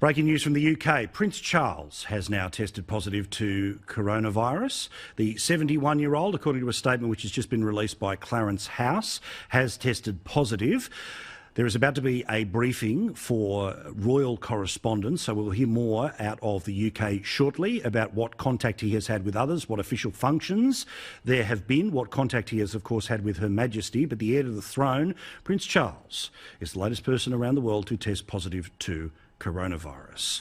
Breaking news from the UK. Prince Charles has now tested positive to coronavirus. The 71-year-old, according to a statement which has just been released by Clarence House, has tested positive. There is about to be a briefing for royal correspondence, so we'll hear more out of the UK shortly about what contact he has had with others, what official functions there have been, what contact he has, of course, had with Her Majesty. But the heir to the throne, Prince Charles, is the latest person around the world to test positive to coronavirus.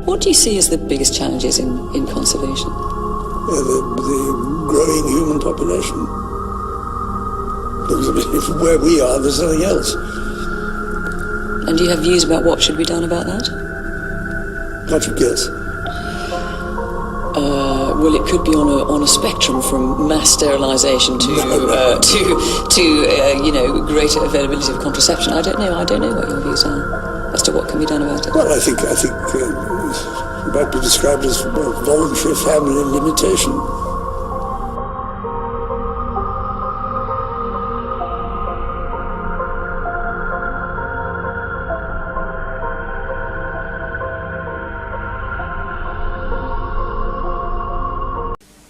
What do you see as the biggest challenges in conservation? The growing human population. Because where we are, there's nothing else. And do you have views about what should be done about that? What's your guess? Well, it could be on a spectrum from mass sterilisation to greater availability of contraception. I don't know what your views are as to what can be done about it. Well, I think it might be described as voluntary family limitation.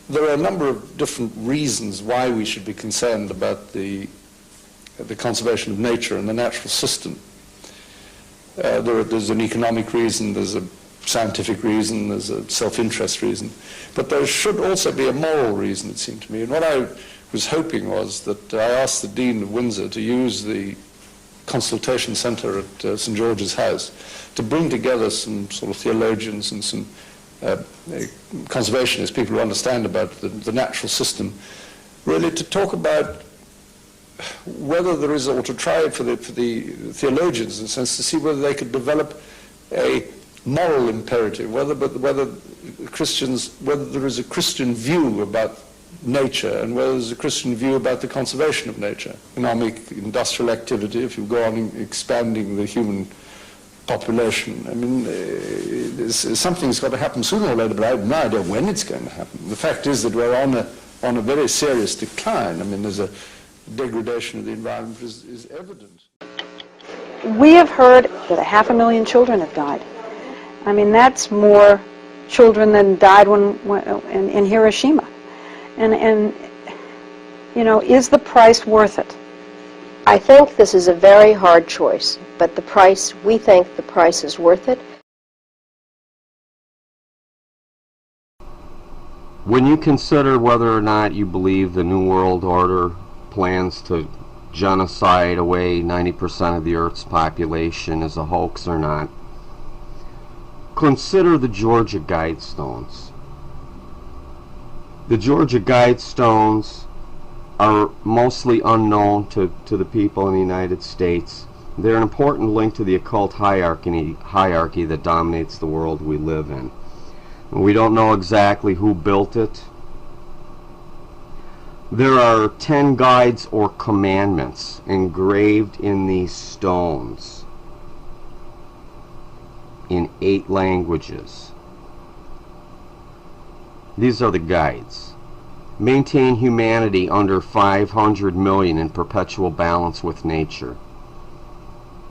There are a number of different reasons why we should be concerned about the conservation of nature and the natural system. There's an economic reason, there's a scientific reason, there's a self-interest reason, but there should also be a moral reason, it seemed to me. And what I was hoping was that I asked the Dean of Windsor to use the consultation centre at St George's House to bring together some sort of theologians and some conservationists, people who understand about the natural system, really to talk about whether there is, or to try for the theologians, in a sense, to see whether they could develop a moral imperative, whether Christians, whether there is a Christian view about nature and whether there's a Christian view about the conservation of nature. Economic, industrial activity, if you go on expanding the human population. I mean, something's got to happen sooner or later, but I have no idea when it's going to happen. The fact is that we're on a very serious decline. I mean, there's a degradation of the environment is evident. We have heard that 500,000 children have died. I mean, that's more children than died in Hiroshima. And you know, is the price worth it? I think this is a very hard choice, but we think the price is worth it. When you consider whether or not you believe the New World Order plans to genocide away 90% of the Earth's population is a hoax or not, consider the Georgia Guidestones. The Georgia Guidestones are mostly unknown to the people in the United States. They're an important link to the occult hierarchy that dominates the world we live in. We don't know exactly who built it. There are 10 guides or commandments engraved in these stones in 8 languages. These are the guides. Maintain humanity under 500 million in perpetual balance with nature.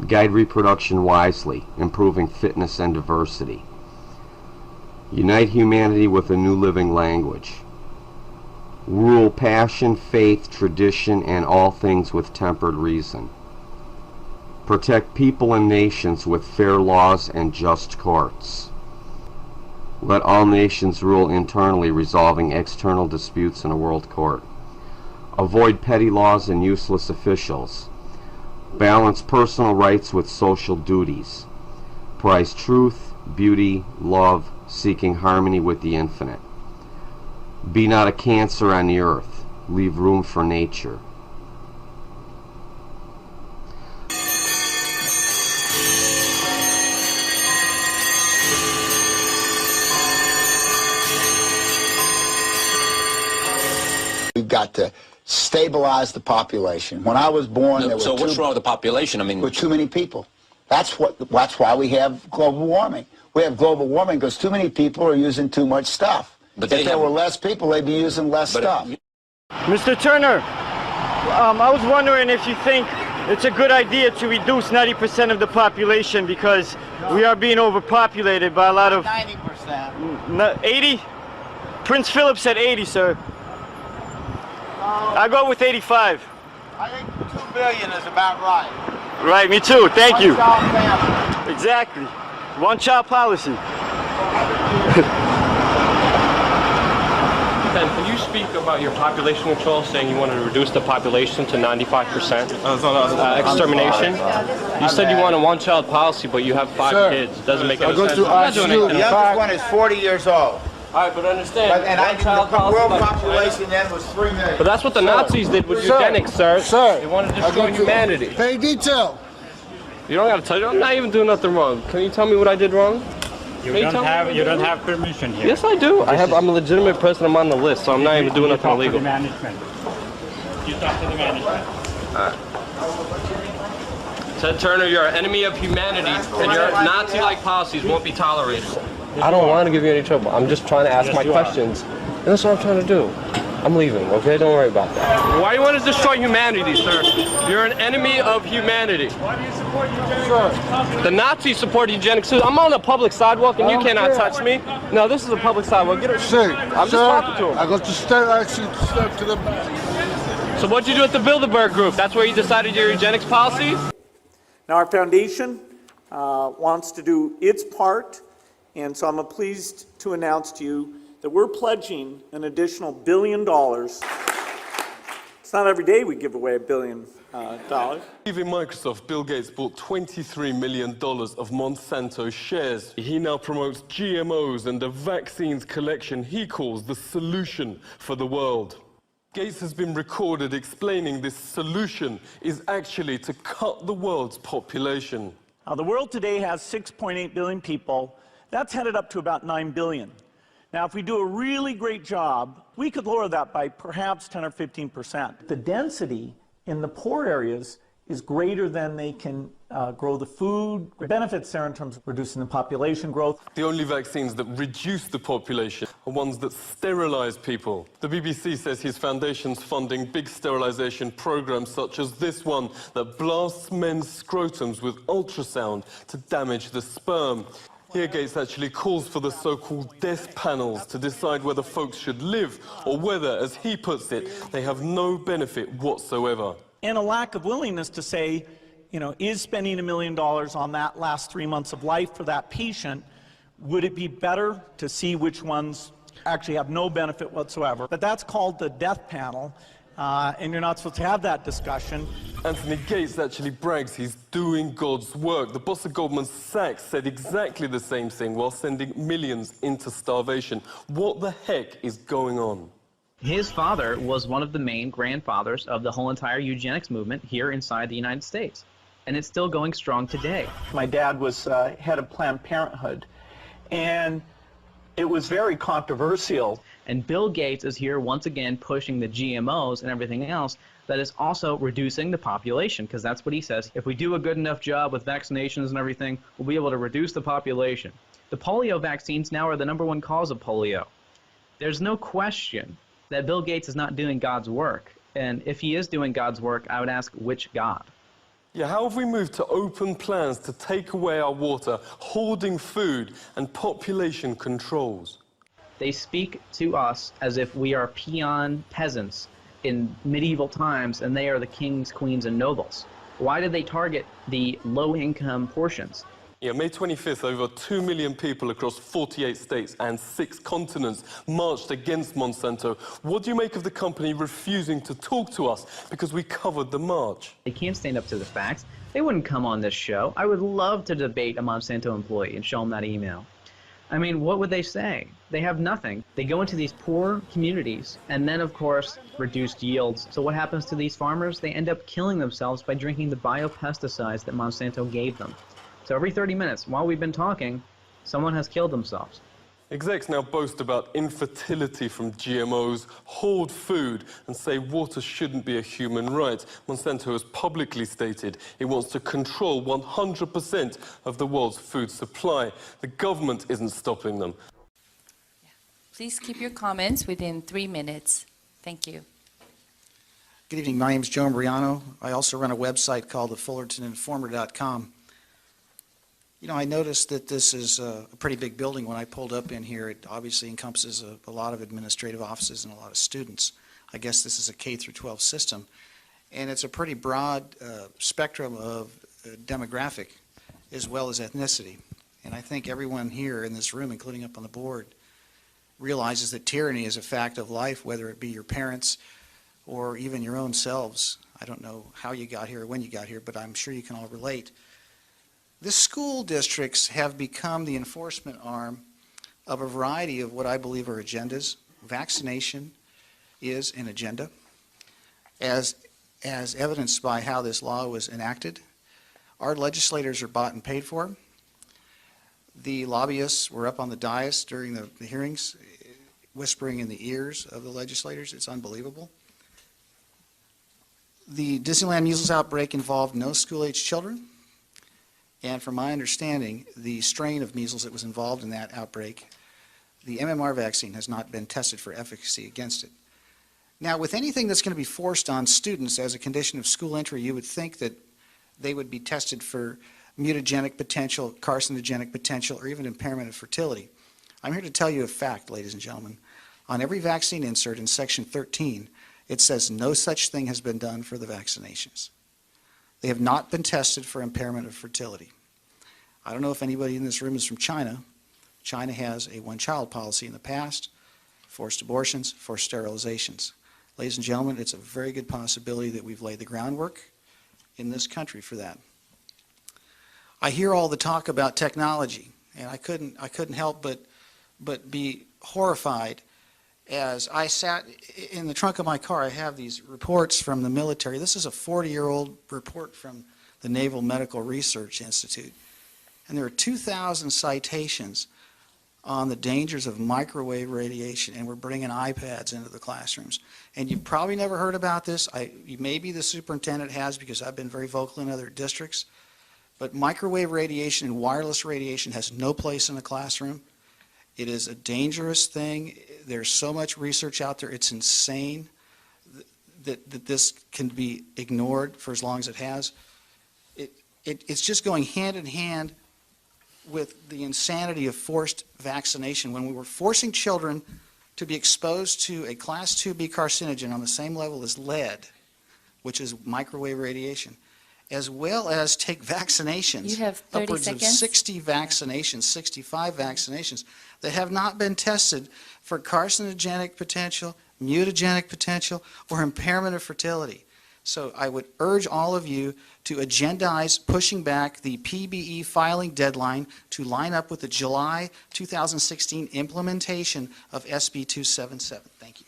Guide reproduction wisely, improving fitness and diversity. Unite humanity with a new living language. Rule passion, faith, tradition, and all things with tempered reason. Protect people and nations with fair laws and just courts. Let all nations rule internally, resolving external disputes in a world court. Avoid petty laws and useless officials. Balance personal rights with social duties. Prize truth, beauty, love, seeking harmony with the infinite. Be not a cancer on the earth. Leave room for nature. We've got to stabilize the population. When I was born, there were what's wrong with the population? I mean, too many people. That's why we have global warming. We have global warming because too many people are using too much stuff. But if there were less people, they'd be using less stuff. Mr. Turner, I was wondering if you think it's a good idea to reduce 90% of the population because we are being overpopulated by a lot of... 90%. 80? Prince Philip said 80, sir. I go with 85. I think 2 billion is about right. Right, me too. Thank you. One-child family. Exactly. One-child policy. Ben, can you speak about your population control, saying you wanted to reduce the population to 95%? Extermination? You said you want a one-child policy, but you have 5 kids. It doesn't make any sense. The youngest one is 40 years old. All right, but understand. And the world population then was 3 million. But that's what the Nazis did with eugenics, sir. They wanted to destroy humanity. Pay detail. You don't got to tell you. I'm not even doing nothing wrong. Can you tell me what I did wrong? You don't have permission here. Yes, I do. I'm a legitimate person. I'm on the list, so I'm not even doing nothing illegal. You talk to the management. All right. Ted Turner, you're an enemy of humanity, and your Nazi-like policies won't be tolerated. I don't want to give you any trouble. I'm just trying to ask my questions, and that's what I'm trying to do. I'm leaving, okay? Don't worry about that. Why do you want to destroy humanity, sir? You're an enemy of humanity. Why do you support eugenics? The Nazis support eugenics too. I'm on a public sidewalk and you cannot touch me. No, this is a public sidewalk. Get it. I'm just talking to him. I got to step to the... So what'd you do at the Bilderberg group? That's where you decided your eugenics policy? Now our foundation wants to do its part, and so I'm pleased to announce to you that we're pledging an additional $1 billion. It's not every day we give away $1 billion. Leaving Microsoft, Bill Gates bought $23 million of Monsanto shares. He now promotes GMOs and a vaccines collection he calls the solution for the world. Gates has been recorded explaining this solution is actually to cut the world's population. Now, the world today has 6.8 billion people. That's headed up to about 9 billion. Now, if we do a really great job, we could lower that by perhaps 10 or 15%. The density in the poor areas is greater than they can grow the food. The benefits there in terms of reducing the population growth. The only vaccines that reduce the population are ones that sterilize people. The BBC says his foundation's funding big sterilization programs such as this one that blasts men's scrotums with ultrasound to damage the sperm. Here Gates actually calls for the so-called death panels to decide whether folks should live or whether, as he puts it, they have no benefit whatsoever. And a lack of willingness to say, you know, is spending $1 million on that last 3 months of life for that patient, would it be better to see which ones actually have no benefit whatsoever? But that's called the death panel, and you're not supposed to have that discussion. Anthony Gates actually brags he's doing God's work. The boss of Goldman Sachs said exactly the same thing while sending millions into starvation. What the heck is going on? His father was one of the main grandfathers of the whole entire eugenics movement here inside the United States. And it's still going strong today. My dad was head of Planned Parenthood, and it was very controversial. And Bill Gates is here once again pushing the GMOs and everything else that is also reducing the population, because that's what he says. If we do a good enough job with vaccinations and everything, we'll be able to reduce the population. The polio vaccines now are the #1 cause of polio. There's no question that Bill Gates is not doing God's work. And if he is doing God's work, I would ask, which God? Yeah, how have we moved to open plans to take away our water, hoarding food, and population controls? They speak to us as if we are peon peasants in medieval times, and they are the kings, queens, and nobles. Why did they target the low-income portions? Yeah, May 25th, over 2 million people across 48 states and 6 continents marched against Monsanto. What do you make of the company refusing to talk to us because we covered the march? They can't stand up to the facts. They wouldn't come on this show. I would love to debate a Monsanto employee and show them that email. I mean, what would they say? They have nothing. They go into these poor communities and then, of course, reduced yields. So what happens to these farmers? They end up killing themselves by drinking the biopesticides that Monsanto gave them. So every 30 minutes, while we've been talking, someone has killed themselves. Execs now boast about infertility from GMOs, hoard food, and say water shouldn't be a human right. Monsanto has publicly stated it wants to control 100% of the world's food supply. The government isn't stopping them. Please keep your comments within 3 minutes. Thank you. Good evening. My name is Joe Mariano. I also run a website called thefullertoninformer.com. You know, I noticed that this is a pretty big building. When I pulled up in here, it obviously encompasses a lot of administrative offices and a lot of students. I guess this is a K through 12 system. And it's a pretty broad spectrum of demographic as well as ethnicity. And I think everyone here in this room, including up on the board, realizes that tyranny is a fact of life, whether it be your parents or even your own selves. I don't know how you got here or when you got here, but I'm sure you can all relate. The school districts have become the enforcement arm of a variety of what I believe are agendas. Vaccination is an agenda, as evidenced by how this law was enacted. Our legislators are bought and paid for. The lobbyists were up on the dais during the hearings, whispering in the ears of the legislators. It's unbelievable. The Disneyland measles outbreak involved no school-age children. And from my understanding, the strain of measles that was involved in that outbreak, the MMR vaccine has not been tested for efficacy against it. Now, with anything that's going to be forced on students as a condition of school entry, you would think that they would be tested for mutagenic potential, carcinogenic potential, or even impairment of fertility. I'm here to tell you a fact, ladies and gentlemen. On every vaccine insert in Section 13, it says no such thing has been done for the vaccinations. They have not been tested for impairment of fertility. I don't know if anybody in this room is from China. China has a one-child policy in the past, forced abortions, forced sterilizations. Ladies and gentlemen, it's a very good possibility that we've laid the groundwork in this country for that. I hear all the talk about technology, and I couldn't help but be horrified as I sat in the trunk of my car. I have these reports from the military. This is a 40-year-old report from the Naval Medical Research Institute. And there are 2,000 citations on the dangers of microwave radiation, and we're bringing iPads into the classrooms. And you've probably never heard about this. Maybe the superintendent has, because I've been very vocal in other districts. But microwave radiation and wireless radiation has no place in the classroom. It is a dangerous thing. There's so much research out there. It's insane that this can be ignored for as long as it has. It's just going hand in hand with the insanity of forced vaccination. When we were forcing children to be exposed to a Class 2B carcinogen on the same level as lead, which is microwave radiation, as well as take vaccinations, You have 30 upwards seconds. of 60 vaccinations, 65 vaccinations, that have not been tested for carcinogenic potential, mutagenic potential, or impairment of fertility. So I would urge all of you to agendize pushing back the PBE filing deadline to line up with the July 2016 implementation of SB 277. Thank you.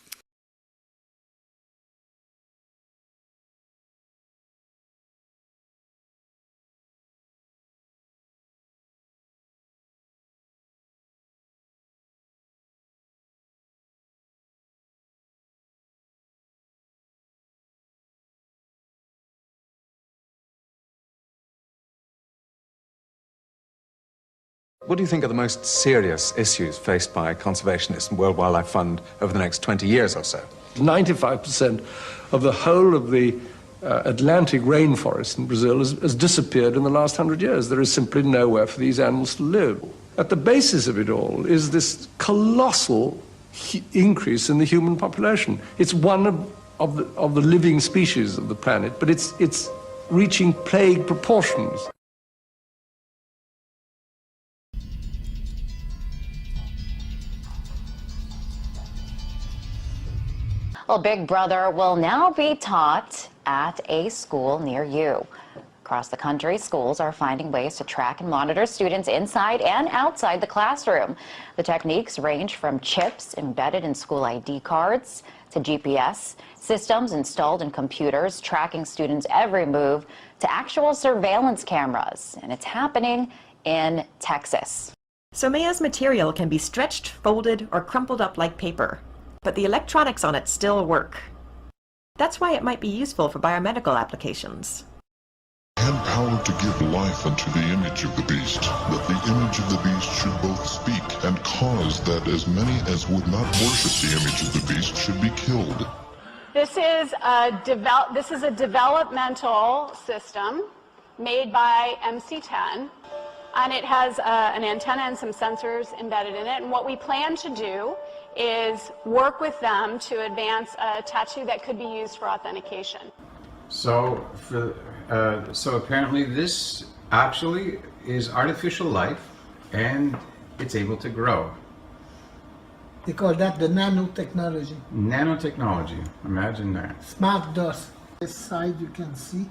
What do you think are the most serious issues faced by conservationists and World Wildlife Fund over the next 20 years or so? 95% of the whole of the Atlantic rainforest in Brazil has disappeared in the last 100 years. There is simply nowhere for these animals to live. At the basis of it all is this colossal increase in the human population. It's one of the living species of the planet, but it's reaching plague proportions. Well, Big Brother will now be taught at a school near you. Across the country, schools are finding ways to track and monitor students inside and outside the classroom. The techniques range from chips embedded in school ID cards to GPS systems installed in computers tracking students' every move to actual surveillance cameras. And it's happening in Texas. Somea's material can be stretched, folded, or crumpled up like paper, but the electronics on it still work. That's why it might be useful for biomedical applications. And power to give life unto the image of the beast, that the image of the beast should both speak and cause that as many as would not worship the image of the beast should be killed. This is a developmental system made by MC10, and it has an antenna and some sensors embedded in it. And what we plan to do is work with them to advance a tattoo that could be used for authentication. So, so apparently this actually is artificial life, and it's able to grow. They call that the nanotechnology. Nanotechnology, imagine that. Smart dust. This side you can see.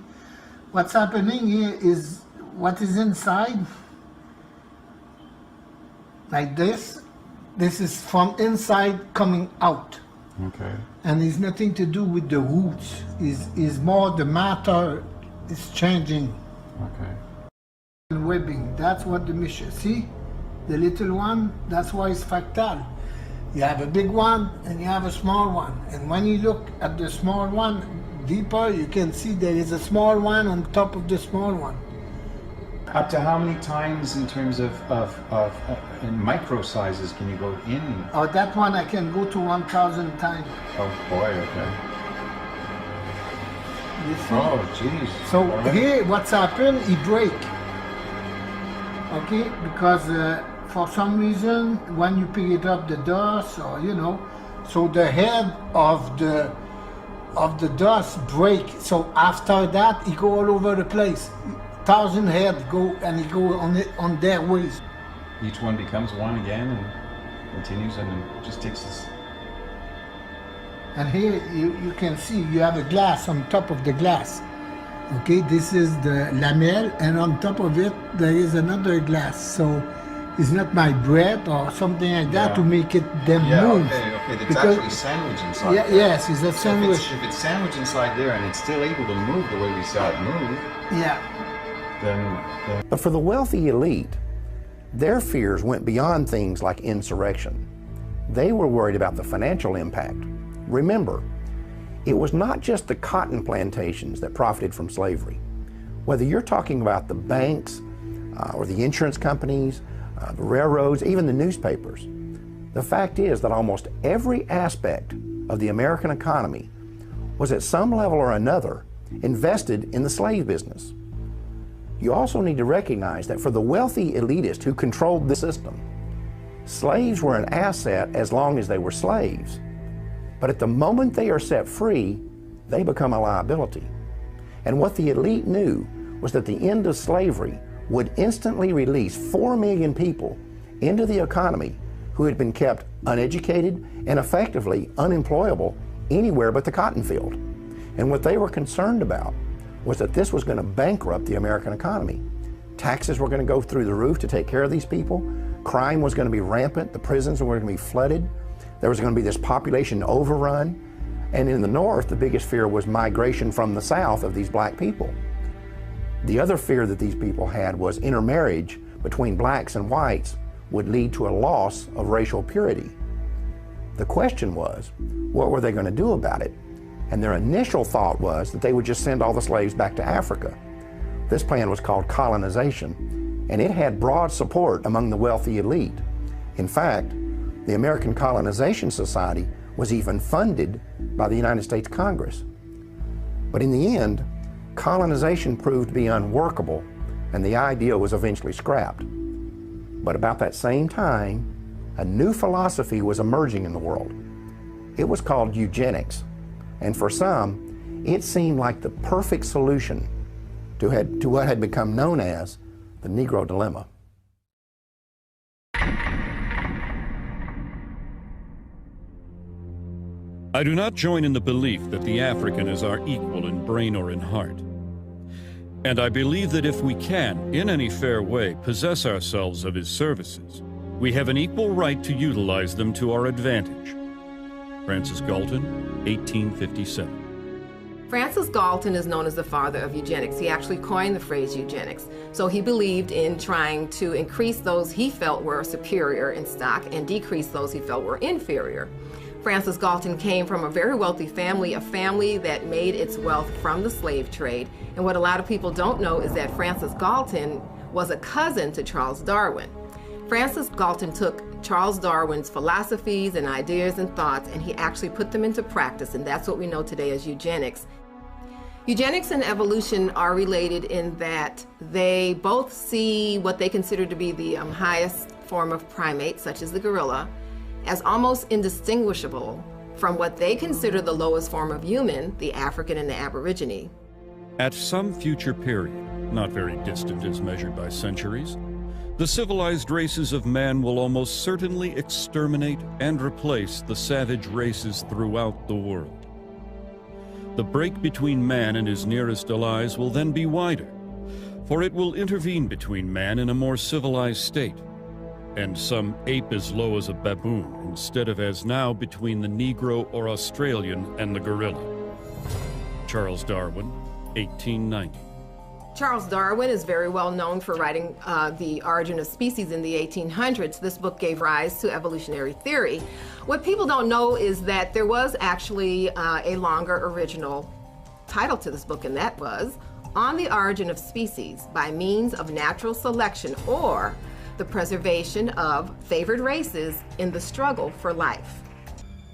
What's happening here is what is inside, like this. This is from inside coming out. Okay. And it's nothing to do with the roots. Is more the matter is changing. Okay. And webbing, that's what the mission. See? The little one, that's why it's fractal. You have a big one and you have a small one. And when you look at the small one deeper, you can see there is a small one on top of the small one. Up to how many times in terms of in micro sizes can you go in? Oh, that one I can go to 1,000 times. Oh boy, okay. You see? Oh, jeez. So right. here, what's happened, he break. Okay, because for some reason, when you pick it up, the dust, or you know, so the head of the dust break. So after that, he go all over the place. 1,000 head go and he go on their ways. Each one becomes one again and continues, and it just takes this. And here you can see you have a glass on top of the glass. Okay, this is the lamelle, and on top of it there is another glass. So it's not my breath or something like that to make them move. Okay. It's because, actually sandwiched inside. Yeah, yes, it's a sandwich. If it's sandwiched inside there and it's still able to move the way we saw it move. Yeah. Then. But for the wealthy elite, their fears went beyond things like insurrection. They were worried about the financial impact. Remember, it was not just the cotton plantations that profited from slavery. Whether you're talking about the banks or the insurance companies, the railroads, even the newspapers, the fact is that almost every aspect of the American economy was at some level or another invested in the slave business. You also need to recognize that for the wealthy elitist who controlled the system, slaves were an asset as long as they were slaves. But at the moment they are set free, they become a liability. And what the elite knew was that the end of slavery would instantly release 4 million people into the economy who had been kept uneducated and effectively unemployable anywhere but the cotton field. And what they were concerned about was that this was going to bankrupt the American economy. Taxes were going to go through the roof to take care of these people. Crime was going to be rampant. The prisons were going to be flooded. There was going to be this population overrun. And in the North, the biggest fear was migration from the South of these black people. The other fear that these people had was intermarriage between blacks and whites would lead to a loss of racial purity. The question was, what were they going to do about it? And their initial thought was that they would just send all the slaves back to Africa. This plan was called colonization, and it had broad support among the wealthy elite. In fact, the American Colonization Society was even funded by the United States Congress. But in the end, colonization proved to be unworkable, and the idea was eventually scrapped. But about that same time, a new philosophy was emerging in the world. It was called eugenics. And for some, it seemed like the perfect solution to what had become known as the Negro dilemma. I do not join in the belief that the African is our equal in brain or in heart. And I believe that if we can, in any fair way, possess ourselves of his services, we have an equal right to utilize them to our advantage. Francis Galton, 1857. Francis Galton is known as the father of eugenics. He actually coined the phrase eugenics. So he believed in trying to increase those he felt were superior in stock and decrease those he felt were inferior. Francis Galton came from a very wealthy family, a family that made its wealth from the slave trade. And what a lot of people don't know is that Francis Galton was a cousin to Charles Darwin. Francis Galton took Charles Darwin's philosophies and ideas and thoughts, and he actually put them into practice, and that's what we know today as eugenics. Eugenics and evolution are related in that they both see what they consider to be the highest form of primate, such as the gorilla, as almost indistinguishable from what they consider the lowest form of human, the African and the Aborigine. At some future period, not very distant as measured by centuries, the civilized races of man will almost certainly exterminate and replace the savage races throughout the world. The break between man and his nearest allies will then be wider, for it will intervene between man and a more civilized state, and some ape as low as a baboon instead of as now between the Negro or Australian and the gorilla. Charles Darwin, 1890. Charles Darwin is very well known for writing The Origin of Species in the 1800s. This book gave rise to evolutionary theory. What people don't know is that there was actually a longer original title to this book, and that was On the Origin of Species by Means of Natural Selection, or the Preservation of Favored Races in the Struggle for Life.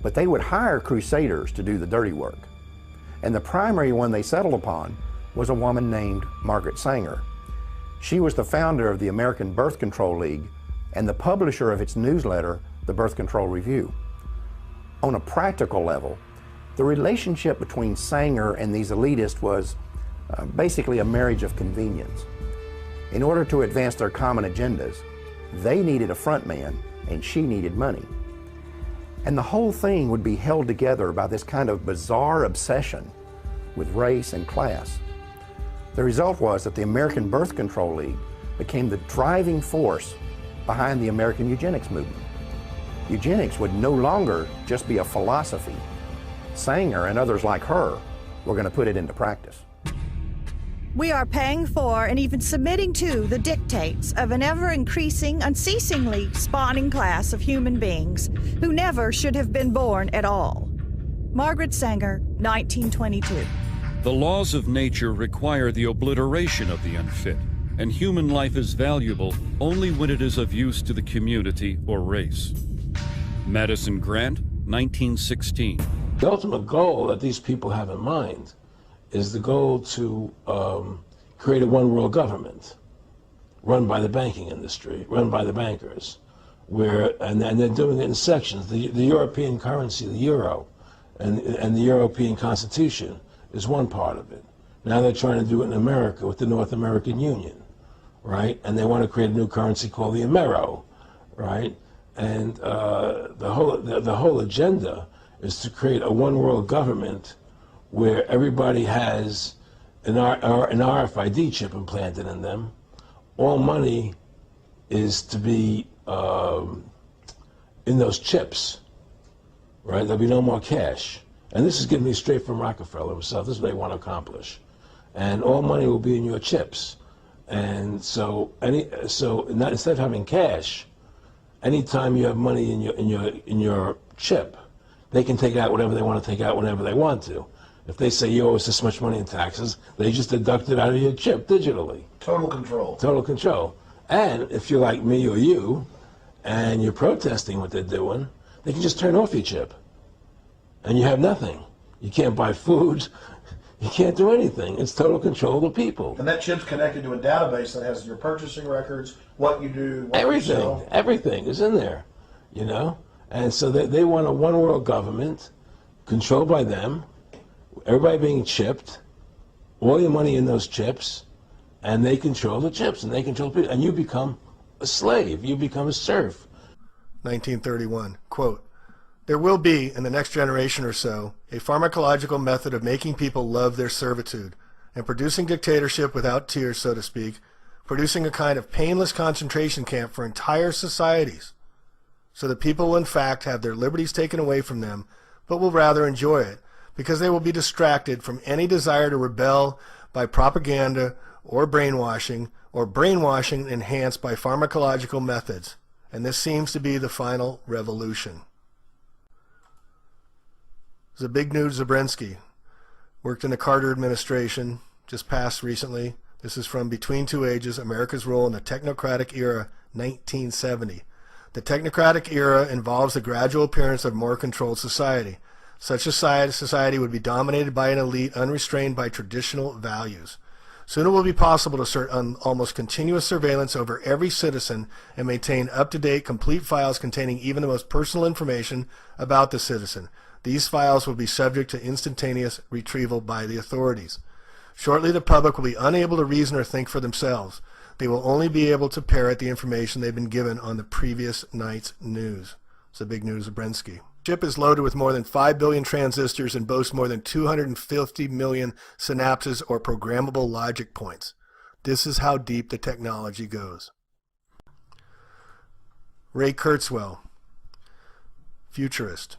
But they would hire crusaders to do the dirty work. And the primary one they settled upon was a woman named Margaret Sanger. She was the founder of the American Birth Control League and the publisher of its newsletter, the Birth Control Review. On a practical level, the relationship between Sanger and these elitists was basically a marriage of convenience. In order to advance their common agendas, they needed a front man and she needed money. And the whole thing would be held together by this kind of bizarre obsession with race and class. The result was that the American Birth Control League became the driving force behind the American eugenics movement. Eugenics would no longer just be a philosophy. Sanger and others like her were going to put it into practice. We are paying for and even submitting to the dictates of an ever-increasing, unceasingly spawning class of human beings who never should have been born at all. Margaret Sanger, 1922. The laws of nature require the obliteration of the unfit, and human life is valuable only when it is of use to the community or race. Madison Grant, 1916. The ultimate goal that these people have in mind is the goal to create a one-world government run by the banking industry, run by the bankers, and they're doing it in sections. The European currency, the euro, and the European Constitution is one part of it. Now they're trying to do it in America with the North American Union, right? And they want to create a new currency called the Amero, right? And the whole agenda is to create a one-world government where everybody has an RFID chip implanted in them. All money is to be in those chips, right? There'll be no more cash. And this is getting me straight from Rockefeller himself. This is what they want to accomplish. And all money will be in your chips. And so instead of having cash, anytime you have money in your chip, they can take out whatever they want to take out whenever they want to. If they say you owe us this much money in taxes, they just deduct it out of your chip digitally. Total control. Total control. And if you're like me or you, and you're protesting what they're doing, they can just turn off your chip. And you have nothing. You can't buy food. You can't do anything. It's total control of the people. And that chip's connected to a database that has your purchasing records, what you do, what everything, you sell. Everything is in there, you know? And so they want a one-world government controlled by them, everybody being chipped, all your money in those chips, and they control the chips, and they control people, and you become a slave. You become a serf. 1931, quote, "There will be, in the next generation or so, a pharmacological method of making people love their servitude and producing dictatorship without tears, so to speak, producing a kind of painless concentration camp for entire societies, so that people will in fact have their liberties taken away from them, but will rather enjoy it, because they will be distracted from any desire to rebel by propaganda or brainwashing enhanced by pharmacological methods. And this seems to be the final revolution. Zbigniew Zabrensky worked in the Carter administration, just passed recently. This is from Between Two Ages, America's Role in the Technocratic Era, 1970. The technocratic era involves the gradual appearance of more controlled society. Such a society would be dominated by an elite unrestrained by traditional values. Soon it will be possible to assert almost continuous surveillance over every citizen and maintain up-to-date, complete files containing even the most personal information about the citizen. These files will be subject to instantaneous retrieval by the authorities. Shortly, the public will be unable to reason or think for themselves. They will only be able to parrot the information they've been given on the previous night's news. Zbigniew Zabrensky. The chip is loaded with more than 5 billion transistors and boasts more than 250 million synapses or programmable logic points. This is how deep the technology goes. Ray Kurzweil, futurist.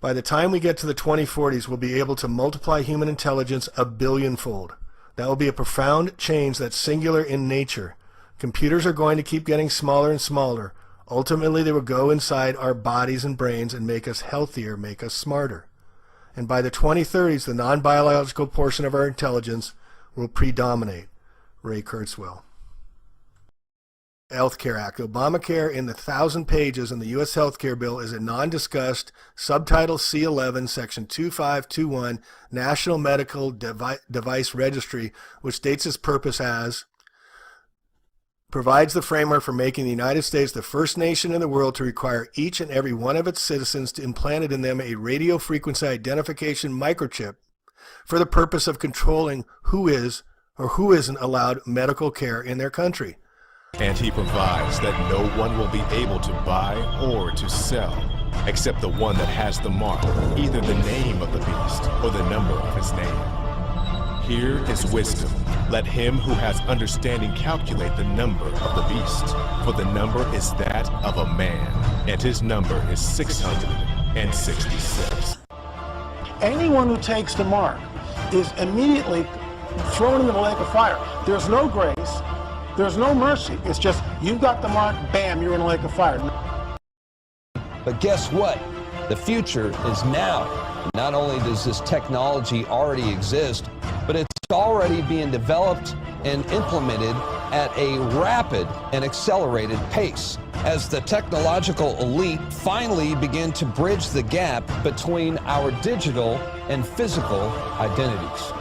By the time we get to the 2040s, we'll be able to multiply human intelligence a billionfold. That will be a profound change that's singular in nature. Computers are going to keep getting smaller and smaller. Ultimately, they will go inside our bodies and brains and make us healthier, make us smarter. And by the 2030s, the non-biological portion of our intelligence will predominate. Ray Kurzweil. Healthcare Act. Obamacare in the 1,000 pages in the U.S. Healthcare Bill is a non-discussed Subtitle C11, Section 2521, National Medical Device Registry, which states its purpose as provides the framework for making the United States the first nation in the world to require each and every one of its citizens to implant in them a radio frequency identification microchip for the purpose of controlling who is or who isn't allowed medical care in their country. And he provides that no one will be able to buy or to sell except the one that has the mark, either the name of the beast or the number of his name. Here is wisdom. Let him who has understanding calculate the number of the beast, for the number is that of a man, and his number is 666. Anyone who takes the mark is immediately thrown into the lake of fire. There's no grace. There's no mercy. It's just, you've got the mark, bam, you're in a lake of fire. But guess what? The future is now. Not only does this technology already exist, but it's already being developed and implemented at a rapid and accelerated pace as the technological elite finally begin to bridge the gap between our digital and physical identities.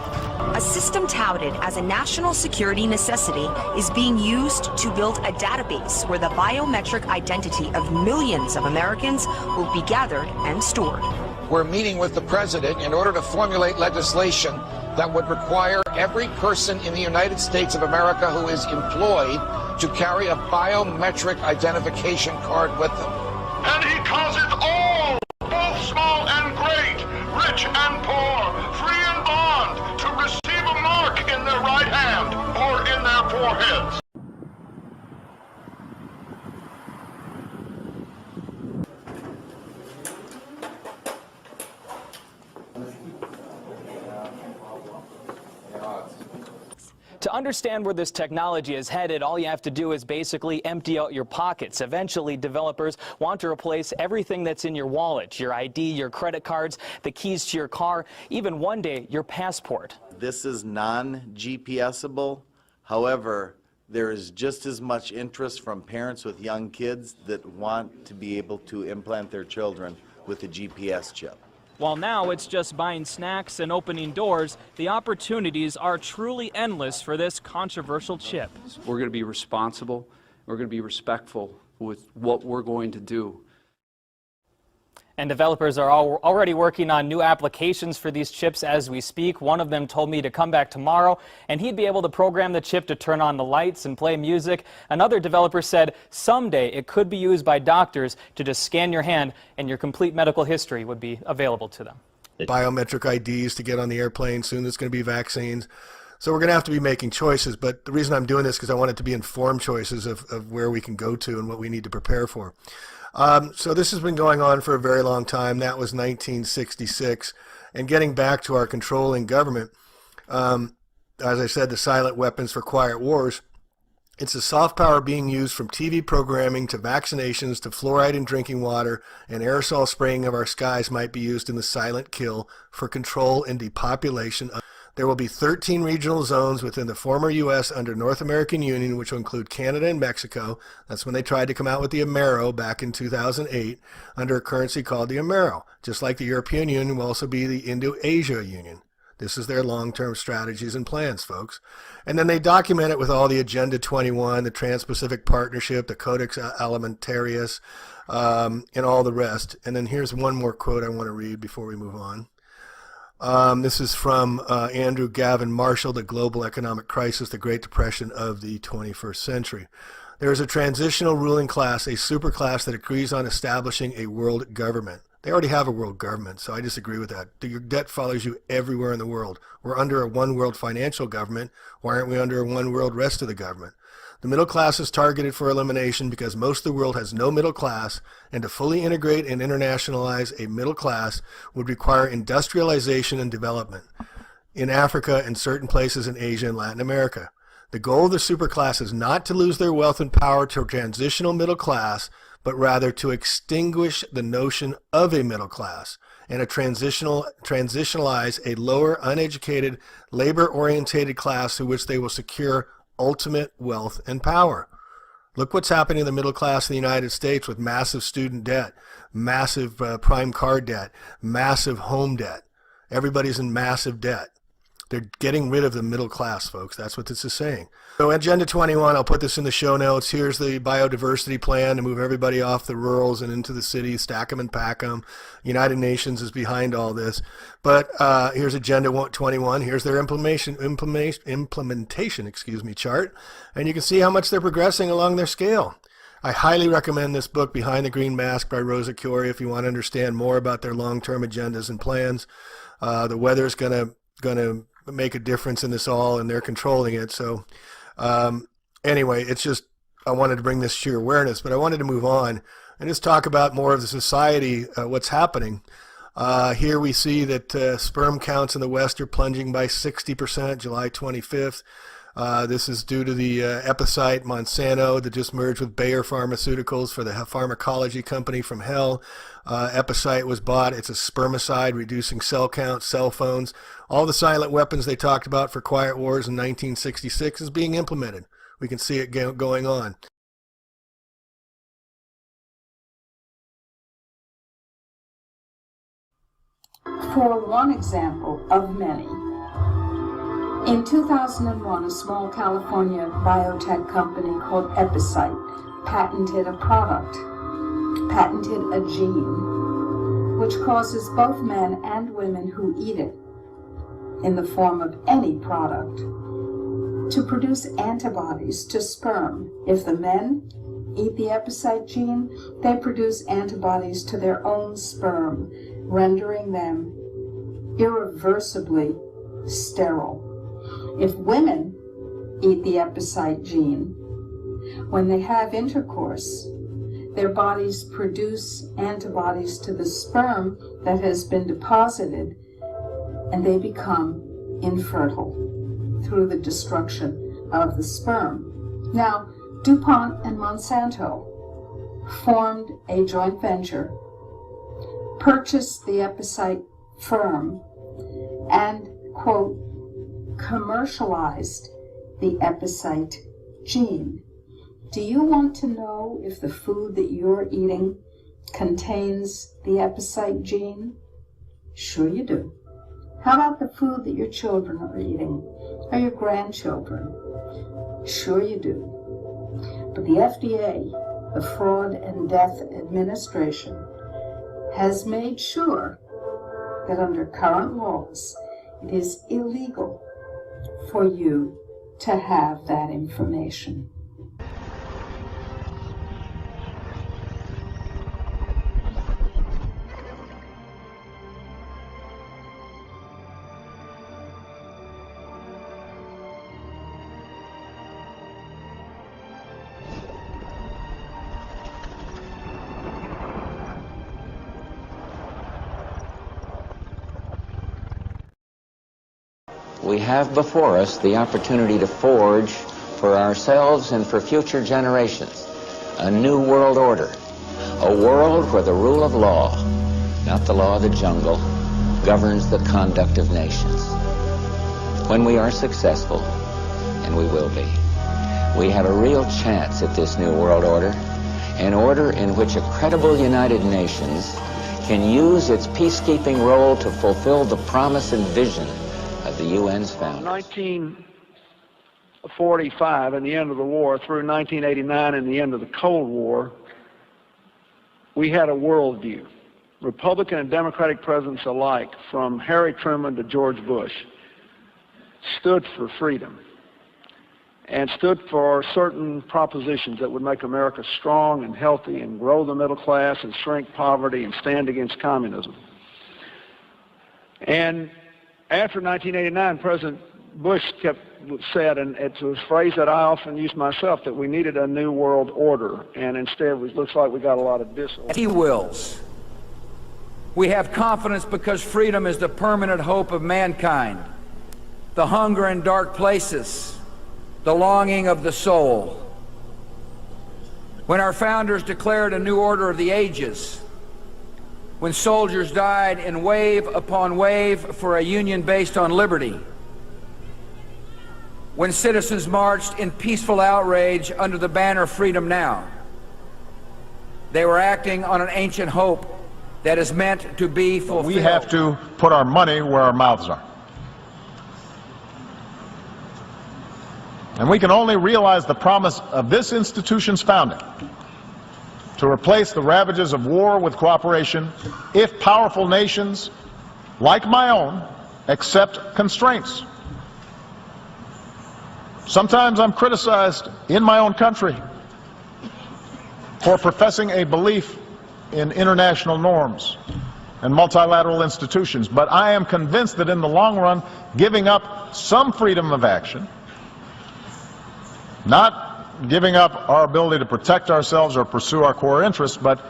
A system touted as a national security necessity is being used to build a database where the biometric identity of millions of Americans will be gathered and stored. We're meeting with the president in order to formulate legislation that would require every person in the United States of America who is employed to carry a biometric identification card with them. And he calls it all, both small and great, rich and poor, free and bond, to receive a mark in their right hand or in their foreheads. To understand where this technology is headed, all you have to do is basically empty out your pockets. Eventually, developers want to replace everything that's in your wallet, your ID, your credit cards, the keys to your car, even one day, your passport. This is non-GPSable. However, there is just as much interest from parents with young kids that want to be able to implant their children with a GPS chip. While now it's just buying snacks and opening doors, the opportunities are truly endless for this controversial chip. We're going to be responsible. We're going to be respectful with what we're going to do. And developers are already working on new applications for these chips as we speak. One of them told me to come back tomorrow, and he'd be able to program the chip to turn on the lights and play music. Another developer said someday it could be used by doctors to just scan your hand, and your complete medical history would be available to them. Biometric IDs to get on the airplane. Soon there's going to be vaccines. So we're going to have to be making choices, but the reason I'm doing this is because I want it to be informed choices of where we can go to and what we need to prepare for. So this has been going on for a very long time. That was 1966. And getting back to our controlling government, as I said, the silent weapons for quiet wars, it's the soft power being used from TV programming to vaccinations to fluoride in drinking water, and aerosol spraying of our skies might be used in the silent kill for control and depopulation. There will be 13 regional zones within the former U.S. under North American Union, which will include Canada and Mexico. That's when they tried to come out with the Amero back in 2008 under a currency called the Amero. Just like the European Union will also be the Indo-Asia Union. This is their long-term strategies and plans, folks. And then they document it with all the Agenda 21, the Trans-Pacific Partnership, the Codex Alimentarius, and all the rest. And then here's one more quote I want to read before we move on. This is from Andrew Gavin Marshall, The Global Economic Crisis, the Great Depression of the 21st Century. There is a transitional ruling class, a superclass that agrees on establishing a world government. They already have a world government, so I disagree with that. Your debt follows you everywhere in the world. We're under a one world financial government. Why aren't we under a one world rest of the government? The middle class is targeted for elimination because most of the world has no middle class, and to fully integrate and internationalize a middle class would require industrialization and development in Africa and certain places in Asia and Latin America. The goal of the superclass is not to lose their wealth and power to a transitional middle class, but rather to extinguish the notion of a middle class and transitionalize a lower, uneducated, labor-orientated class through which they will secure ultimate wealth and power. Look what's happening in the middle class in the United States with massive student debt, massive prime card debt, massive home debt. Everybody's in massive debt. They're getting rid of the middle class, folks. That's what this is saying. So Agenda 21, I'll put this in the show notes. Here's the biodiversity plan to move everybody off the rurals and into the cities, stack them and pack them. United Nations is behind all this. But here's Agenda 21. Here's their implementation chart. And you can see how much they're progressing along their scale. I highly recommend this book, Behind the Green Mask by Rosa Koire, if you want to understand more about their long-term agendas and plans. The weather's going to make a difference in this all, and they're controlling it. So anyway, it's just, I wanted to bring this to your awareness, but I wanted to move on and just talk about more of the society, what's happening. Here we see that sperm counts in the West are plunging by 60%, July 25th. This is due to the Epicite Monsanto that just merged with Bayer Pharmaceuticals for the pharmacology company from hell. Epicite was bought. It's a spermicide, reducing cell count, cell phones. All the silent weapons they talked about for quiet wars in 1966 is being implemented. We can see it going on. For one example of many, in 2001, a small California biotech company called Epicite patented a product, patented a gene, which causes both men and women who eat it, in the form of any product, to produce antibodies to sperm. If the men eat the Epicite gene, they produce antibodies to their own sperm, rendering them irreversibly sterile. If women eat the Epicite gene, when they have intercourse, their bodies produce antibodies to the sperm that has been deposited, and they become infertile through the destruction of the sperm. Now, DuPont and Monsanto formed a joint venture, purchased the Epicite firm, and, quote, commercialized the Epicite gene. Do you want to know if the food that you're eating contains the Epicite gene? Sure you do. How about the food that your children are eating, or your grandchildren? Sure you do. But the FDA, the Fraud and Death Administration, has made sure that under current laws, it is illegal for you to have that information. we have before us the opportunity to forge for ourselves and for future generations a new world order, a world where the rule of law, not the law of the jungle, governs the conduct of nations. When we are successful, and we will be, we have a real chance at this new world order, an order in which a credible United Nations can use its peacekeeping role to fulfill the promise and vision of the UN's founders. 1945 and the end of the war through 1989 and the end of the Cold War, we had a worldview. Republican and Democratic presidents alike, from Harry Truman to George Bush, stood for freedom and stood for certain propositions that would make America strong and healthy and grow the middle class and shrink poverty and stand against communism. And after 1989, President Bush said, and it's a phrase that I often use myself, that we needed a new world order, and instead it looks like we got a lot of disorder. He wills. We have confidence because freedom is the permanent hope of mankind, the hunger in dark places, the longing of the soul. When our founders declared a new order of the ages, when soldiers died in wave upon wave for a union based on liberty, when citizens marched in peaceful outrage under the banner Freedom Now, they were acting on an ancient hope that is meant to be fulfilled. We have to put our money where our mouths are. And we can only realize the promise of this institution's founding to replace the ravages of war with cooperation if powerful nations, like my own, accept constraints. Sometimes I'm criticized in my own country for professing a belief in international norms and multilateral institutions, but I am convinced that in the long run, giving up some freedom of action, not giving up our ability to protect ourselves or pursue our core interests, but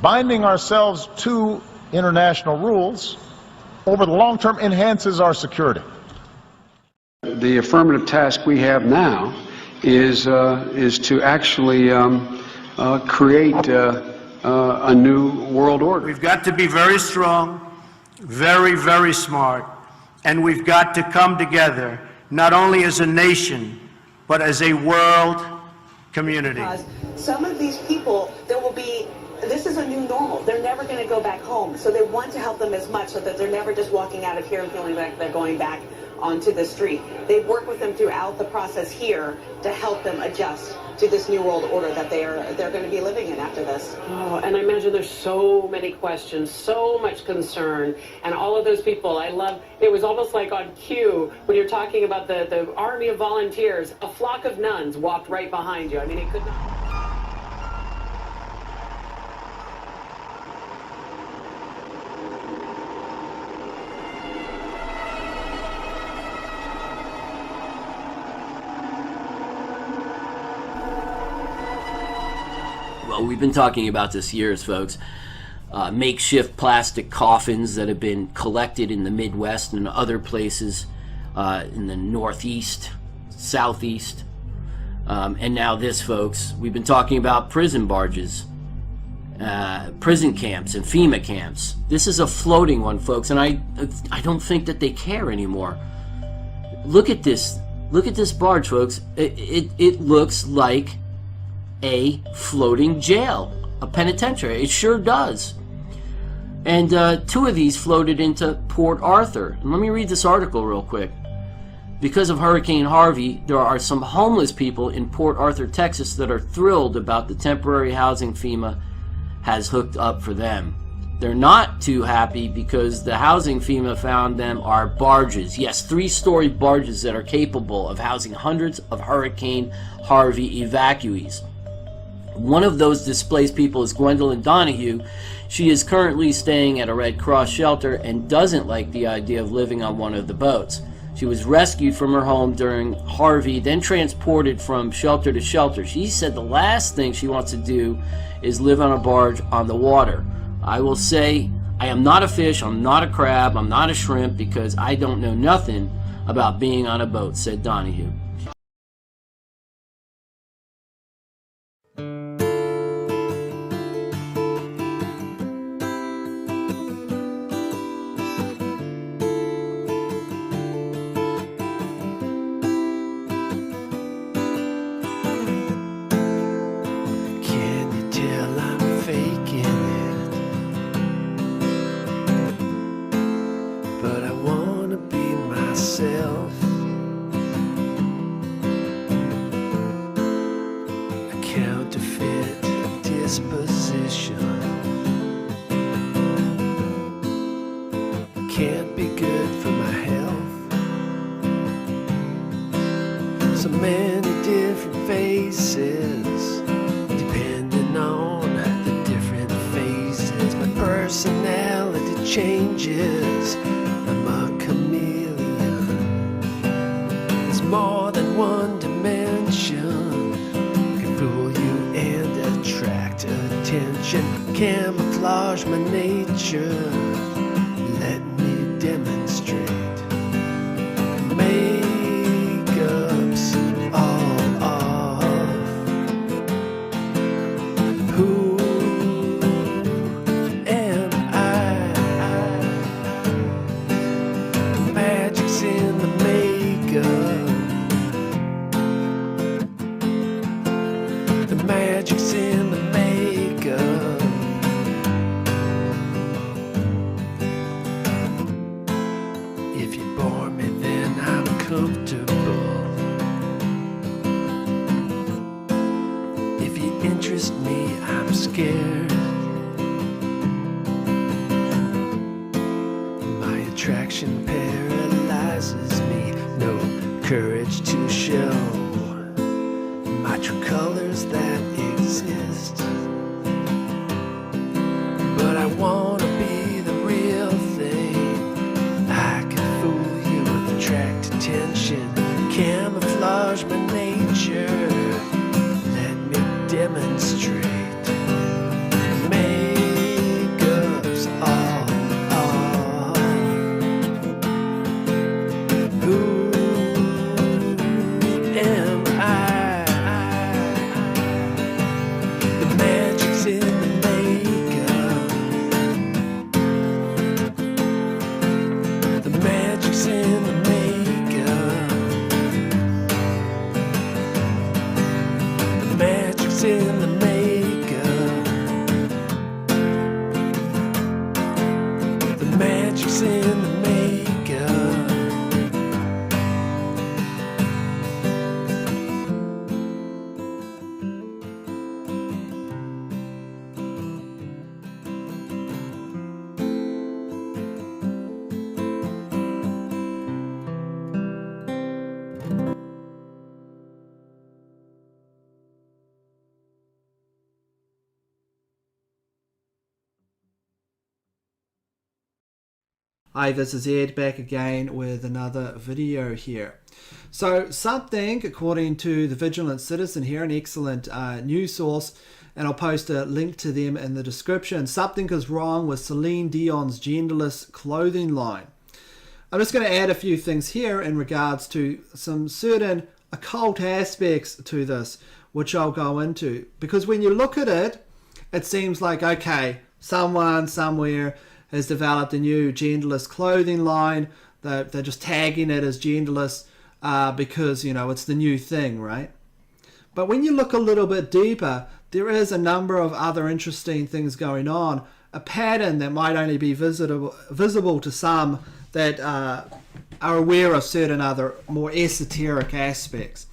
binding ourselves to international rules over the long term enhances our security. The affirmative task we have now is to actually create a new world order. We've got to be very strong, very, very smart, and we've got to come together, not only as a nation, but as a world community. Some of these people, this is a new normal. They're never going to go back home. So they want to help them as much so that they're never just walking out of here and feeling like they're going back onto the street. They work with them throughout the process here to help them adjust to this new world order that they're going to be living in after this. Oh, and I imagine there's so many questions, so much concern, and all of those people. I love, it was almost like on cue when you're talking about the army of volunteers. A flock of nuns walked right behind you. I mean, it could not. Well, we've been talking about this years, folks. Makeshift plastic coffins that have been collected in the Midwest and other places in the Northeast, Southeast. And now this, folks. We've been talking about prison barges, prison camps, and FEMA camps. This is a floating one, folks, and I don't think that they care anymore. Look at this. Look at this barge, folks. It looks like a floating jail, a penitentiary. It sure does. And two of these floated into Port Arthur. And let me read this article real quick. Because of Hurricane Harvey, there are some homeless people in Port Arthur, Texas that are thrilled about the temporary housing FEMA has hooked up for them. They're not too happy because the housing FEMA found them are barges. Yes, 3-story barges that are capable of housing hundreds of Hurricane Harvey evacuees. One of those displaced people is Gwendolyn Donahue. She is currently staying at a Red Cross shelter and doesn't like the idea of living on one of the boats. She was rescued from her home during Harvey, then transported from shelter to shelter. She said the last thing she wants to do is live on a barge on the water. I will say, I am not a fish, I'm not a crab, I'm not a shrimp, because I don't know nothing about being on a boat, said Donahue. Can't be good for my health. So many different faces, depending on the different phases. My personality changes. I'm a chameleon. There's more than one dimension. Can fool you and attract attention. Camouflage my nature. Let me demonstrate. Makeup's all off. Who am I? The magic's in the makeup. The magic's in the makeup. If you bore me, then I'm comfortable. If you interest me, I'm scared. My attraction paralyzes me. No courage to show my true colors that exist. But I wanna be the real thing. I can fool you and attract attention. Camouflage my nature. Let me demonstrate. Makeup's all off. Who am I? The magic's in the makeup. The magic's in the makeup. The magic's in the makeup. The magic's in the makeup. Hi, this is Ed back again with another video here. So something, according to the Vigilant Citizen here, an excellent news source, and I'll post a link to them in the description, something is wrong with Celine Dion's genderless clothing line. I'm just going to add a few things here in regards to some certain occult aspects to this, which I'll go into. Because when you look at it, it seems like, okay, someone somewhere has developed a new genderless clothing line. They're just tagging it as genderless because, you know, it's the new thing, right? But when you look a little bit deeper, there is a number of other interesting things going on. A pattern that might only be visible to some that are aware of certain other more esoteric aspects.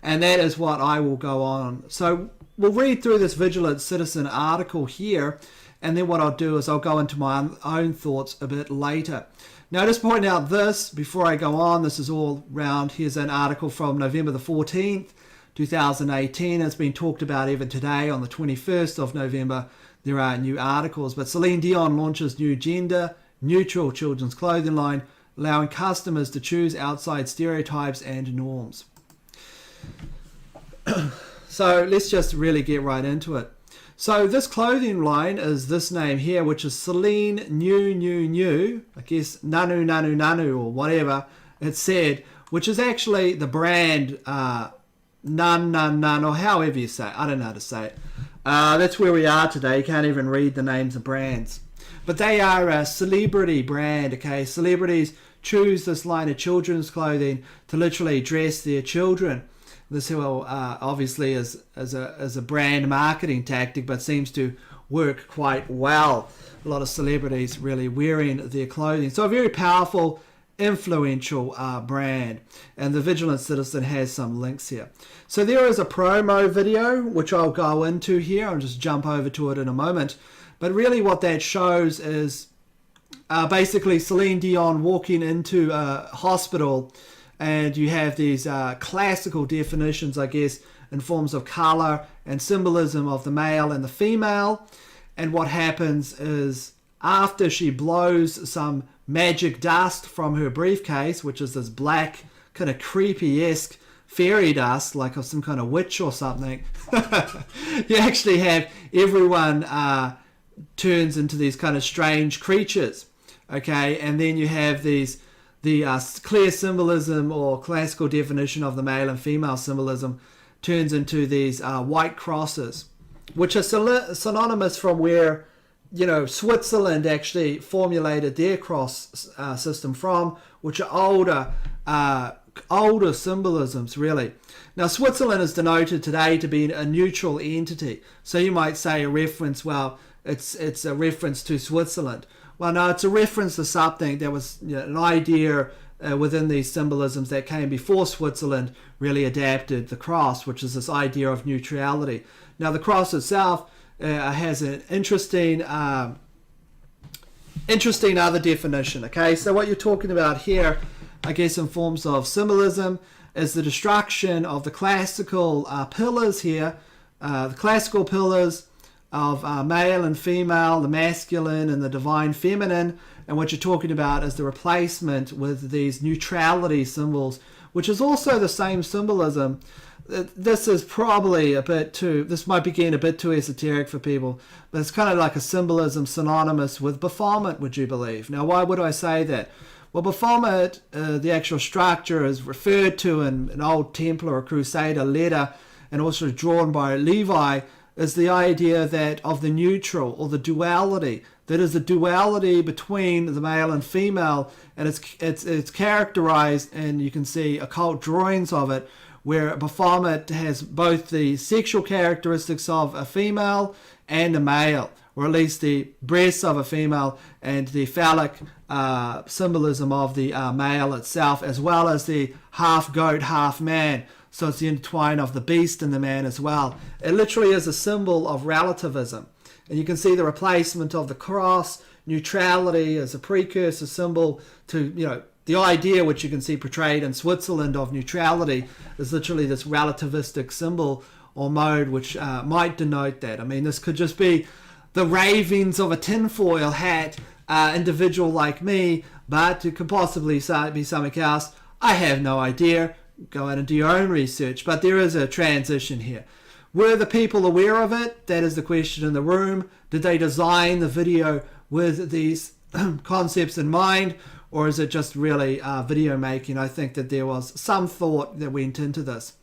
And that is what I will go on. So we'll read through this Vigilant Citizen article here, and then what I'll do is I'll go into my own thoughts a bit later. Now, just point out this before I go on. This is all round. Here's an article from November the 14th, 2018. It's been talked about even today on the 21st of November. There are new articles. But Celine Dion launches new gender-neutral children's clothing line, allowing customers to choose outside stereotypes and norms. So let's just really get right into it. So this clothing line is this name here, which is Celine New, I guess Nanu or whatever it said, which is actually the brand none, or however you say it. I don't know how to say it. That's where we are today. You can't even read the names of brands. But they are a celebrity brand, okay? Celebrities choose this line of children's clothing to literally dress their children. This obviously is a brand marketing tactic, but seems to work quite well. A lot of celebrities really wearing their clothing. So a very powerful, influential brand. And the Vigilant Citizen has some links here. So there is a promo video, which I'll go into here. I'll just jump over to it in a moment. But really what that shows is basically Celine Dion walking into a hospital, and you have these classical definitions, I guess, in forms of color and symbolism of the male and the female. And what happens is, after she blows some magic dust from her briefcase, which is this black, kind of creepy-esque fairy dust, like of some kind of witch or something, you actually have everyone turns into these kind of strange creatures, okay? And then you have the clear symbolism or classical definition of the male and female symbolism turns into these white crosses, which are synonymous from where, you know, Switzerland actually formulated their cross system from, which are older symbolisms, really. Now, Switzerland is denoted today to be a neutral entity. So you might say a reference, well, it's a reference to Switzerland. Well, no, it's a reference to something that was, you know, an idea within these symbolisms that came before Switzerland really adapted the cross, which is this idea of neutrality. Now, the cross itself has an interesting other definition. Okay, so what you're talking about here, I guess, in forms of symbolism, is the destruction of the classical pillars here, the classical pillars of male and female, the masculine and the divine feminine, and what you're talking about is the replacement with these neutrality symbols, which is also the same symbolism. This is probably this might be getting a bit too esoteric for people, but it's kind of like a symbolism synonymous with Baphomet, would you believe? Now, why would I say that? Well, Baphomet, the actual structure, is referred to in an old Templar or Crusader letter, and also drawn by Levi, is the idea that of the neutral or the duality. That is the duality between the male and female, and it's characterized, and you can see occult drawings of it, where Baphomet has both the sexual characteristics of a female and a male, or at least the breasts of a female and the phallic symbolism of the male itself, as well as the half goat, half man. So it's the intertwine of the beast and the man as well. It literally is a symbol of relativism. And you can see the replacement of the cross, neutrality as a precursor symbol to, you know, the idea which you can see portrayed in Switzerland of neutrality is literally this relativistic symbol or mode which might denote that. I mean, this could just be the ravings of a tinfoil hat individual like me, but it could possibly be something else. I have no idea. Go out and do your own research, but there is a transition here. Were the people aware of it? That is the question in the room. Did they design the video with these concepts in mind, or is it just really video making? I think that there was some thought that went into this.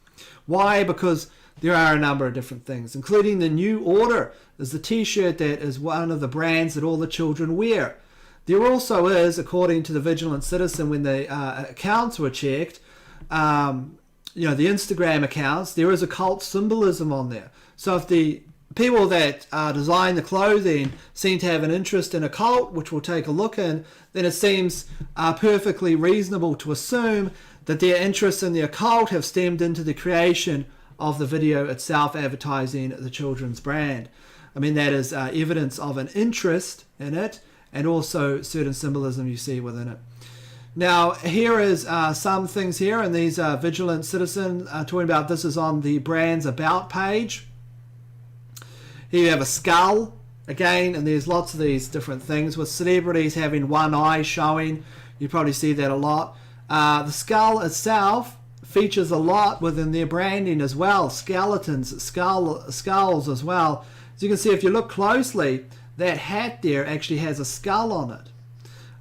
Why? Because there are a number of different things, including the New Order is the t-shirt that is one of the brands that all the children wear. There also is, according to the Vigilant Citizen, when the accounts were checked, you know, the Instagram accounts, there is occult symbolism on there. So if the people that design the clothing seem to have an interest in occult, which we'll take a look in, then it seems perfectly reasonable to assume that their interests in the occult have stemmed into the creation of the video itself advertising the children's brand. I mean, that is evidence of an interest in it, and also certain symbolism you see within it. Now, here is some things here, and these Vigilant Citizen talking about this is on the brand's About page. Here you have a skull, again, and there's lots of these different things with celebrities having one eye showing. You probably see that a lot. The skull itself features a lot within their branding as well. Skeletons, skulls as well. As you can see, if you look closely, that hat there actually has a skull on it.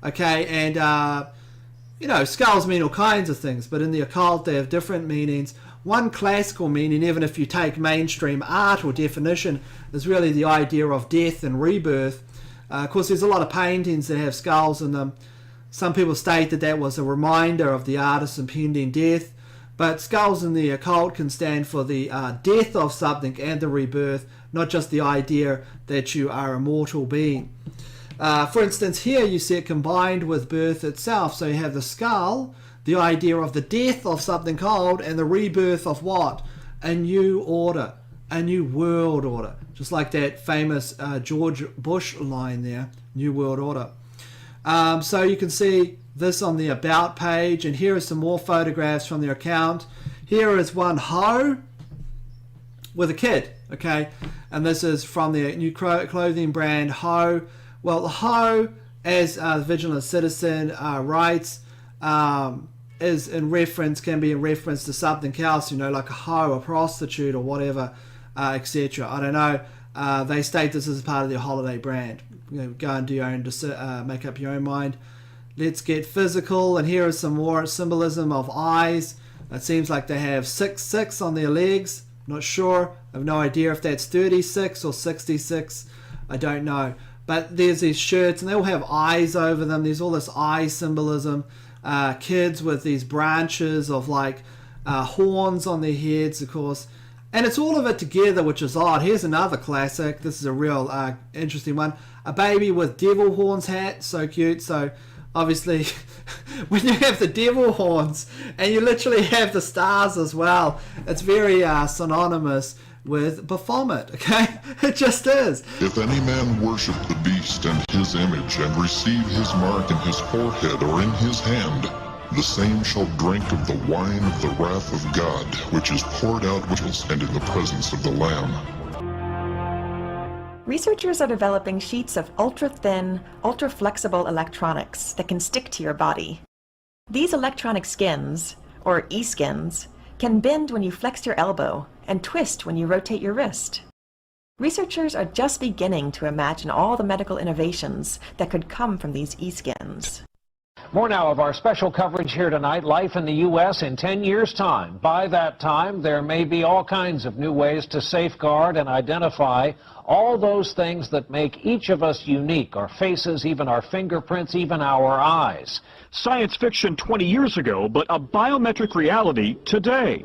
Okay, and skulls mean all kinds of things, but in the occult they have different meanings. One classical meaning, even if you take mainstream art or definition, is really the idea of death and rebirth. Of course, there's a lot of paintings that have skulls in them. Some people state that that was a reminder of the artist's impending death, but skulls in the occult can stand for the death of something and the rebirth, not just the idea that you are a mortal being. For instance, here you see it combined with birth itself. So you have the skull, the idea of the death of something old, and the rebirth of what? A new order, a new world order. Just like that famous George Bush line there, New World Order. So you can see this on the About page, and here are some more photographs from their account. Here is one hoe with a kid, okay? And this is from their new clothing brand, Hoe. Well, the hoe, as the Vigilant Citizen writes, is in reference, can be in reference to something else, like a hoe, a prostitute, or whatever, etc. I don't know. They state this as part of their holiday brand. Go and do your own, make up your own mind. Let's get physical, and here is some more symbolism of eyes. It seems like they have 6 on their legs. Not sure. I have no idea if that's 36 or 66. I don't know. But there's these shirts, and they all have eyes over them. There's all this eye symbolism. Kids with these branches of horns on their heads, of course. And it's all of it together, which is odd. Here's another classic. This is a real interesting one. A baby with devil horns hat. So cute. So obviously, when you have the devil horns and you literally have the stars as well, it's very synonymous with Baphomet, okay? It just is. If any man worship the beast and his image, and receive his mark in his forehead or in his hand, the same shall drink of the wine of the wrath of God, which is poured out and in the presence of the Lamb. Researchers are developing sheets of ultra-thin, ultra-flexible electronics that can stick to your body. These electronic skins, or e-skins, can bend when you flex your elbow and twist when you rotate your wrist. Researchers are just beginning to imagine all the medical innovations that could come from these e-skins. More now of our special coverage here tonight, life in the U.S. in 10 years' time. By that time, there may be all kinds of new ways to safeguard and identify all those things that make each of us unique, our faces, even our fingerprints, even our eyes. Science fiction 20 years ago, but a biometric reality today.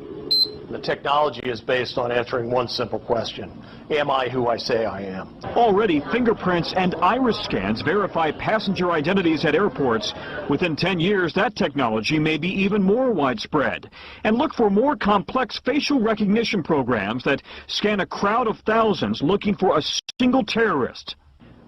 The technology is based on answering one simple question. Am I who I say I am? Already, fingerprints and iris scans verify passenger identities at airports. Within 10 years, that technology may be even more widespread. And look for more complex facial recognition programs that scan a crowd of thousands looking for a single terrorist.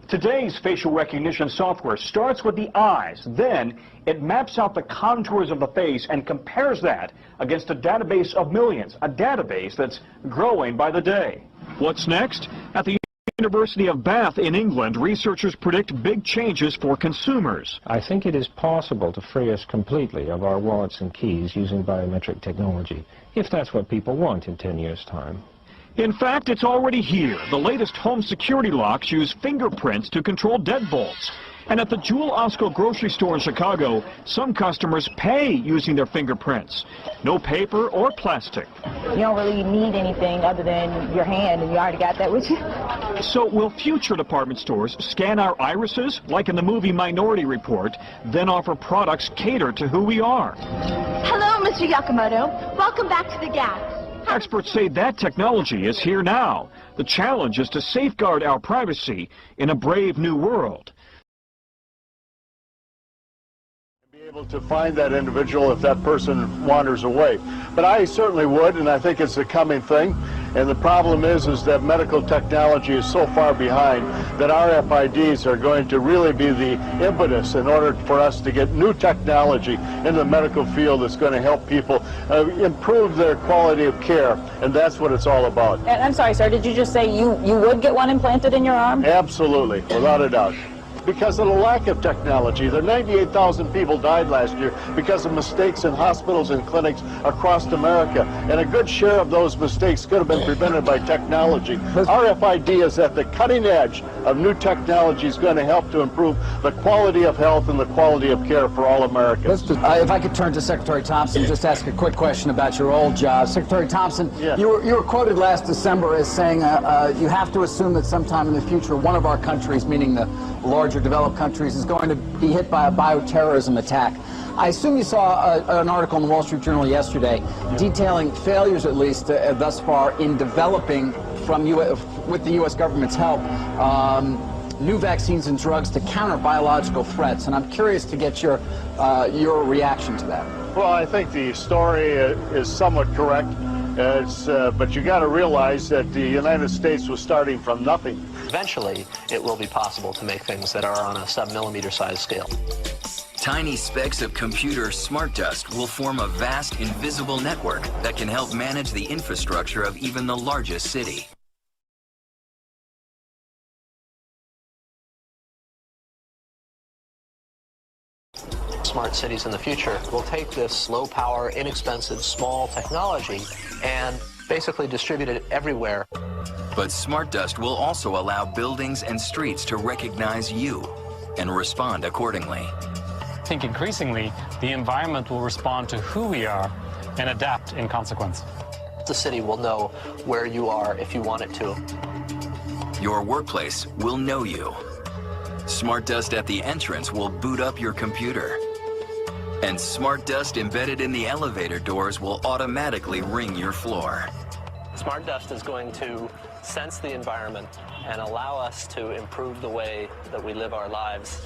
Today's facial recognition software starts with the eyes. Then it maps out the contours of the face and compares that against a database of millions, a database that's growing by the day. What's next? At the University of Bath in England, researchers predict big changes for consumers. I think it is possible to free us completely of our wallets and keys using biometric technology, if that's what people want in 10 years' time. In fact, it's already here. The latest home security locks use fingerprints to control deadbolts. And at the Jewel Osco grocery store in Chicago, some customers pay using their fingerprints. No paper or plastic. You don't really need anything other than your hand, and you already got that with you. So will future department stores scan our irises, like in the movie Minority Report, then offer products catered to who we are? Hello, Mr. Yakamoto. Welcome back to the Gap. Experts say that technology is here now. The challenge is to safeguard our privacy in a brave new world. Able to find that individual if that person wanders away. But I certainly would, and I think it's a coming thing. And the problem is that medical technology is so far behind that RFIDs are going to really be the impetus in order for us to get new technology in the medical field that's going to help people improve their quality of care, and that's what it's all about. And I'm sorry, sir, did you just say you would get one implanted in your arm? Absolutely, without a doubt. because of the lack of technology. The 98,000 people died last year because of mistakes in hospitals and clinics across America, and a good share of those mistakes could have been prevented by technology. RFID is at the cutting edge of new technology, is going to help to improve the quality of health and the quality of care for all Americans. If I could turn to Secretary Thompson, just ask a quick question about your old job. Secretary Thompson, you were quoted last December as saying you have to assume that sometime in the future one of our countries, meaning the larger developed countries, is going to be hit by a bioterrorism attack. I assume you saw an article in the Wall Street Journal yesterday detailing failures, at least thus far, in developing with the U.S. government's help new vaccines and drugs to counter biological threats. And I'm curious to get your reaction to that. Well, I think the story is somewhat correct. But you got to realize that the United States was starting from nothing. Eventually, it will be possible to make things that are on a sub-millimeter size scale. Tiny specks of computer smart dust will form a vast invisible network that can help manage the infrastructure of even the largest city. Smart cities in the future will take this low power, inexpensive, small technology and basically distribute it everywhere. But smart dust will also allow buildings and streets to recognize you and respond accordingly. I think increasingly the environment will respond to who we are and adapt in consequence. The city will know where you are if you want it to. Your workplace will know you. Smart dust at the entrance will boot up your computer. And smart dust embedded in the elevator doors will automatically ring your floor. Smart dust is going to sense the environment and allow us to improve the way that we live our lives.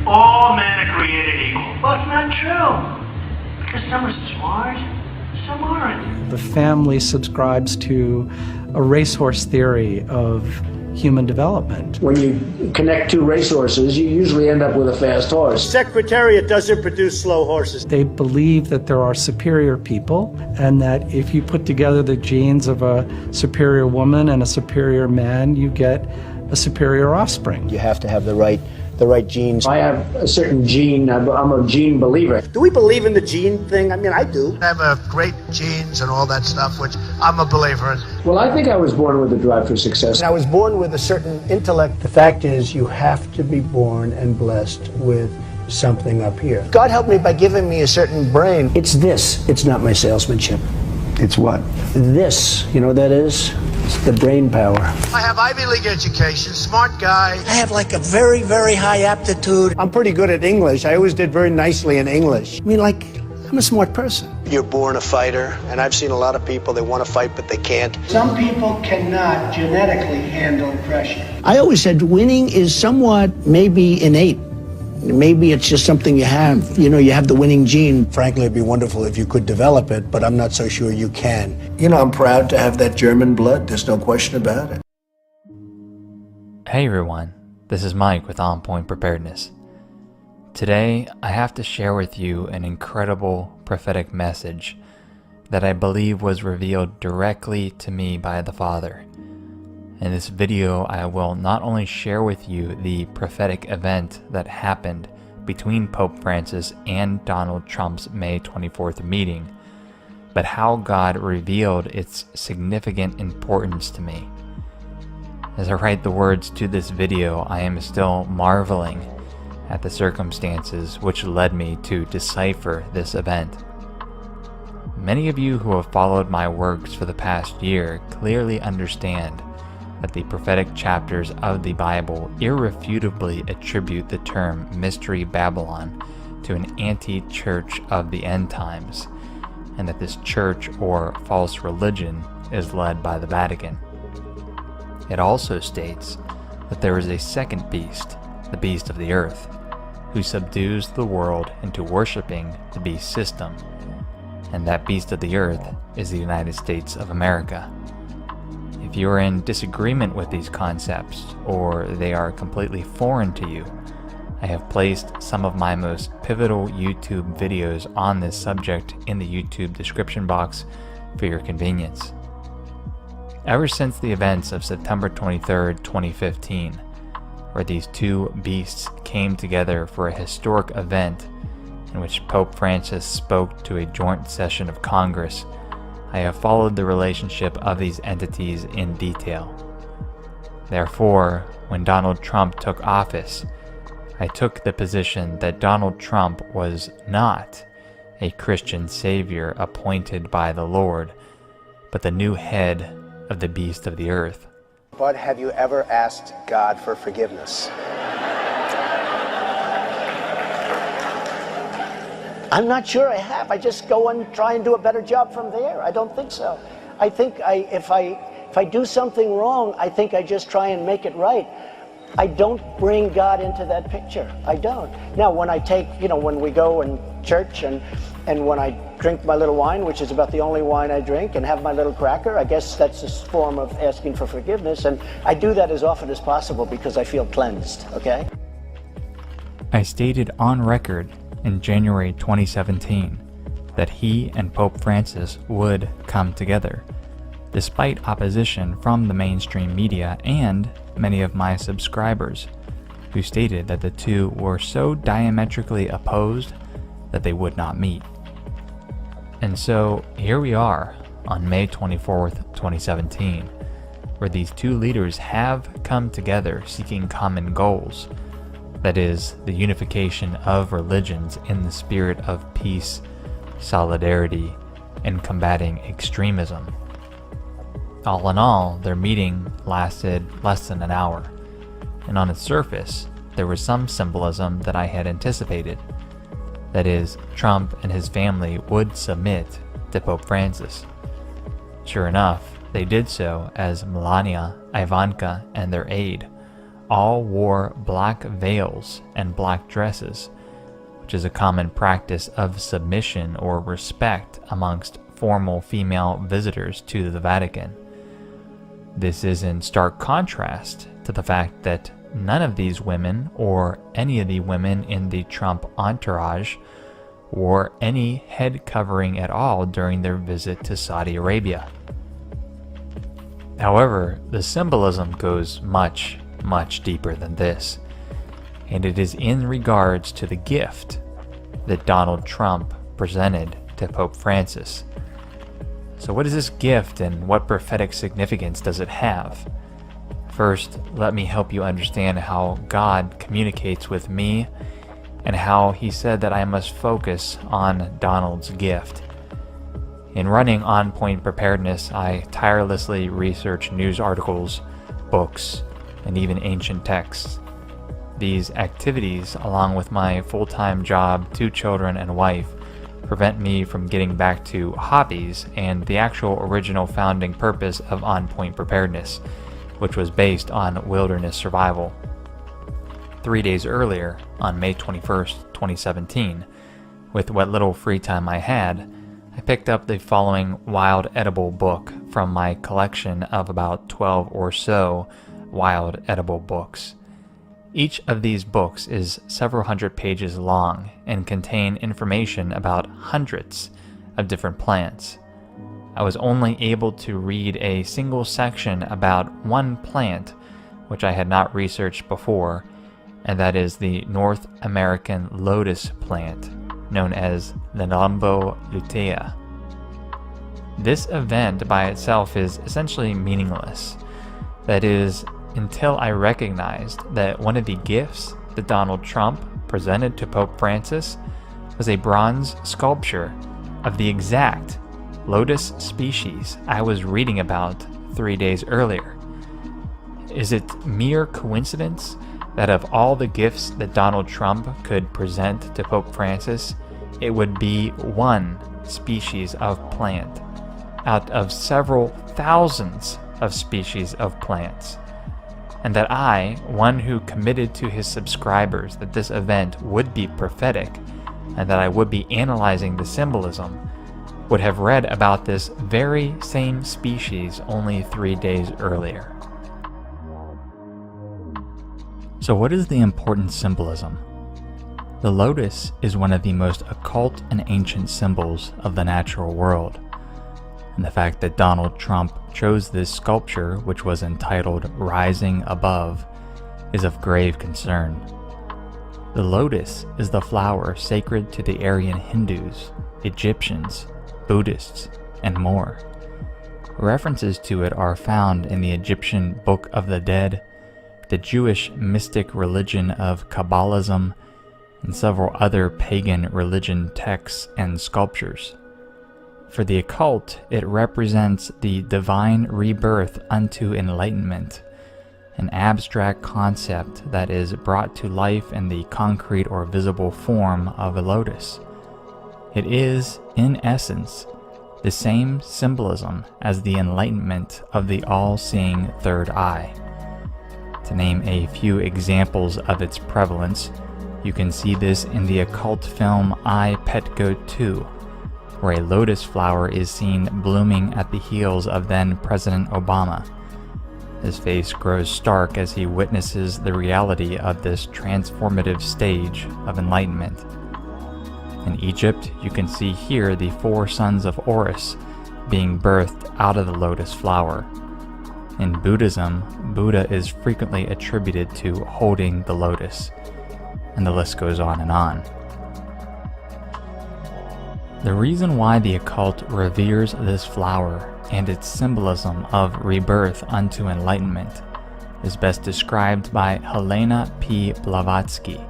All men are created equal. Well, it's not true. Because some are smart, some aren't. The family subscribes to a racehorse theory of human development. When you connect two racehorses, you usually end up with a fast horse. Secretariat doesn't produce slow horses. They believe that there are superior people, and that if you put together the genes of a superior woman and a superior man, you get a superior offspring. You have to have the right genes. I have a certain gene. I'm a gene believer. Do we believe in the gene thing? I mean, I do. I have great genes and all that stuff, which I'm a believer in. Well, I think I was born with a drive for success. I was born with a certain intellect. The fact is, you have to be born and blessed with something up here. God helped me by giving me a certain brain. It's this. It's not my salesmanship. It's what? This. You know what that is? It's the brain power. I have Ivy League education, smart guy. I have like a very, very high aptitude. I'm pretty good at English. I always did very nicely in English. I mean, like, I'm a smart person. You're born a fighter, and I've seen a lot of people, they want to fight, but they can't. Some people cannot genetically handle pressure. I always said winning is somewhat maybe innate. Maybe it's just something you have. You know, you have the winning gene. Frankly, it'd be wonderful if you could develop it, but I'm not so sure you can. You know, I'm proud to have that German blood. There's no question about it. Hey everyone, this is Mike with On Point Preparedness. Today, I have to share with you an incredible prophetic message that I believe was revealed directly to me by the Father. In this video, I will not only share with you the prophetic event that happened between Pope Francis and Donald Trump's May 24th meeting, but how God revealed its significant importance to me. As I write the words to this video, I am still marveling at the circumstances which led me to decipher this event. Many of you who have followed my works for the past year clearly understand that the prophetic chapters of the Bible irrefutably attribute the term Mystery Babylon to an anti-church of the end times, and that this church or false religion is led by the Vatican. It also states that there is a second beast, the beast of the earth, who subdues the world into worshiping the beast system, and that beast of the earth is the United States of America. If you are in disagreement with these concepts, or they are completely foreign to you, I have placed some of my most pivotal YouTube videos on this subject in the YouTube description box for your convenience. Ever since the events of September 23rd, 2015, where these two beasts came together for a historic event in which Pope Francis spoke to a joint session of Congress, I have followed the relationship of these entities in detail. Therefore, when Donald Trump took office, I took the position that Donald Trump was not a Christian savior appointed by the Lord, but the new head of the beast of the earth. But have you ever asked God for forgiveness? I'm not sure I have. I just go and try and do a better job from there. I don't think so. I think if I do something wrong, I think I just try and make it right. I don't bring God into that picture. I don't. Now, when I take, when we go in church and when I drink my little wine, which is about the only wine I drink, and have my little cracker, I guess that's a form of asking for forgiveness. And I do that as often as possible because I feel cleansed, okay? I stated on record in January 2017 that he and Pope Francis would come together, despite opposition from the mainstream media and many of my subscribers, who stated that the two were so diametrically opposed that they would not meet. And so here we are on May 24th, 2017, where these two leaders have come together seeking common goals. That is, the unification of religions in the spirit of peace, solidarity, and combating extremism. All in all, their meeting lasted less than an hour, and on its surface, there was some symbolism that I had anticipated. That is, Trump and his family would submit to Pope Francis. Sure enough, they did so as Melania, Ivanka, and their aide all wore black veils and black dresses, which is a common practice of submission or respect amongst formal female visitors to the Vatican. This is in stark contrast to the fact that none of these women, or any of the women in the Trump entourage, wore any head covering at all during their visit to Saudi Arabia. However, the symbolism goes much, much deeper than this, and it is in regards to the gift that Donald Trump presented to Pope Francis. So what is this gift and what prophetic significance does it have? First, let me help you understand how God communicates with me and how he said that I must focus on Donald's gift. In running On Point Preparedness, I tirelessly research news articles, books, and even ancient texts. These activities, along with my full-time job, 2 children, and wife, prevent me from getting back to hobbies and the actual original founding purpose of On Point Preparedness, which was based on wilderness survival. 3 days earlier, on May 21st, 2017, with what little free time I had, I picked up the following wild edible book from my collection of about 12 or so wild edible books. Each of these books is several hundred pages long and contain information about hundreds of different plants. I was only able to read a single section about one plant which I had not researched before, and that is the North American lotus plant, known as the Nambo lutea. This event by itself is essentially meaningless. That is, until I recognized that one of the gifts that Donald Trump presented to Pope Francis was a bronze sculpture of the exact lotus species I was reading about 3 days earlier. Is it mere coincidence that of all the gifts that Donald Trump could present to Pope Francis, it would be one species of plant out of several thousands of species of plants? And that I, one who committed to his subscribers that this event would be prophetic and that I would be analyzing the symbolism, would have read about this very same species only 3 days earlier. So what is the important symbolism? The lotus is one of the most occult and ancient symbols of the natural world. And the fact that Donald Trump chose this sculpture, which was entitled Rising Above, is of grave concern. The lotus is the flower sacred to the Aryan Hindus, Egyptians, Buddhists, and more. References to it are found in the Egyptian Book of the Dead, the Jewish mystic religion of Kabbalism, and several other pagan religion texts and sculptures. For the occult, it represents the divine rebirth unto enlightenment, an abstract concept that is brought to life in the concrete or visible form of a lotus. It is, in essence, the same symbolism as the enlightenment of the all-seeing third eye. To name a few examples of its prevalence, you can see this in the occult film I, Pet Goat 2, where a lotus flower is seen blooming at the heels of then President Obama. His face grows stark as he witnesses the reality of this transformative stage of enlightenment. In Egypt, you can see here the 4 sons of Horus being birthed out of the lotus flower. In Buddhism, Buddha is frequently attributed to holding the lotus, and the list goes on and on. The reason why the occult reveres this flower and its symbolism of rebirth unto enlightenment is best described by Helena P. Blavatsky,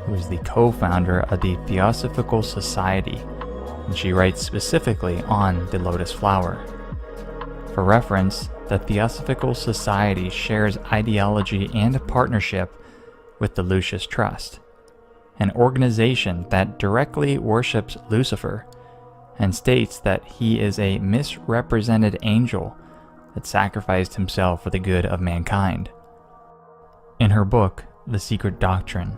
who is the co-founder of the Theosophical Society, and she writes specifically on the lotus flower. For reference, the Theosophical Society shares ideology and partnership with the Lucis Trust, an organization that directly worships Lucifer and states that he is a misrepresented angel that sacrificed himself for the good of mankind. In her book, The Secret Doctrine,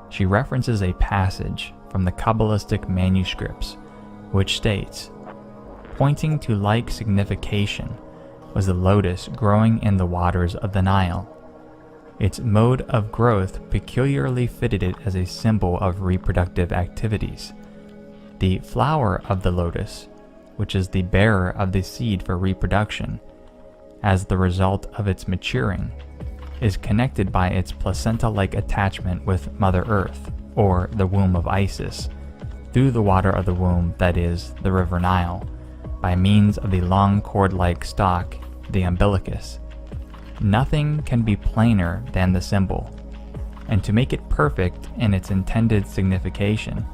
she references a passage from the Kabbalistic manuscripts, which states, pointing to like signification was the lotus growing in the waters of the Nile. Its mode of growth peculiarly fitted it as a symbol of reproductive activities. The flower of the lotus, which is the bearer of the seed for reproduction, as the result of its maturing, is connected by its placenta-like attachment with Mother Earth, or the womb of Isis, through the water of the womb, that is, the river Nile, by means of the long cord-like stalk, the umbilicus. Nothing can be plainer than the symbol, and to make it perfect in its intended signification,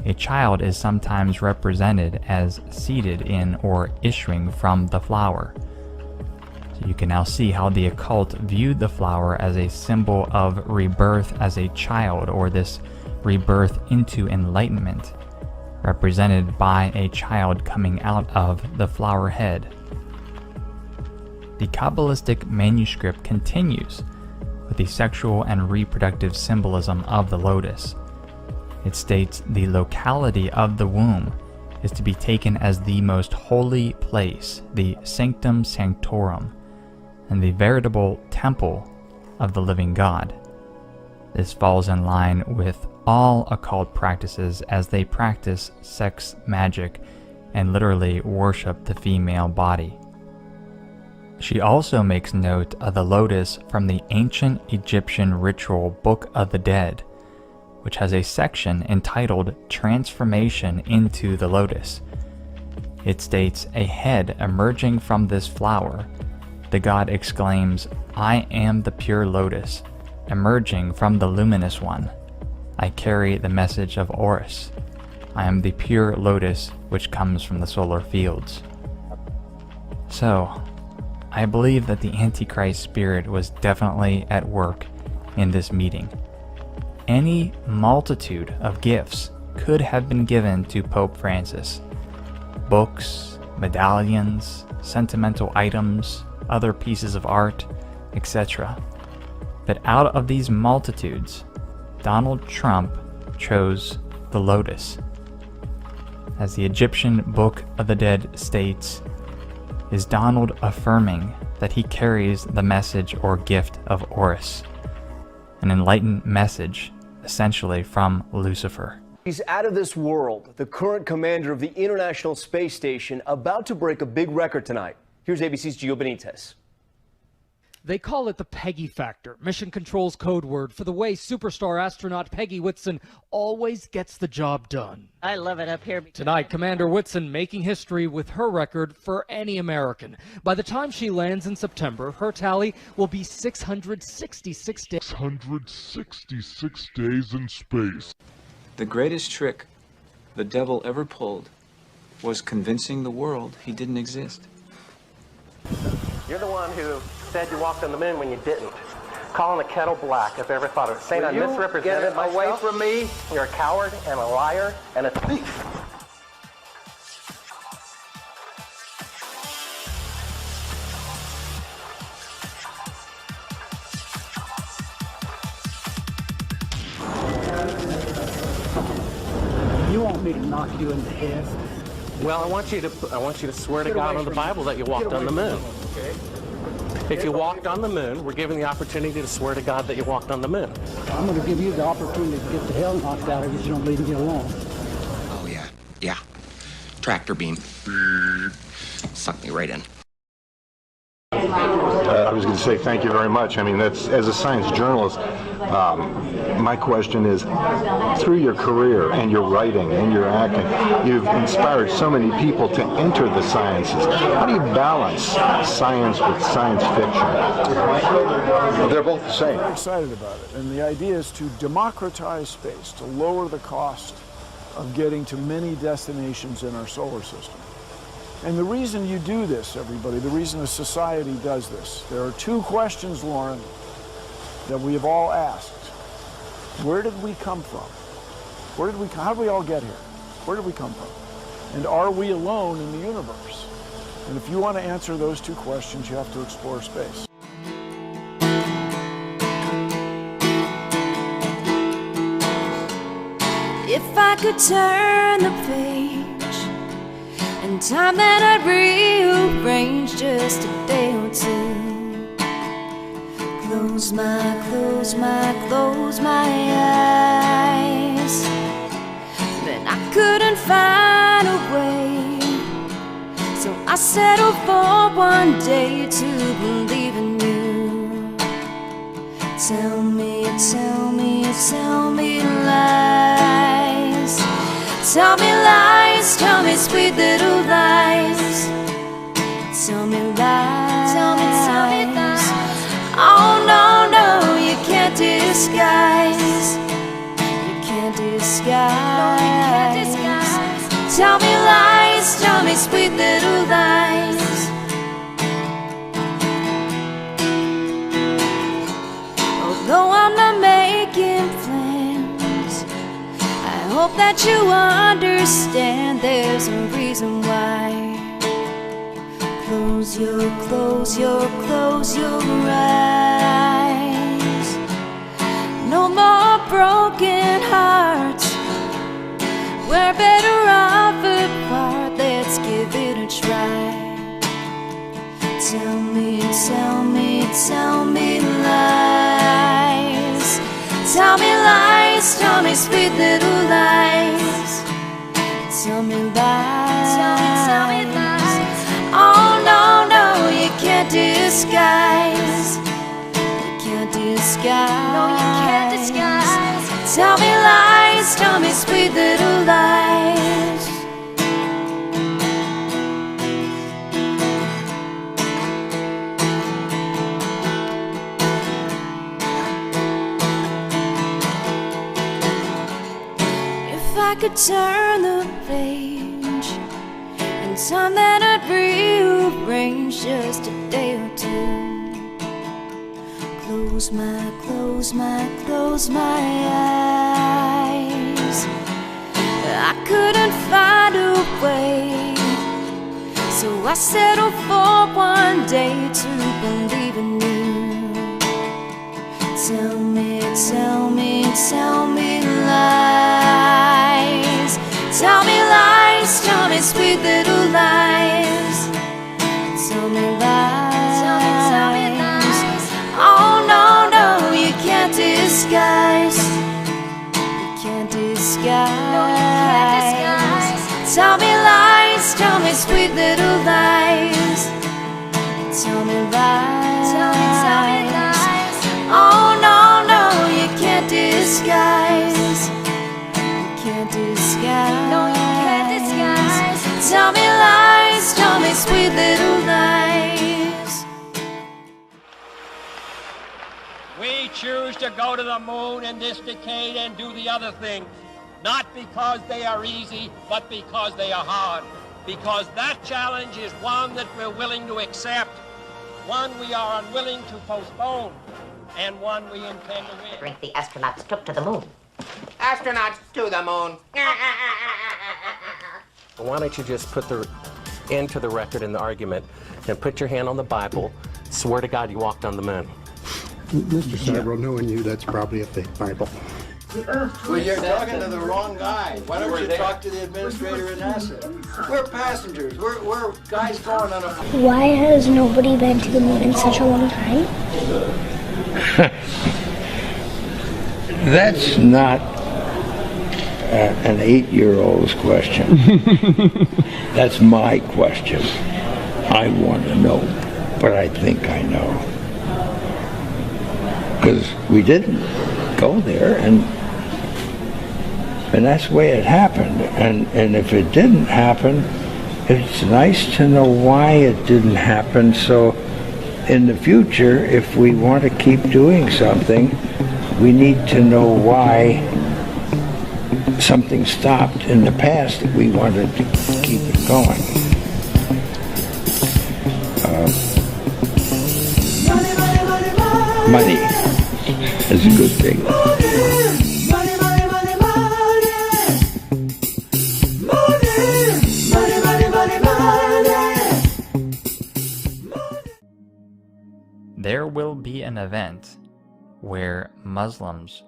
a child is sometimes represented as seated in or issuing from the flower. So you can now see how the occult viewed the flower as a symbol of rebirth as a child, or this rebirth into enlightenment, represented by a child coming out of the flower head. The Kabbalistic manuscript continues with the sexual and reproductive symbolism of the lotus. It states the locality of the womb is to be taken as the most holy place, the sanctum sanctorum, and the veritable temple of the living God. This falls in line with all occult practices, as they practice sex magic and literally worship the female body. She also makes note of the lotus from the ancient Egyptian ritual Book of the Dead, which has a section entitled Transformation into the Lotus. It states, a head emerging from this flower, the god exclaims, I am the pure lotus, emerging from the luminous one. I carry the message of Horus. I am the pure lotus which comes from the solar fields. So, I believe that the Antichrist spirit was definitely at work in this meeting. Any multitude of gifts could have been given to Pope Francis. Books, medallions, sentimental items, other pieces of art, etc. But out of these multitudes, Donald Trump chose the lotus. As the Egyptian Book of the Dead states, is Donald affirming that he carries the message or gift of Horus, an enlightened message essentially from Lucifer. He's out of this world, the current commander of the International Space Station, about to break a big record tonight. Here's ABC's Gio Benitez. They call it the Peggy factor, Mission Control's code word for the way superstar astronaut Peggy Whitson always gets the job done. I love it up here. Tonight, Commander Whitson making history with her record for any American. By the time she lands in September, her tally will be 666 days. 666 days in space. The greatest trick the devil ever pulled was convincing the world he didn't exist. You're the one who said you walked on the moon when you didn't. Calling the kettle black, if I ever thought of it. Saying I misrepresented myself. Away from me. You're a coward and a liar and a thief. You want me to knock you in the head? Well, I want you to swear to God on the Bible that you walked on the moon. Okay. If you walked on the moon, we're given the opportunity to swear to God that you walked on the moon. I'm going to give you the opportunity to get the hell knocked out of you if you don't leave me alone. Oh, yeah. Tractor beam. Sucked me right in. I was going to say thank you very much. I mean, that's, as a science journalist, my question is, through your career and your writing and your acting, you've inspired so many people to enter the sciences. How do you balance science with science fiction? Well, they're both the same. I'm excited about it, and the idea is to democratize space, to lower the cost of getting to many destinations in our solar system. And the reason you do this, everybody, the reason a society does this, there are two questions, Lauren, that we have all asked. Where did we come from? How did we all get here? Where did we come from? And are we alone in the universe? And if you want to answer those two questions, you have to explore space. I could turn the page and time that I'd rearrange just a day or two. Close my eyes, but I couldn't find a way. So I settled for one day to believe in you. Tell me lies. Tell me lies, tell me sweet little lies. Tell me lies. Oh no, no, you can't disguise. You can't disguise. Tell me lies, tell me sweet little lies. Although I'm not making plans, I hope that you understand there's a reason why. Close your eyes. No more broken hearts. We're better off apart. Let's give it a try. Tell me lies. Tell me lies. Tell me sweet little lies. Tell me lies. Tell me lies. Oh no, no, you can't disguise. You can't disguise. No, you can't disguise. Tell me lies. Tell me sweet little lies. If I could turn the page and time that I'd rearrange just a day or two. Close my eyes. I couldn't find a way, so I settled for one day to believe in you. Tell me lies. Tell me lies, tell me sweet little lies. Tell me lies. Tell me lies. Oh no, no, you can't disguise. You can't disguise. No, you can't disguise. Tell me lies, tell me sweet little lies. Tell me lies. Tell me lies. Oh no, no, you can't disguise. You can't disguise. No, you can't disguise. Tell me lies, tell me sweet little lies. We choose to go to the moon in this decade and do the other things, not because they are easy, but because they are hard. Because that challenge is one that we're willing to accept, one we are unwilling to postpone, and one we intend to win. The drink the astronauts took to the moon. Astronauts to the moon. Why don't you just put the end to the record in the argument and put your hand on the Bible, swear to God you walked on the moon. Mr. Sabro, knowing you, that's probably a fake Bible. Well, you're talking to the wrong guy. Why don't you talk to the administrator at NASA? We're passengers. We're guys going on a... Why has nobody been to the moon in such a long time? That's not an 8-year-old's question. That's my question. I want to know, but I think I know. Because we didn't go there, and that's the way it happened. And if it didn't happen, it's nice to know why it didn't happen, so in the future, if we want to keep doing something, we need to know why something stopped in the past that we wanted to keep it going. Money is a good thing. There will be an event where Muslims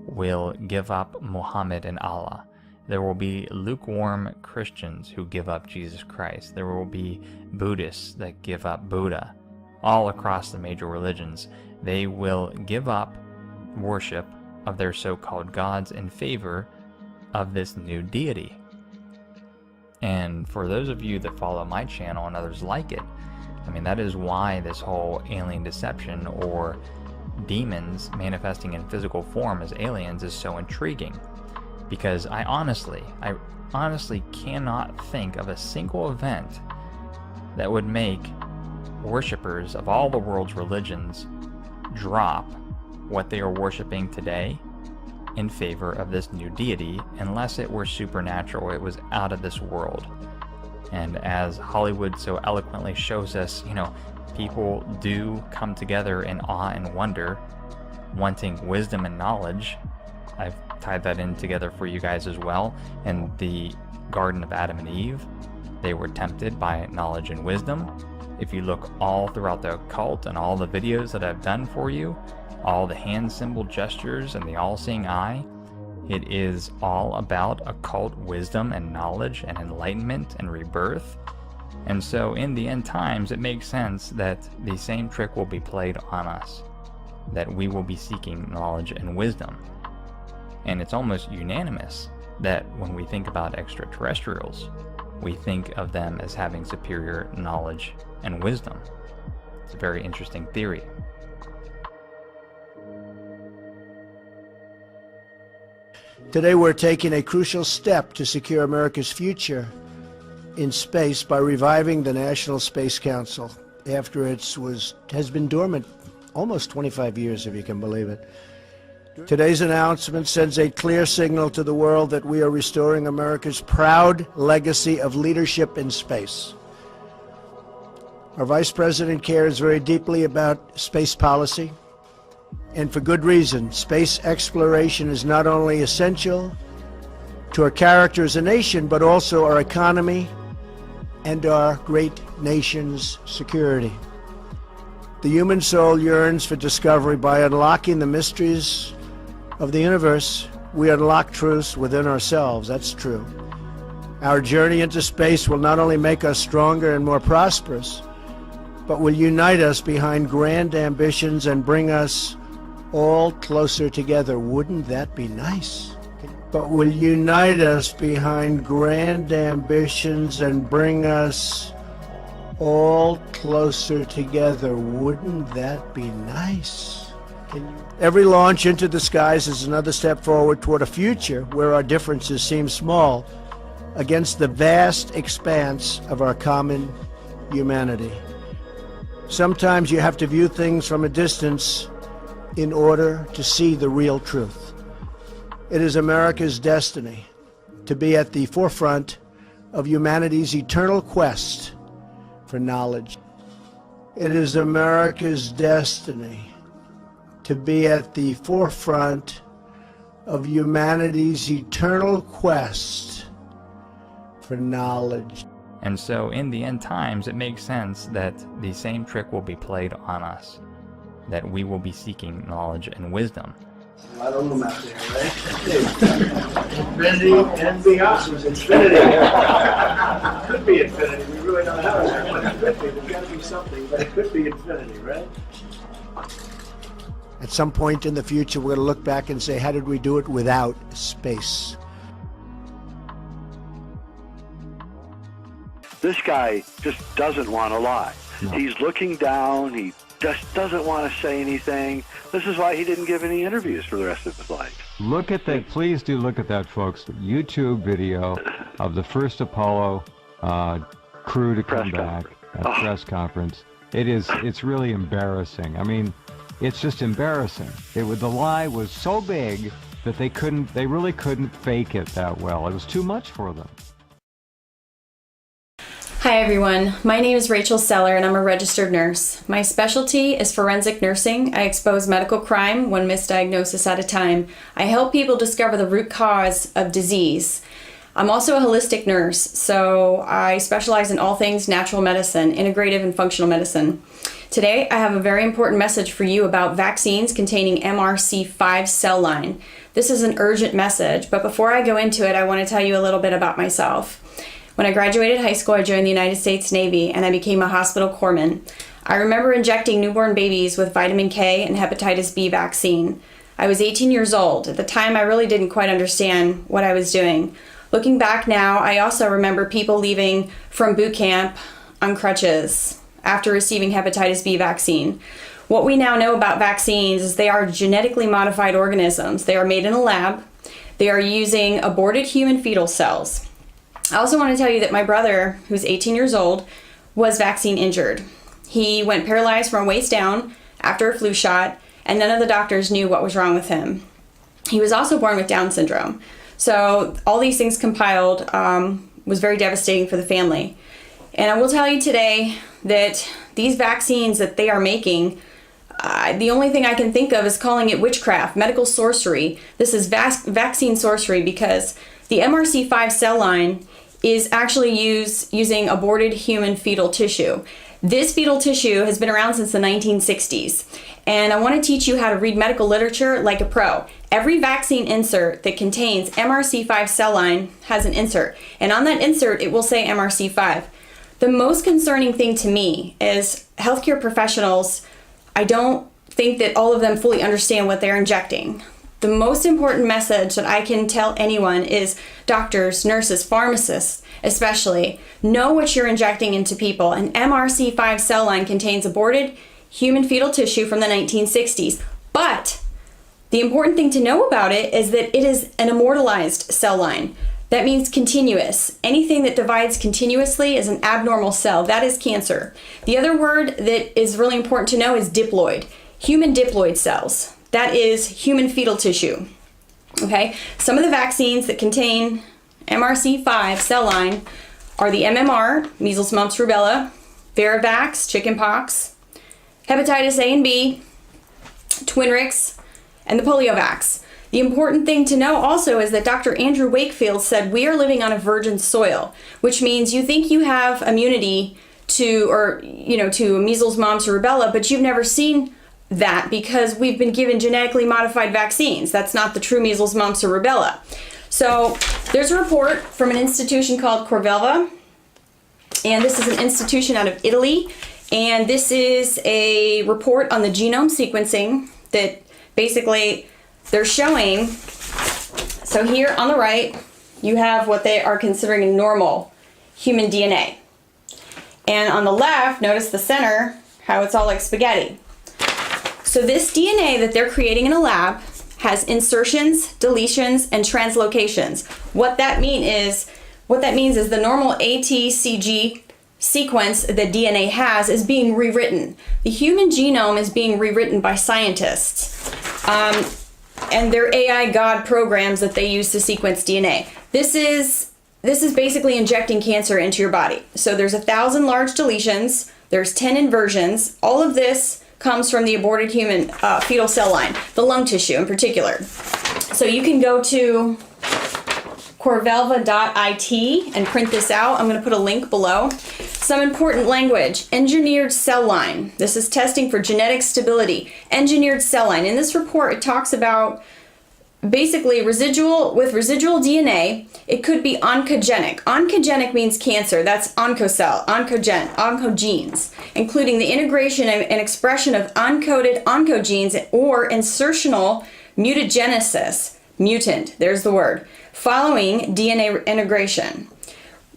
will give up Muhammad and Allah, There will be lukewarm Christians who give up Jesus Christ. There will be Buddhists that give up Buddha. All across the major religions, they will give up worship of their so-called gods in favor of this new deity. And for those of you that follow my channel and others like it, I mean, that is why this whole alien deception or demons manifesting in physical form as aliens is so intriguing. Because I honestly cannot think of a single event that would make worshippers of all the world's religions drop what they are worshiping today in favor of this new deity, unless it were supernatural, it was out of this world. And as Hollywood so eloquently shows us, you know, people do come together in awe and wonder, wanting wisdom and knowledge. I've tied that in together for you guys as well. In the Garden of Adam and Eve, they were tempted by knowledge and wisdom. If you look all throughout the occult and all the videos that I've done for you, all the hand symbol gestures and the all-seeing eye, it is all about occult wisdom and knowledge and enlightenment and rebirth. And so in the end times, it makes sense that the same trick will be played on us, that we will be seeking knowledge and wisdom. And it's almost unanimous that when we think about extraterrestrials, we think of them as having superior knowledge and wisdom. It's a very interesting theory. Today we're taking a crucial step to secure America's future in space by reviving the National Space Council after it has been dormant almost 25 years, if you can believe it. Today's announcement sends a clear signal to the world that we are restoring America's proud legacy of leadership in space. Our Vice President cares very deeply about space policy, and for good reason. Space exploration is not only essential to our character as a nation, but also our economy and our great nation's security. The human soul yearns for discovery. By unlocking the mysteries of the universe, we unlock truths within ourselves. That's true. Our journey into space will not only make us stronger and more prosperous, but will unite us behind grand ambitions and bring us all closer together. Wouldn't that be nice? But will unite us behind grand ambitions and bring us all closer together. Wouldn't that be nice? Every launch into the skies is another step forward toward a future where our differences seem small against the vast expanse of our common humanity. Sometimes you have to view things from a distance in order to see the real truth. It is America's destiny to be at the forefront of humanity's eternal quest for knowledge. It is America's destiny to be at the forefront of humanity's eternal quest for knowledge. And so in the end times, it makes sense that the same trick will be played on us, that we will be seeking knowledge and wisdom. A lot of room out there, right? Infinity and beyond. Infinity. Could be infinity. We really don't know what it could be. There's got to be something, but it could be infinity, right? At some point in the future, we're going to look back and say, how did we do it without space? This guy just doesn't want to lie. No. He's looking down. He just doesn't want to say anything. This is why he didn't give any interviews for the rest of his life. Look at that. Please do look at that, folks. YouTube video of the first Apollo crew to come back at the press conference. It's really embarrassing. I mean, it's just embarrassing. The lie was so big that they really couldn't fake it that well. It was too much for them. Hi everyone, my name is Rachel Seller and I'm a registered nurse. My specialty is forensic nursing. I expose medical crime one misdiagnosis at a time. I help people discover the root cause of disease. I'm also a holistic nurse, so I specialize in all things natural medicine, integrative and functional medicine. Today, I have a very important message for you about vaccines containing MRC5 cell line. This is an urgent message, but before I go into it, I want to tell you a little bit about myself. When I graduated high school, I joined the United States Navy and I became a hospital corpsman. I remember injecting newborn babies with vitamin K and hepatitis B vaccine. I was 18 years old. At the time, I really didn't quite understand what I was doing. Looking back now, I also remember people leaving from boot camp on crutches after receiving hepatitis B vaccine. What we now know about vaccines is they are genetically modified organisms. They are made in a lab. They are using aborted human fetal cells. I also want to tell you that my brother, who's 18 years old, was vaccine injured. He went paralyzed from waist down after a flu shot, and none of the doctors knew what was wrong with him. He was also born with Down syndrome. So all these things compiled was very devastating for the family. And I will tell you today that these vaccines that they are making, the only thing I can think of is calling it witchcraft, medical sorcery. This is vaccine sorcery because the MRC5 cell line is actually using aborted human fetal tissue. This fetal tissue has been around since the 1960s. And I want to teach you how to read medical literature like a pro. Every vaccine insert that contains MRC5 cell line has an insert. And on that insert, it will say MRC5. The most concerning thing to me is healthcare professionals, I don't think that all of them fully understand what they're injecting. The most important message that I can tell anyone is doctors, nurses, pharmacists especially, know what you're injecting into people. An MRC5 cell line contains aborted human fetal tissue from the 1960s. But the important thing to know about it is that it is an immortalized cell line. That means continuous. Anything that divides continuously is an abnormal cell. That is cancer. The other word that is really important to know is diploid. Human diploid cells. That is human fetal tissue. Okay? Some of the vaccines that contain MRC5 cell line are the MMR, measles, mumps, rubella, Varivax, chickenpox, hepatitis A and B, Twinrix, and the poliovax. The important thing to know also is that Dr. Andrew Wakefield said we are living on a virgin soil, which means you think you have immunity to measles, mumps, or rubella, but you've never seen that because we've been given genetically modified vaccines. That's not the true measles, mumps, or rubella. So there's a report from an institution called Corvelva, and this is an institution out of Italy, and this is a report on the genome sequencing that basically they're showing. So here on the right, you have what they are considering normal human DNA. And on the left, notice the center, how it's all like spaghetti. So this DNA that they're creating in a lab has insertions, deletions, and translocations. What that means is the normal ATCG sequence that DNA has is being rewritten. The human genome is being rewritten by scientists. And they're AI God programs that they use to sequence DNA. This is basically injecting cancer into your body. So there's 1,000 large deletions, there's 10 inversions. All of this comes from the aborted human fetal cell line, the lung tissue in particular. So you can go to corvelva.it and print this out. I'm going to put a link below. Some important language. Engineered cell line. This is testing for genetic stability. Engineered cell line. In this report, it talks about basically residual DNA. It could be oncogenic. Oncogenic means cancer. That's oncogenes, including the integration and expression of uncoded oncogenes or insertional mutagenesis. Mutant, there's the word. Following DNA integration.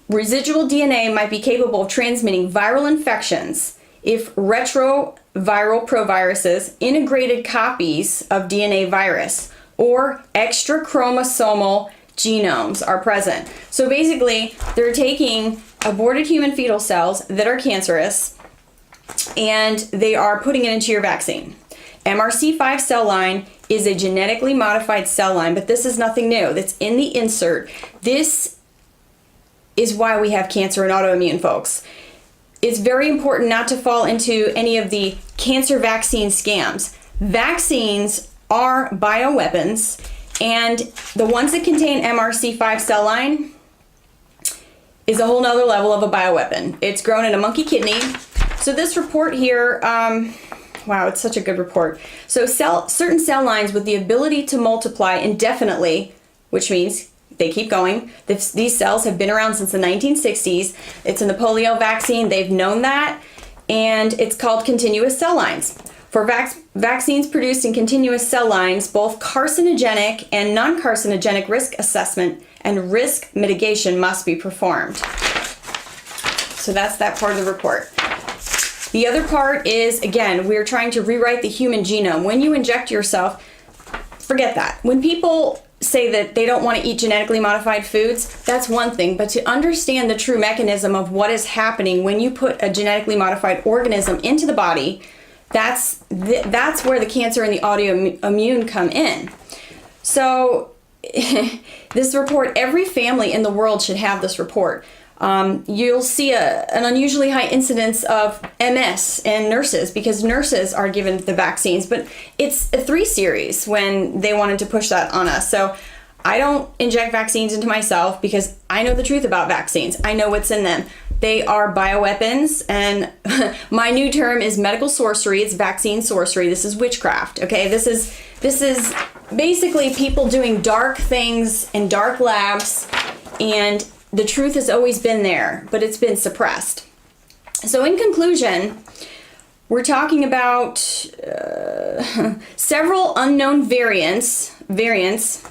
Residual DNA might be capable of transmitting viral infections if retroviral proviruses, integrated copies of DNA virus, or extra chromosomal genomes are present. So basically, they're taking aborted human fetal cells that are cancerous and they are putting it into your vaccine. MRC5 cell line is a genetically modified cell line, but this is nothing new. That's in the insert. This is why we have cancer and autoimmune, folks. It's very important not to fall into any of the cancer vaccine scams. Vaccines are bioweapons, and the ones that contain MRC5 cell line is a whole nother level of a bioweapon. It's grown in a monkey kidney, So this report here, wow, it's such a good report. So certain cell lines with the ability to multiply indefinitely, which means they keep going. These cells have been around since the 1960s. It's in the polio vaccine. They've known that. And it's called continuous cell lines. For vaccines produced in continuous cell lines, both carcinogenic and non-carcinogenic risk assessment and risk mitigation must be performed. So that's that part of the report. The other part is, again, we're trying to rewrite the human genome. When you inject yourself, forget that. When people say that they don't want to eat genetically modified foods, that's one thing. But to understand the true mechanism of what is happening when you put a genetically modified organism into the body, that's where the cancer and the autoimmune come in. So this report, every family in the world should have this report. You'll see an unusually high incidence of MS in nurses because nurses are given the vaccines, but it's a 3 series when they wanted to push that on us. So I don't inject vaccines into myself because I know the truth about vaccines. I know what's in them. They are bioweapons, and my new term is medical sorcery. It's vaccine sorcery. This is witchcraft, okay? This is basically people doing dark things in dark labs, and the truth has always been there, but it's been suppressed. So in conclusion, we're talking about several unknown variants,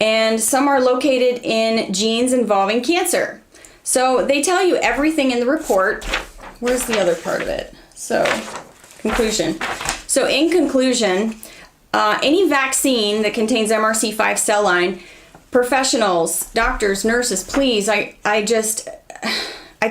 and some are located in genes involving cancer. So they tell you everything in the report. Where's the other part of it? So, conclusion. So in conclusion, any vaccine that contains MRC5 cell line, professionals, doctors, nurses, please, I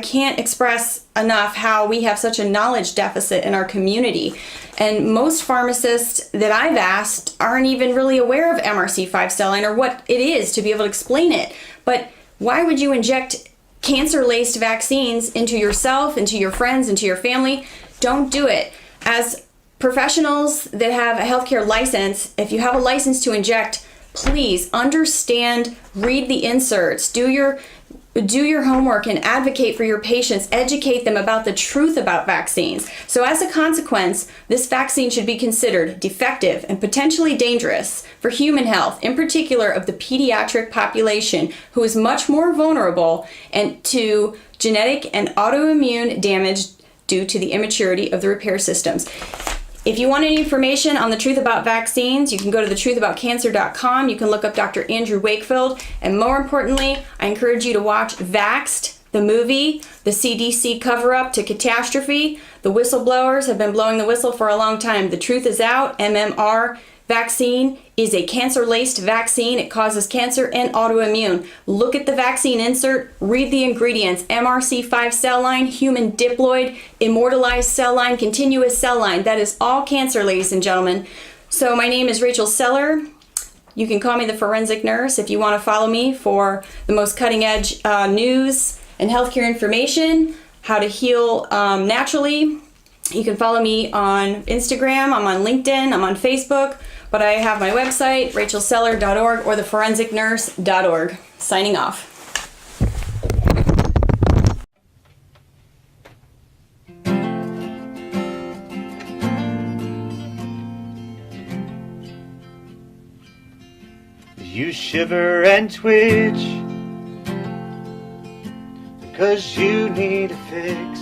can't express enough how we have such a knowledge deficit in our community. And most pharmacists that I've asked aren't even really aware of MRC5 cell line or what it is to be able to explain it. But why would you inject cancer-laced vaccines into yourself, into your friends, into your family? Don't do it. As professionals that have a healthcare license, if you have a license to inject, please understand, read the inserts, do your homework and advocate for your patients, educate them about the truth about vaccines. So as a consequence, this vaccine should be considered defective and potentially dangerous for human health, in particular of the pediatric population, who is much more vulnerable and to genetic and autoimmune damage due to the immaturity of the repair systems. If you want any information on the truth about vaccines, you can go to thetruthaboutcancer.com. You can look up Dr. Andrew Wakefield. And more importantly, I encourage you to watch Vaxxed, the movie, the CDC cover-up to catastrophe. The whistleblowers have been blowing the whistle for a long time. The truth is out. MMR vaccine is a cancer-laced vaccine. It causes cancer and autoimmune. Look at the vaccine insert, read the ingredients. MRC5 cell line, human diploid, immortalized cell line, continuous cell line. That is all cancer, ladies and gentlemen. So my name is Rachel Seller. You can call me the Forensic Nurse if you want to follow me for the most cutting-edge news and healthcare information, how to heal naturally. You can follow me on Instagram, I'm on LinkedIn, I'm on Facebook, but I have my website, rachelseller.org or theforensicnurse.org. Signing off. You shiver and twitch because you need a fix.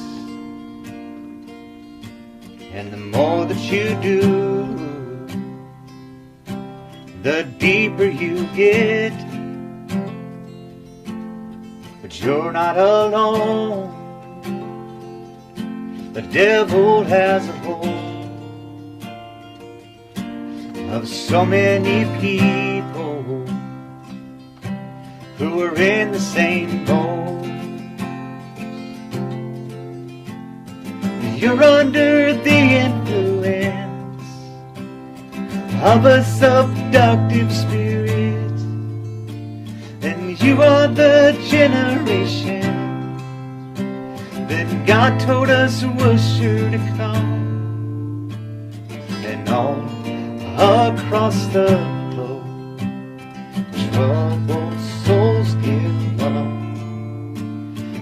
And the more that you do, the deeper you get. But you're not alone. The devil has a hold of so many people who are in the same boat. You're under the influence of a seductive spirit, and you are the generation that God told us was sure to come. And all across the globe, troubled souls give up,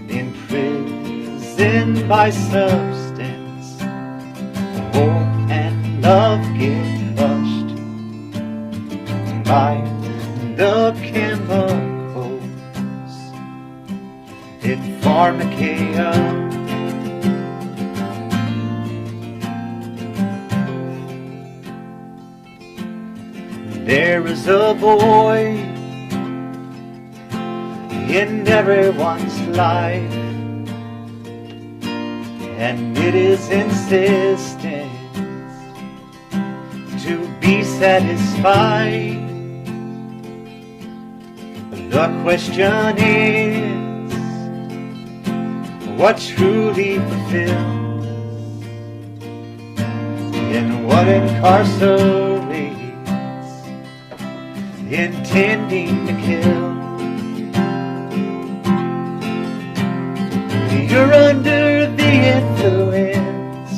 imprisoned by substance, love get crushed by the chemicals in pharmacia. There is a void in everyone's life, and it is insistence to be satisfied. The question is, what truly fulfills and what incarcerates, intending to kill. You're under the influence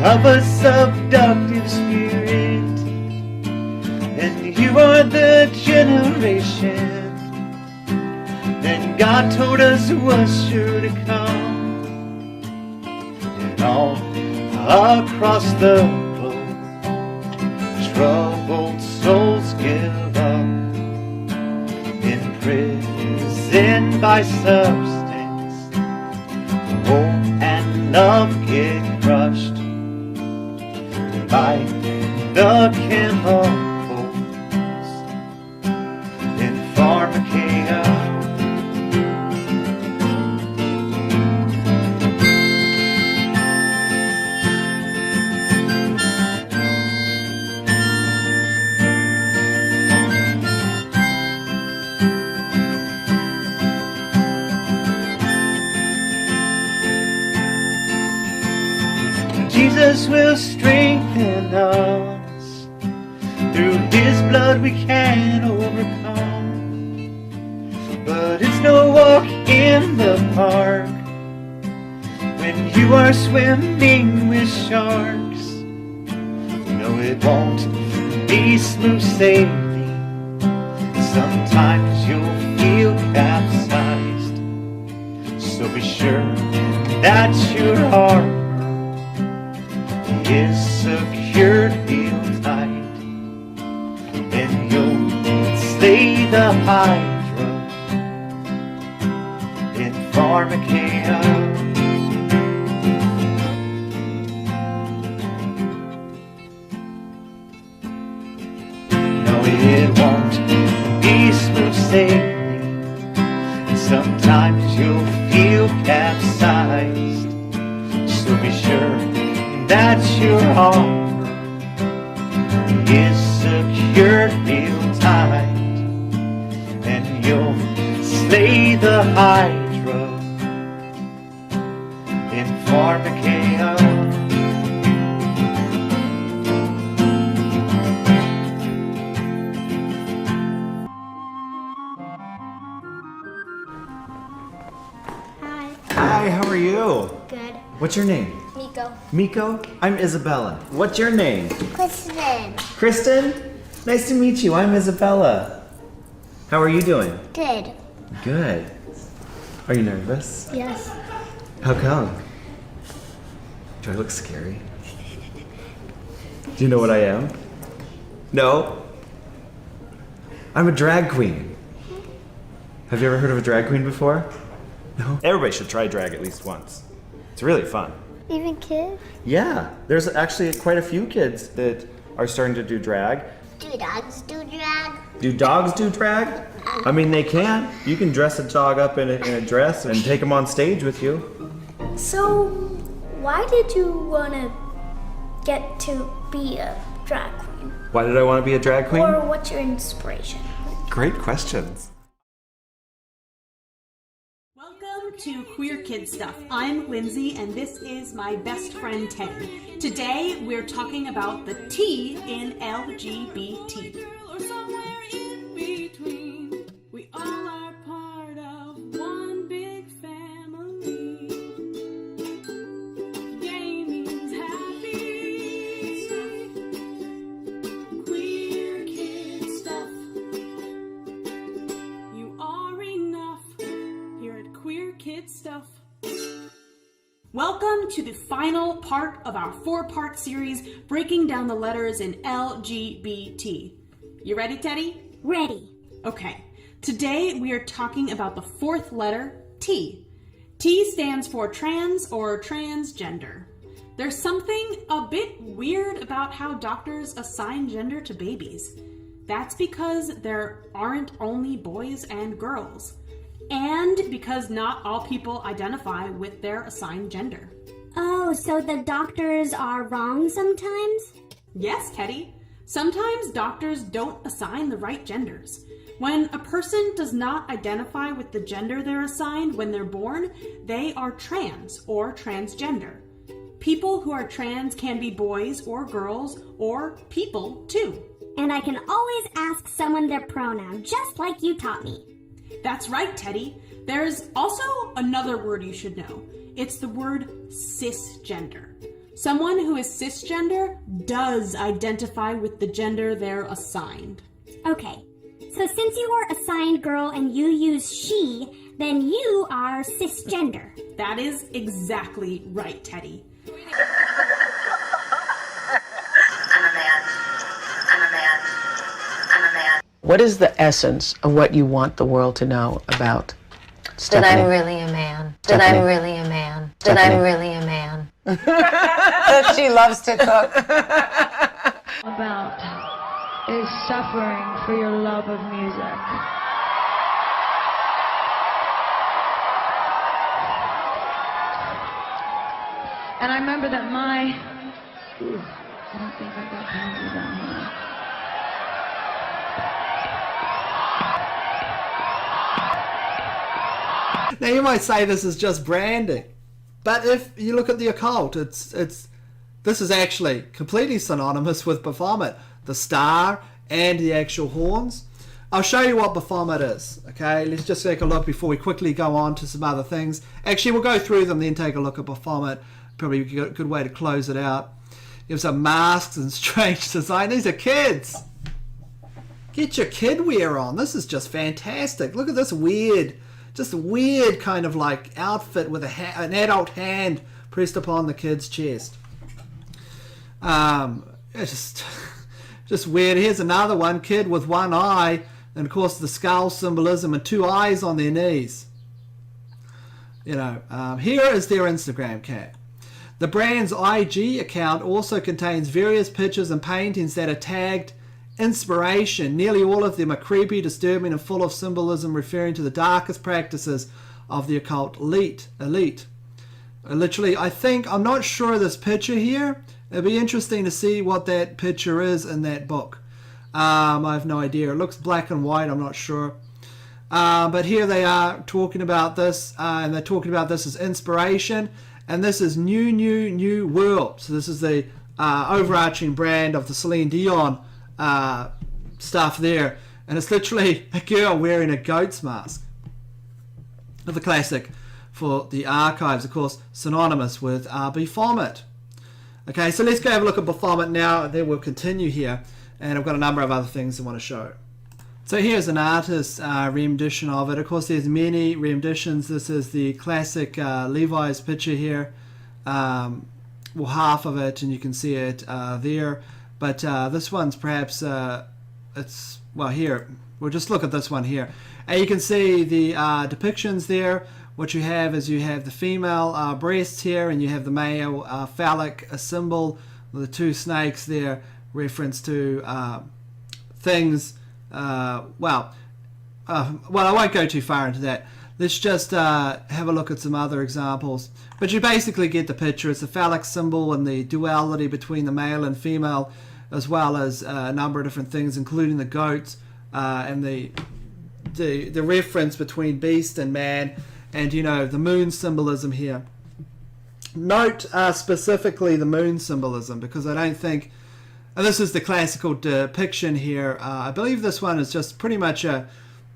of a seductive spirit, and you are the generation that God told us was sure to come. And all across the globe, troubled souls give up, imprisoned by substance. Hope and love get crushed by the chemicals in pharmacia. Jesus will strengthen us. Through His blood we can overcome. But it's no walk in the park when you are swimming with sharks. No, it won't be smooth sailing. Sometimes you'll feel capsized. So be sure that your heart is secured real tight, and you'll slay the hydra in pharmacia. No, it won't be smooth sailing, and sometimes you'll feel capsized. So be sure that your armor is secured real tight, and you'll slay the hydra in pharmacia. Hi, how are you? Good. What's your name? Miko. Miko? I'm Isabella. What's your name? Kristen. Kristen? Nice to meet you. I'm Isabella. How are you doing? Good. Good. Are you nervous? Yes. How come? Do I look scary? Do you know what I am? No? I'm a drag queen. Have you ever heard of a drag queen before? No? Everybody should try drag at least once. It's really fun. Even kids? Yeah, there's actually quite a few kids that are starting to do drag. Do dogs do drag? Do dogs do drag? I mean, they can. You can dress a dog up in a dress and take them on stage with you. So, why did you want to get to be a drag queen? Why did I want to be a drag queen? Or what's your inspiration? Great questions. Welcome to Queer Kid Stuff. I'm Lindsay, and this is my best friend, Ten. Today, we're talking about the T in LGBT. Or somewhere in between. We all are part of one big family. Gaming's happy. Queer Kid Stuff. You are enough here at Queer Kid Stuff. Welcome Welcome to the final part of our 4-part series breaking down the letters in LGBT. You ready, Teddy? Ready. Okay. Today we are talking about the 4th letter, T. T stands for trans or transgender. There's something a bit weird about how doctors assign gender to babies. That's because there aren't only boys and girls. And because not all people identify with their assigned gender. Oh, so the doctors are wrong sometimes? Yes, Teddy. Sometimes doctors don't assign the right genders. When a person does not identify with the gender they're assigned when they're born, they are trans or transgender. People who are trans can be boys or girls or people too. And I can always ask someone their pronoun, just like you taught me. That's right, Teddy. There's also another word you should know. It's the word cisgender. Someone who is cisgender does identify with the gender they're assigned. Okay, so since you are assigned girl and you use she, then you are cisgender. That is exactly right, Teddy. What is the essence of what you want the world to know about Stephanie? That I'm really a man. Stephanie. That I'm really a man. That I'm really a man. She loves to cook. About is suffering for your love of music. And I remember that I don't think I got hands down here. Now you might say this is just branding, but if you look at the occult, this is actually completely synonymous with Baphomet, the star and the actual horns. I'll show you what Baphomet is. Okay, let's just take a look before we quickly go on to some other things. Actually, we'll go through them, then take a look at Baphomet. Probably a good way to close it out. You have some masks and strange design. These are kids. Get your kid wear on. This is just fantastic. Look at this weird kind of like outfit with an adult hand pressed upon the kid's chest. It's just weird. Here's another one, kid with one eye, and of course the skull symbolism and 2 eyes on their knees. Here is their Instagram cap. The brand's IG account also contains various pictures and paintings that are tagged inspiration. Nearly all of them are creepy, disturbing, and full of symbolism referring to the darkest practices of the occult elite. Literally, I'm not sure of this picture here. It'd be interesting to see what that picture is in that book. I have no idea. It looks black and white, I'm not sure. But here they are talking about this, and they're talking about this as inspiration, and this is New World. So this is the overarching brand of the Celine Dion stuff there, and it's literally a girl wearing a goat's mask. The classic for the archives, of course, synonymous with Baphomet. Okay, so let's go have a look at Baphomet now, and then we'll continue here, and I've got a number of other things I want to show. So here's an artist's rendition of it. Of course, there's many renditions. This is the classic Levi's picture here, half of it, and you can see it there. But this one's perhaps, here, we'll just look at this one here. And you can see the depictions there. What you have is you have the female breasts here, and you have the male phallic symbol, the 2 snakes there, reference to things. I won't go too far into that. Let's just have a look at some other examples. But you basically get the picture. It's a phallic symbol and the duality between the male and female, as well as a number of different things, including the goats and the reference between beast and man, and the moon symbolism here. Note specifically the moon symbolism, because I don't think, and this is the classical depiction here. I believe this one is just pretty much a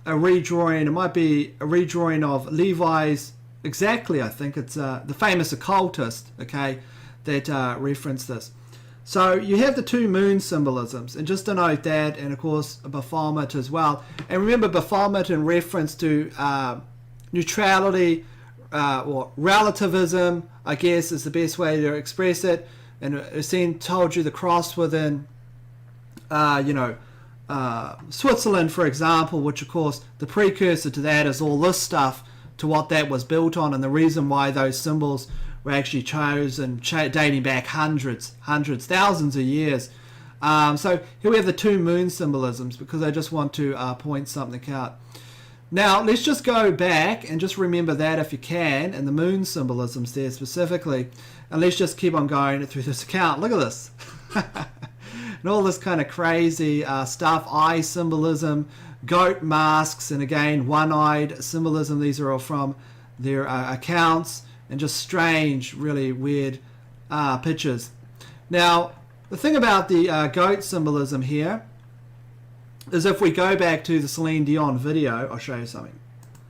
redrawing. It might be a redrawing of Levi's. Exactly, I think it's the famous occultist, okay, that referenced this. So you have the 2 moon symbolisms, and just to note that, and of course Baphomet as well. And remember, Baphomet in reference to neutrality, or relativism, I guess, is the best way to express it. And Hussein told you the cross within, Switzerland, for example, which of course the precursor to that is all this stuff, to what that was built on, and the reason why those symbols were actually chosen dating back hundreds, thousands of years. So here we have the two moon symbolisms, because I just want to point something out. Now let's just go back and just remember that if you can, and the moon symbolisms there specifically, and let's just keep on going through this account. Look at this. And all this kind of crazy stuff, eye symbolism, goat masks, and again one-eyed symbolism. These are all from their accounts, and just strange, really weird pictures. Now the thing about the goat symbolism here is, if we go back to the Celine Dion video, I'll show you something.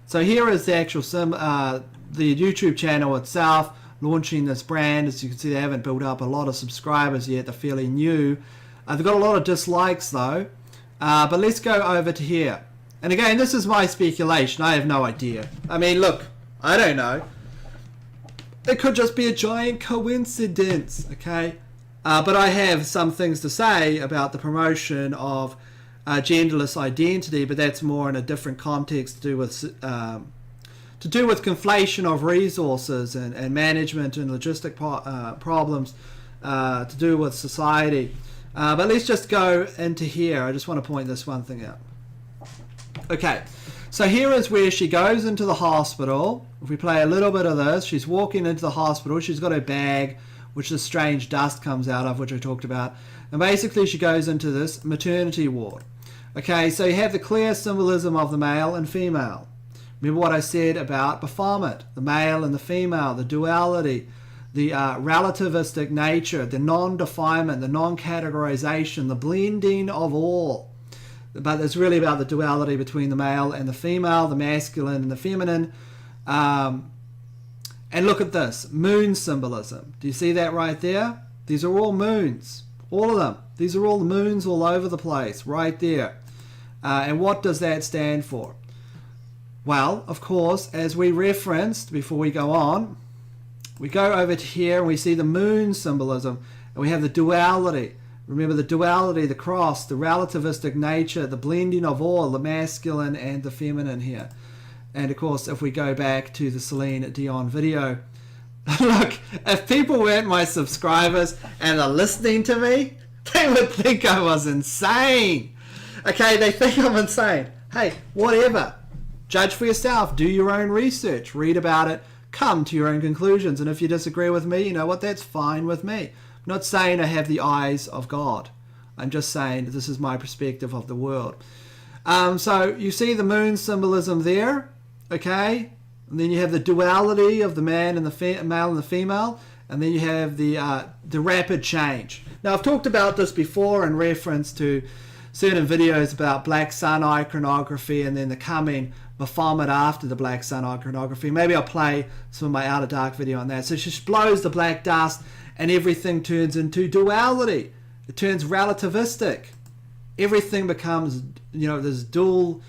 So here is the actual the YouTube channel itself, launching this brand. As you can see, they haven't built up a lot of subscribers yet, they're fairly new. They've got a lot of dislikes though, but let's go over to here. And again, this is my speculation, I have no idea. I mean, look, I don't know. It could just be a giant coincidence, okay? But I have some things to say about the promotion of genderless identity, but that's more in a different context, to do with conflation of resources and management and logistic problems, to do with society. But let's just go into here. I just want to point this one thing out. Okay, so here is where she goes into the hospital. If we play a little bit of this, she's walking into the hospital. She's got her bag, which the strange dust comes out of, which I talked about. And basically she goes into this maternity ward. Okay, so you have the clear symbolism of the male and female. Remember what I said about Baphomet, the male and the female, the duality, the relativistic nature, the non-definement, the non-categorization, the blending of all. But it's really about the duality between the male and the female, the masculine and the feminine. And look at this, moon symbolism. Do you see that right there? These are all moons, all of them. These are all the moons all over the place, right there. And what does that stand for? Well, of course, as we referenced before we go on, we go over to here and we see the moon symbolism, and we have the duality. Remember the duality, the cross, the relativistic nature, the blending of all, the masculine and the feminine here. And of course, if we go back to the Celine Dion video, look, if people weren't my subscribers and are listening to me, they would think I was insane. Okay, they think I'm insane. Hey, whatever. Judge for yourself. Do your own research. Read about it. Come to your own conclusions. And if you disagree with me, you know what? That's fine with me. I'm not saying I have the eyes of God. I'm just saying this is my perspective of the world. So you see the moon symbolism there, okay? And then you have the duality of the man and the male and the female, and then you have the rapid change. Now I've talked about this before in reference to certain videos about black sun iconography and then the coming Baphomet after the black sun iconography. Maybe I'll play some of my Out of Dark video on that. So she blows the black dust and everything turns into duality. It turns relativistic. Everything becomes, you know, this dual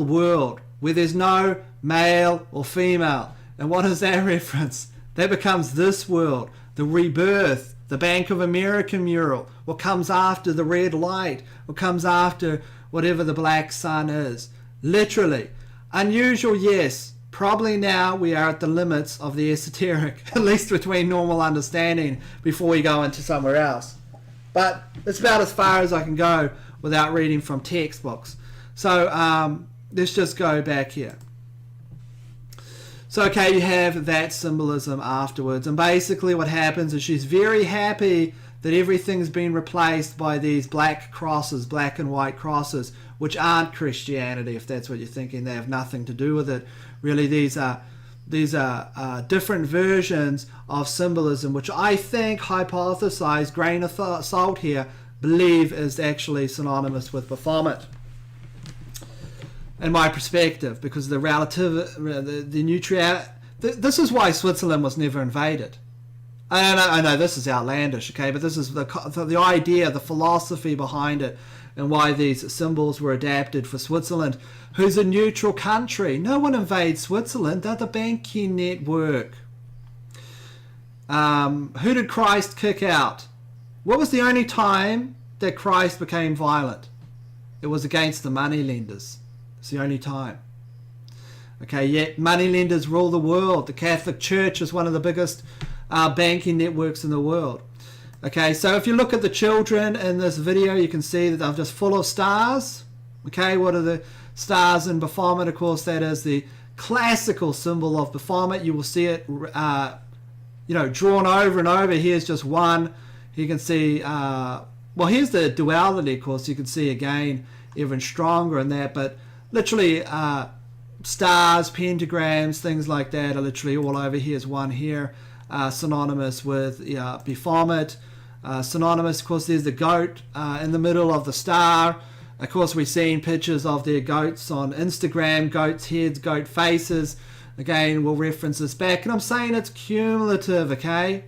world where there's no male or female. And what is that reference? That becomes this world, the rebirth, the Bank of America mural, what comes after the red light, what comes after whatever the black sun is. Literally. Unusual, yes. Probably now we are at the limits of the esoteric, at least between normal understanding, before we go into somewhere else. But it's about as far as I can go without reading from textbooks. So let's just go back here. So okay, you have that symbolism afterwards, and basically what happens is she's very happy that everything's been replaced by these black crosses, black and white crosses, which aren't Christianity, if that's what you're thinking. They have nothing to do with it. Really, these are different versions of symbolism, which I think, hypothesized, grain of salt here, believe is actually synonymous with Baphomet. In my perspective, because the neutrality, this is why Switzerland was never invaded. I know this is outlandish, okay, but this is the idea, the philosophy behind it, and why these symbols were adapted for Switzerland, who's a neutral country. No one invades Switzerland. They're the banking network. Who did Christ kick out? What was the only time that Christ became violent? It was against the moneylenders. It's the only time. Okay, yet moneylenders rule the world. The Catholic Church is one of the biggest banking networks in the world. Okay, so if you look at the children in this video, you can see that they're just full of stars. Okay, what are the stars in Baphomet? Of course, that is the classical symbol of Baphomet. You will see it, drawn over and over. Here's just one. You can see, well, here's the duality, of course. You can see again, even stronger in that. But literally, stars, pentagrams, things like that are literally all over. Here's one here, synonymous with Baphomet. Synonymous, of course, there's the goat in the middle of the star. Of course, we've seen pictures of their goats on Instagram, goats' heads, goat faces. Again, we'll reference this back. And I'm saying it's cumulative, okay?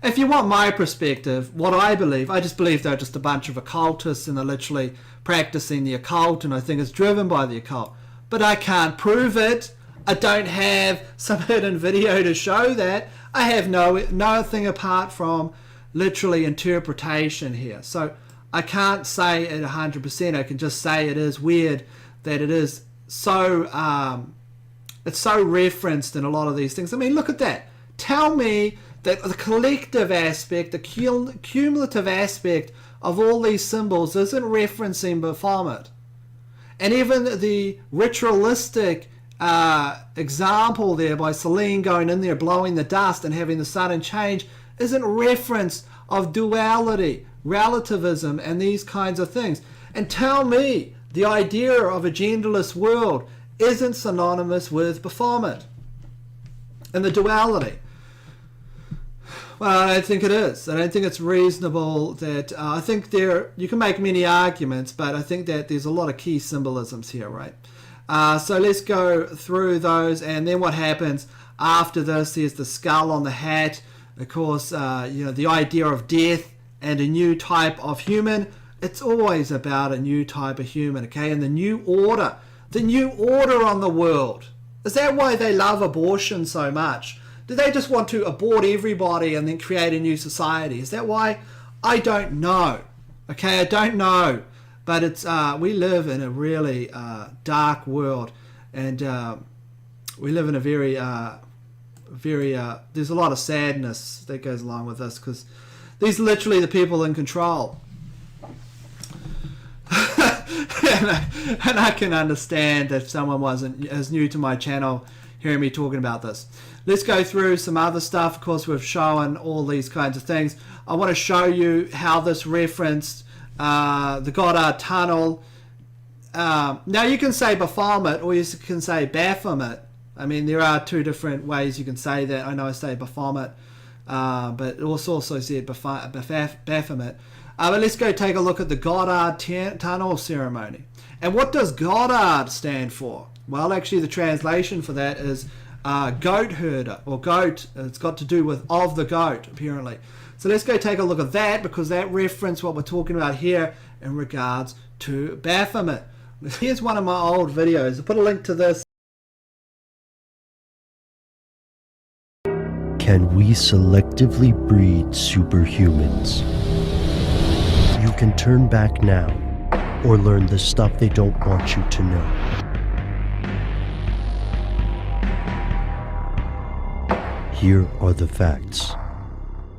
If you want my perspective, what I just believe they're just a bunch of occultists and they're literally practicing the occult, and I think it's driven by the occult. But I can't prove it. I don't have some hidden video to show that. I have nothing apart from literally interpretation here. So I can't say it 100%. I can just say it is weird that it is so it's so referenced in a lot of these things. I mean, look at that. Tell me that the collective aspect, the cumulative aspect of all these symbols isn't referencing Baphomet. And even the ritualistic example there by Celine going in there, blowing the dust and having the sudden change isn't reference of duality, relativism, and these kinds of things. And tell me the idea of a genderless world isn't synonymous with Baphomet and the duality. Well, I don't think it is. I don't think it's reasonable that I think you can make many arguments, but I think that there's a lot of key symbolisms here, right? So let's go through those, and then what happens after this? There's the skull on the hat. Of course, the idea of death and a new type of human. It's always about a new type of human, okay? And the new order on the world. Is that why they love abortion so much? Do they just want to abort everybody and then create a new society? Is that why? I don't know. Okay, I don't know. But it's we live in a really dark world, and we live in a very there's a lot of sadness that goes along with this, because these are literally the people in control. and I can understand if someone wasn't as new to my channel hearing me talking about this. Let's go through some other stuff. Of course, we've shown all these kinds of things. I want to show you how this referenced the Goddard Tunnel. Now you can say Baphomet or you can say Baphomet. I mean, there are two different ways you can say that. I know I say Baphomet, but it also said Baphomet. But let's go take a look at the Goddard Tunnel ceremony. And what does Goddard stand for? Well, actually the translation for that is goat herder, or goat. It's got to do with of the goat, apparently. So let's go take a look at that, because that reference what we're talking about here in regards to Baphomet. Here's one of my old videos. I'll put a link to this. Can we selectively breed superhumans? You can turn back now, or learn the stuff they don't want you to know. Here are the facts.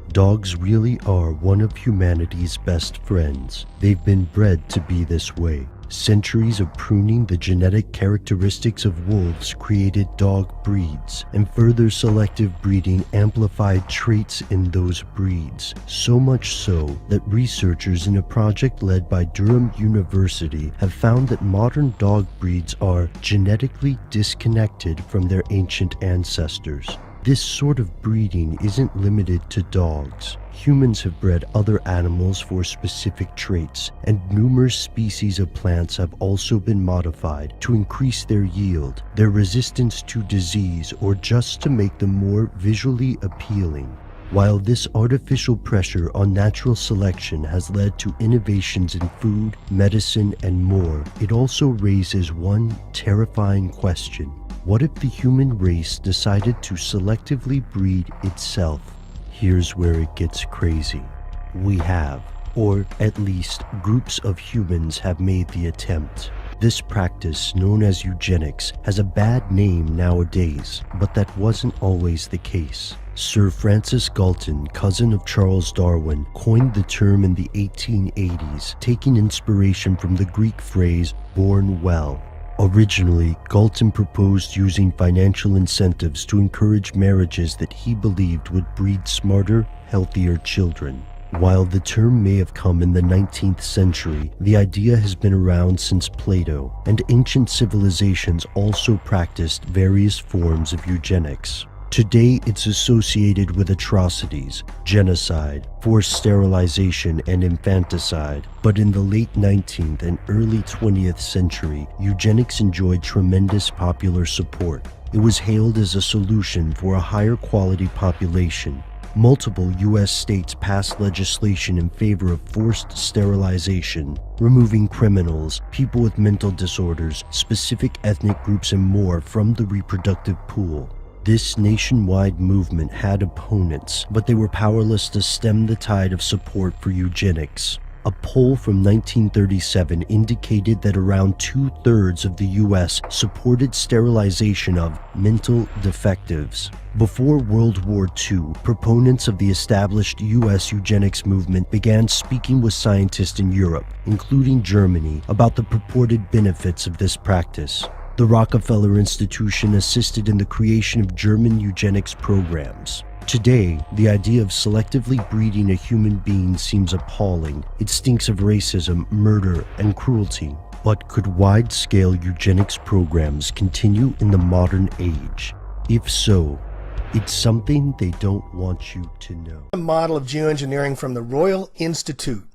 Dogs really are one of humanity's best friends. They've been bred to be this way. Centuries of pruning the genetic characteristics of wolves created dog breeds, and further selective breeding amplified traits in those breeds. So much so that researchers in a project led by Durham University have found that modern dog breeds are genetically disconnected from their ancient ancestors. This sort of breeding isn't limited to dogs. Humans have bred other animals for specific traits, and numerous species of plants have also been modified to increase their yield, their resistance to disease, or just to make them more visually appealing. While this artificial pressure on natural selection has led to innovations in food, medicine, and more, it also raises one terrifying question. What if the human race decided to selectively breed itself? Here's where it gets crazy. We have, or at least groups of humans have made the attempt. This practice, known as eugenics, has a bad name nowadays, but that wasn't always the case. Sir Francis Galton, cousin of Charles Darwin, coined the term in the 1880s, taking inspiration from the Greek phrase, born well. Originally, Galton proposed using financial incentives to encourage marriages that he believed would breed smarter, healthier children. While the term may have come in the 19th century, the idea has been around since Plato, and ancient civilizations also practiced various forms of eugenics. Today, it's associated with atrocities, genocide, forced sterilization, and infanticide. But in the late 19th and early 20th century, eugenics enjoyed tremendous popular support. It was hailed as a solution for a higher quality population. Multiple U.S. states passed legislation in favor of forced sterilization, removing criminals, people with mental disorders, specific ethnic groups, and more from the reproductive pool. This nationwide movement had opponents, but they were powerless to stem the tide of support for eugenics. A poll from 1937 indicated that around 2/3 of the U.S. supported sterilization of mental defectives. Before World War II, proponents of the established U.S. eugenics movement began speaking with scientists in Europe, including Germany, about the purported benefits of this practice. The Rockefeller Institution assisted in the creation of German eugenics programs. Today, the idea of selectively breeding a human being seems appalling. It stinks of racism, murder, and cruelty. But could wide-scale eugenics programs continue in the modern age? If so, it's something they don't want you to know. A model of geoengineering from the Royal Institute,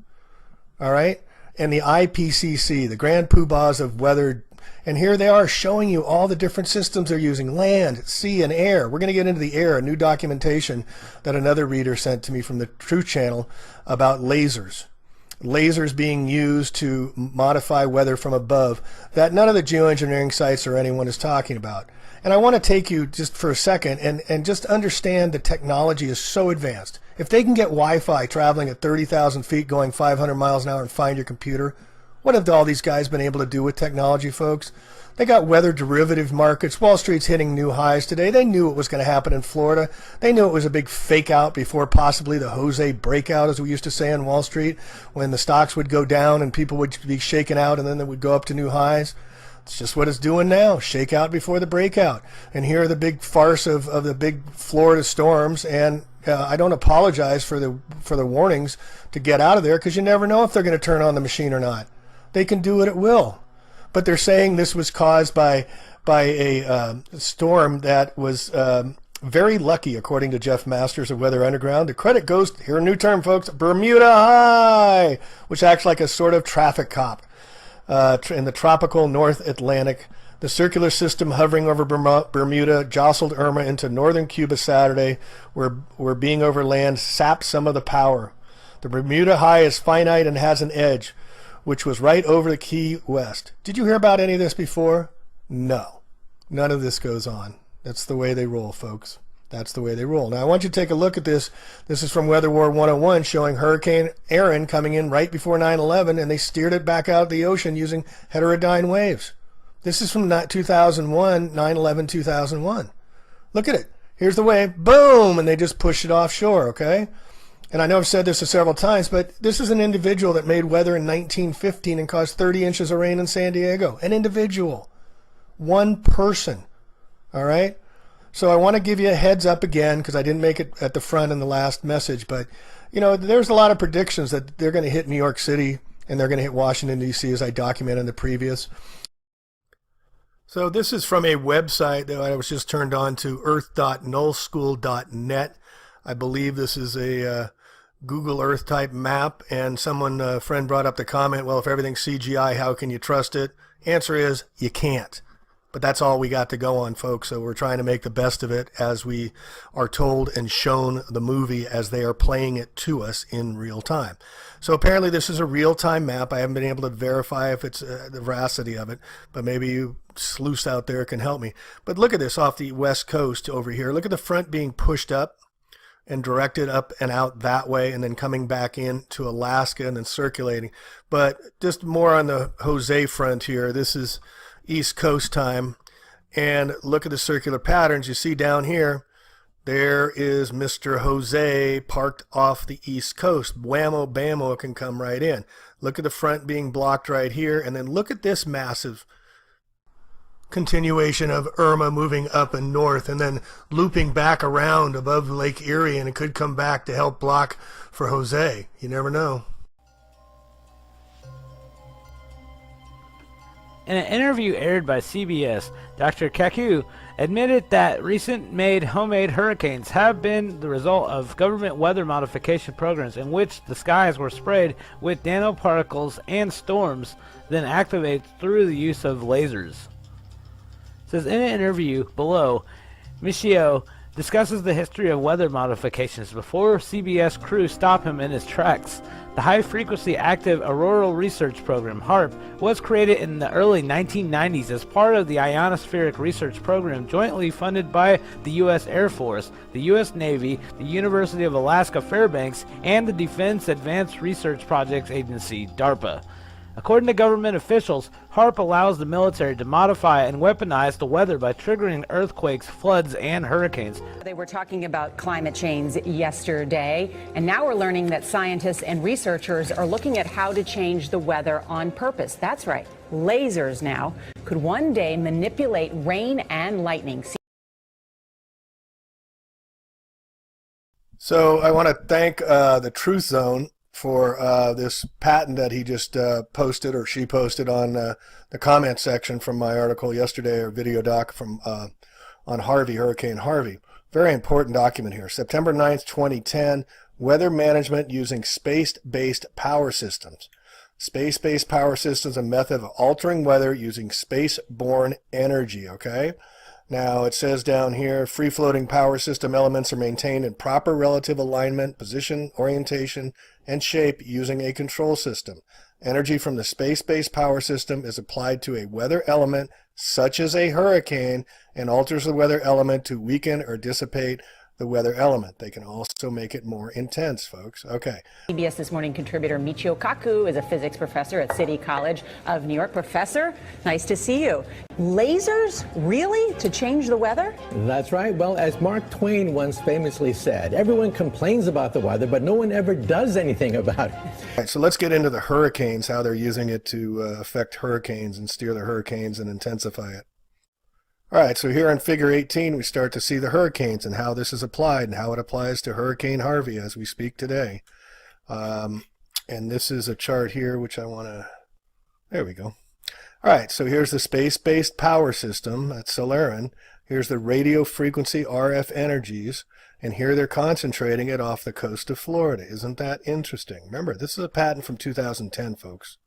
all right, and the IPCC, the grand poobahs of weather. And here they are showing you all the different systems they're using: land, sea, and air. We're going to get into the air, a new documentation that another reader sent to me from the Truth Channel about lasers. Lasers being used to modify weather from above that none of the geoengineering sites or anyone is talking about. And I want to take you just for a second and just understand the technology is so advanced. If they can get Wi-Fi traveling at 30,000 feet going 500 miles an hour and find your computer, what have all these guys been able to do with technology, folks? They got weather derivative markets. Wall Street's hitting new highs today. They knew it was going to happen in Florida. They knew it was a big fake out before possibly the Jose breakout, as we used to say on Wall Street, when the stocks would go down and people would be shaken out and then they would go up to new highs. It's just what it's doing now. Shake out before the breakout. And here are the big farce of the big Florida storms. And I don't apologize for the warnings to get out of there, because you never know if they're going to turn on the machine or not. They can do it at will. But they're saying this was caused by a storm that was very lucky, according to Jeff Masters of Weather Underground. The credit goes, here a new term, folks, Bermuda High, which acts like a sort of traffic cop in the tropical North Atlantic. The circular system hovering over Bermuda jostled Irma into northern Cuba Saturday, where being over land sapped some of the power. The Bermuda High is finite and has an edge, which was right over the Key West. Did you hear about any of this before? No. None of this goes on. That's the way they roll, folks. That's the way they roll. Now, I want you to take a look at this. This is from Weather War 101, showing Hurricane Erin coming in right before 9/11, and they steered it back out of the ocean using heterodyne waves. This is from 2001, 9/11-2001. Look at it. Here's the wave. Boom! And they just push it offshore, okay? And I know I've said this several times, but this is an individual that made weather in 1915 and caused 30 inches of rain in San Diego. An individual. One person. All right? So I want to give you a heads up again, because I didn't make it at the front in the last message, but, you know, there's a lot of predictions that they're going to hit New York City and they're going to hit Washington, D.C., as I documented in the previous. So this is from a website that I was just turned on to, earth.nullschool.net. I believe this is a Google Earth type map, and a friend brought up the comment, well, if everything's CGI, how can you trust it? Answer is, you can't. But that's all we got to go on, folks. So we're trying to make the best of it as we are told and shown the movie as they are playing it to us in real time. So apparently this is a real-time map. I haven't been able to verify if it's the veracity of it, but maybe you sleuths out there can help me. But look at this off the west coast over here. Look at the front being pushed up and directed up and out that way, and then coming back in to Alaska and then circulating. But just more on the Jose front here. This is East Coast time, and look at the circular patterns. You see down here, there is Mr. Jose parked off the East Coast. Whammo bammo, it can come right in. Look at the front being blocked right here, and then look at this massive continuation of Irma moving up and north and then looping back around above Lake Erie, and it could come back to help block for Jose. You never know. In an interview aired by CBS, Dr. Kaku admitted that recent homemade hurricanes have been the result of government weather modification programs in which the skies were sprayed with nanoparticles and storms then activated through the use of lasers. It says in an interview below, Michio discusses the history of weather modifications before CBS crew stop him in his tracks. The High Frequency Active Auroral Research Program, HARP, was created in the early 1990s as part of the Ionospheric Research Program jointly funded by the U.S. Air Force, the U.S. Navy, the University of Alaska Fairbanks, and the Defense Advanced Research Projects Agency, DARPA. According to government officials, HARP allows the military to modify and weaponize the weather by triggering earthquakes, floods, and hurricanes. They were talking about climate change yesterday, and now we're learning that scientists and researchers are looking at how to change the weather on purpose. That's right. Lasers now could one day manipulate rain and lightning. So I want to thank the Truth Zone for this patent that he just posted, or she posted on the comment section from my article yesterday, or video doc from on Harvey, Hurricane Harvey. Very important document here. September 9th, 2010, weather management using space-based power systems. Space-based power systems, a method of altering weather using space-borne energy, okay? Now it says down here, free-floating power system elements are maintained in proper relative alignment, position, orientation, and shape using a control system. Energy from the space-based power system is applied to a weather element, such as a hurricane, and alters the weather element to weaken or dissipate the weather element. They can also make it more intense, folks. Okay. CBS This Morning contributor Michio Kaku is a physics professor at City College of New York. Professor, nice to see you. Lasers, really, to change the weather? That's right. Well, as Mark Twain once famously said, everyone complains about the weather, but no one ever does anything about it. All right, so let's get into the hurricanes, how they're using it to affect hurricanes and steer the hurricanes and intensify it. All right, so here on Figure 18, we start to see the hurricanes and how this is applied and how it applies to Hurricane Harvey as we speak today. And this is a chart here, which I want to, there we go. All right, so here's the space-based power system, that's Solarin. Here's the radio frequency RF energies, and here they're concentrating it off the coast of Florida. Isn't that interesting? Remember, this is a patent from 2010, folks.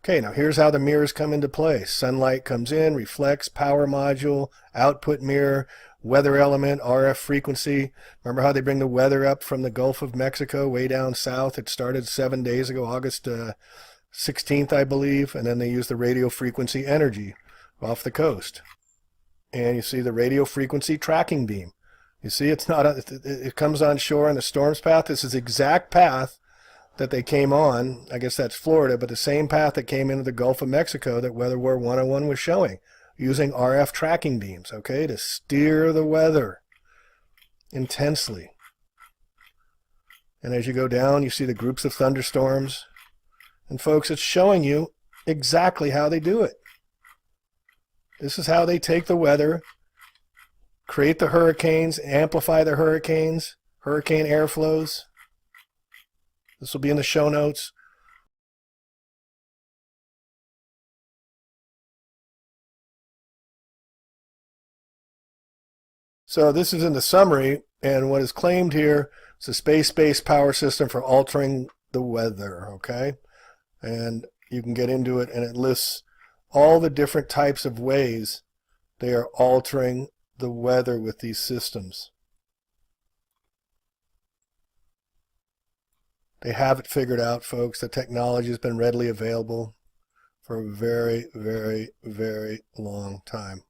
Okay, now here's how the mirrors come into play. Sunlight comes in, reflects, power module, output mirror, weather element, RF frequency. Remember how they bring the weather up from the Gulf of Mexico way down south? It started 7 days ago, August 16th, I believe, and then they use the radio frequency energy off the coast. And you see the radio frequency tracking beam. You see, it's not it comes on shore on the storm's path. This is the exact path that they came on. I guess that's Florida, but the same path that came into the Gulf of Mexico that Weather War 101 was showing, using RF tracking beams, okay, to steer the weather intensely. And as you go down, you see the groups of thunderstorms. And folks, it's showing you exactly how they do it. This is how they take the weather, create the hurricanes, amplify the hurricanes, hurricane airflows. This will be in the show notes. So this is in the summary, and what is claimed here is a space-based power system for altering the weather, okay? And you can get into it, and it lists all the different types of ways They are altering the weather with these systems. They have it figured out, folks. The technology has been readily available for a very, very, very long time.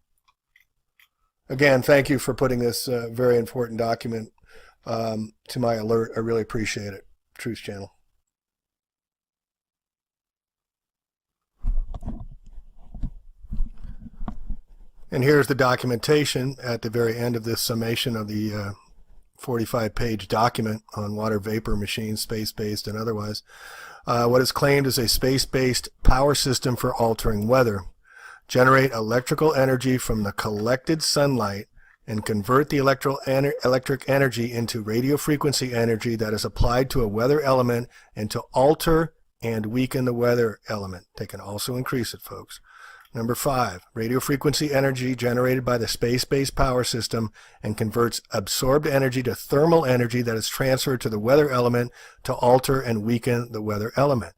Again, thank you for putting this very important document to my alert. I really appreciate it. Truth Channel. And here's the documentation at the very end of this summation of the 45-page document on water vapor machines, space-based and otherwise. What is claimed is a space-based power system for altering weather. Generate electrical energy from the collected sunlight and convert the electric energy into radio frequency energy that is applied to a weather element and to alter and weaken the weather element. They can also increase it, folks. Number 5, radio frequency energy generated by the space-based power system and converts absorbed energy to thermal energy that is transferred to the weather element to alter and weaken the weather element.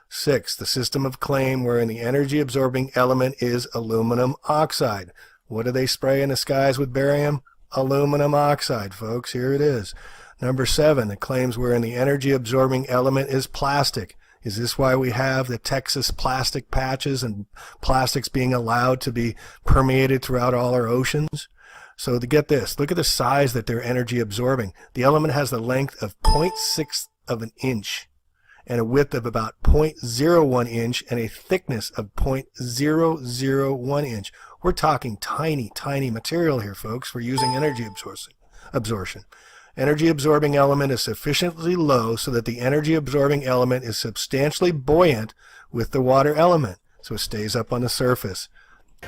6, the system of claim wherein the energy absorbing element is aluminum oxide. What do they spray in the skies with barium? Aluminum oxide, folks. Here it is. Number 7, the claims wherein the energy absorbing element is plastic. Is this why we have the Texas plastic patches and plastics being allowed to be permeated throughout all our oceans? So to get this, look at the size that they're energy absorbing. The element has the length of 0.6 of an inch and a width of about 0.01 inch and a thickness of 0.001 inch. We're talking tiny, tiny material here, folks. We're using energy absorption. Energy absorbing element is sufficiently low so that the energy absorbing element is substantially buoyant with the water element, so it stays up on the surface.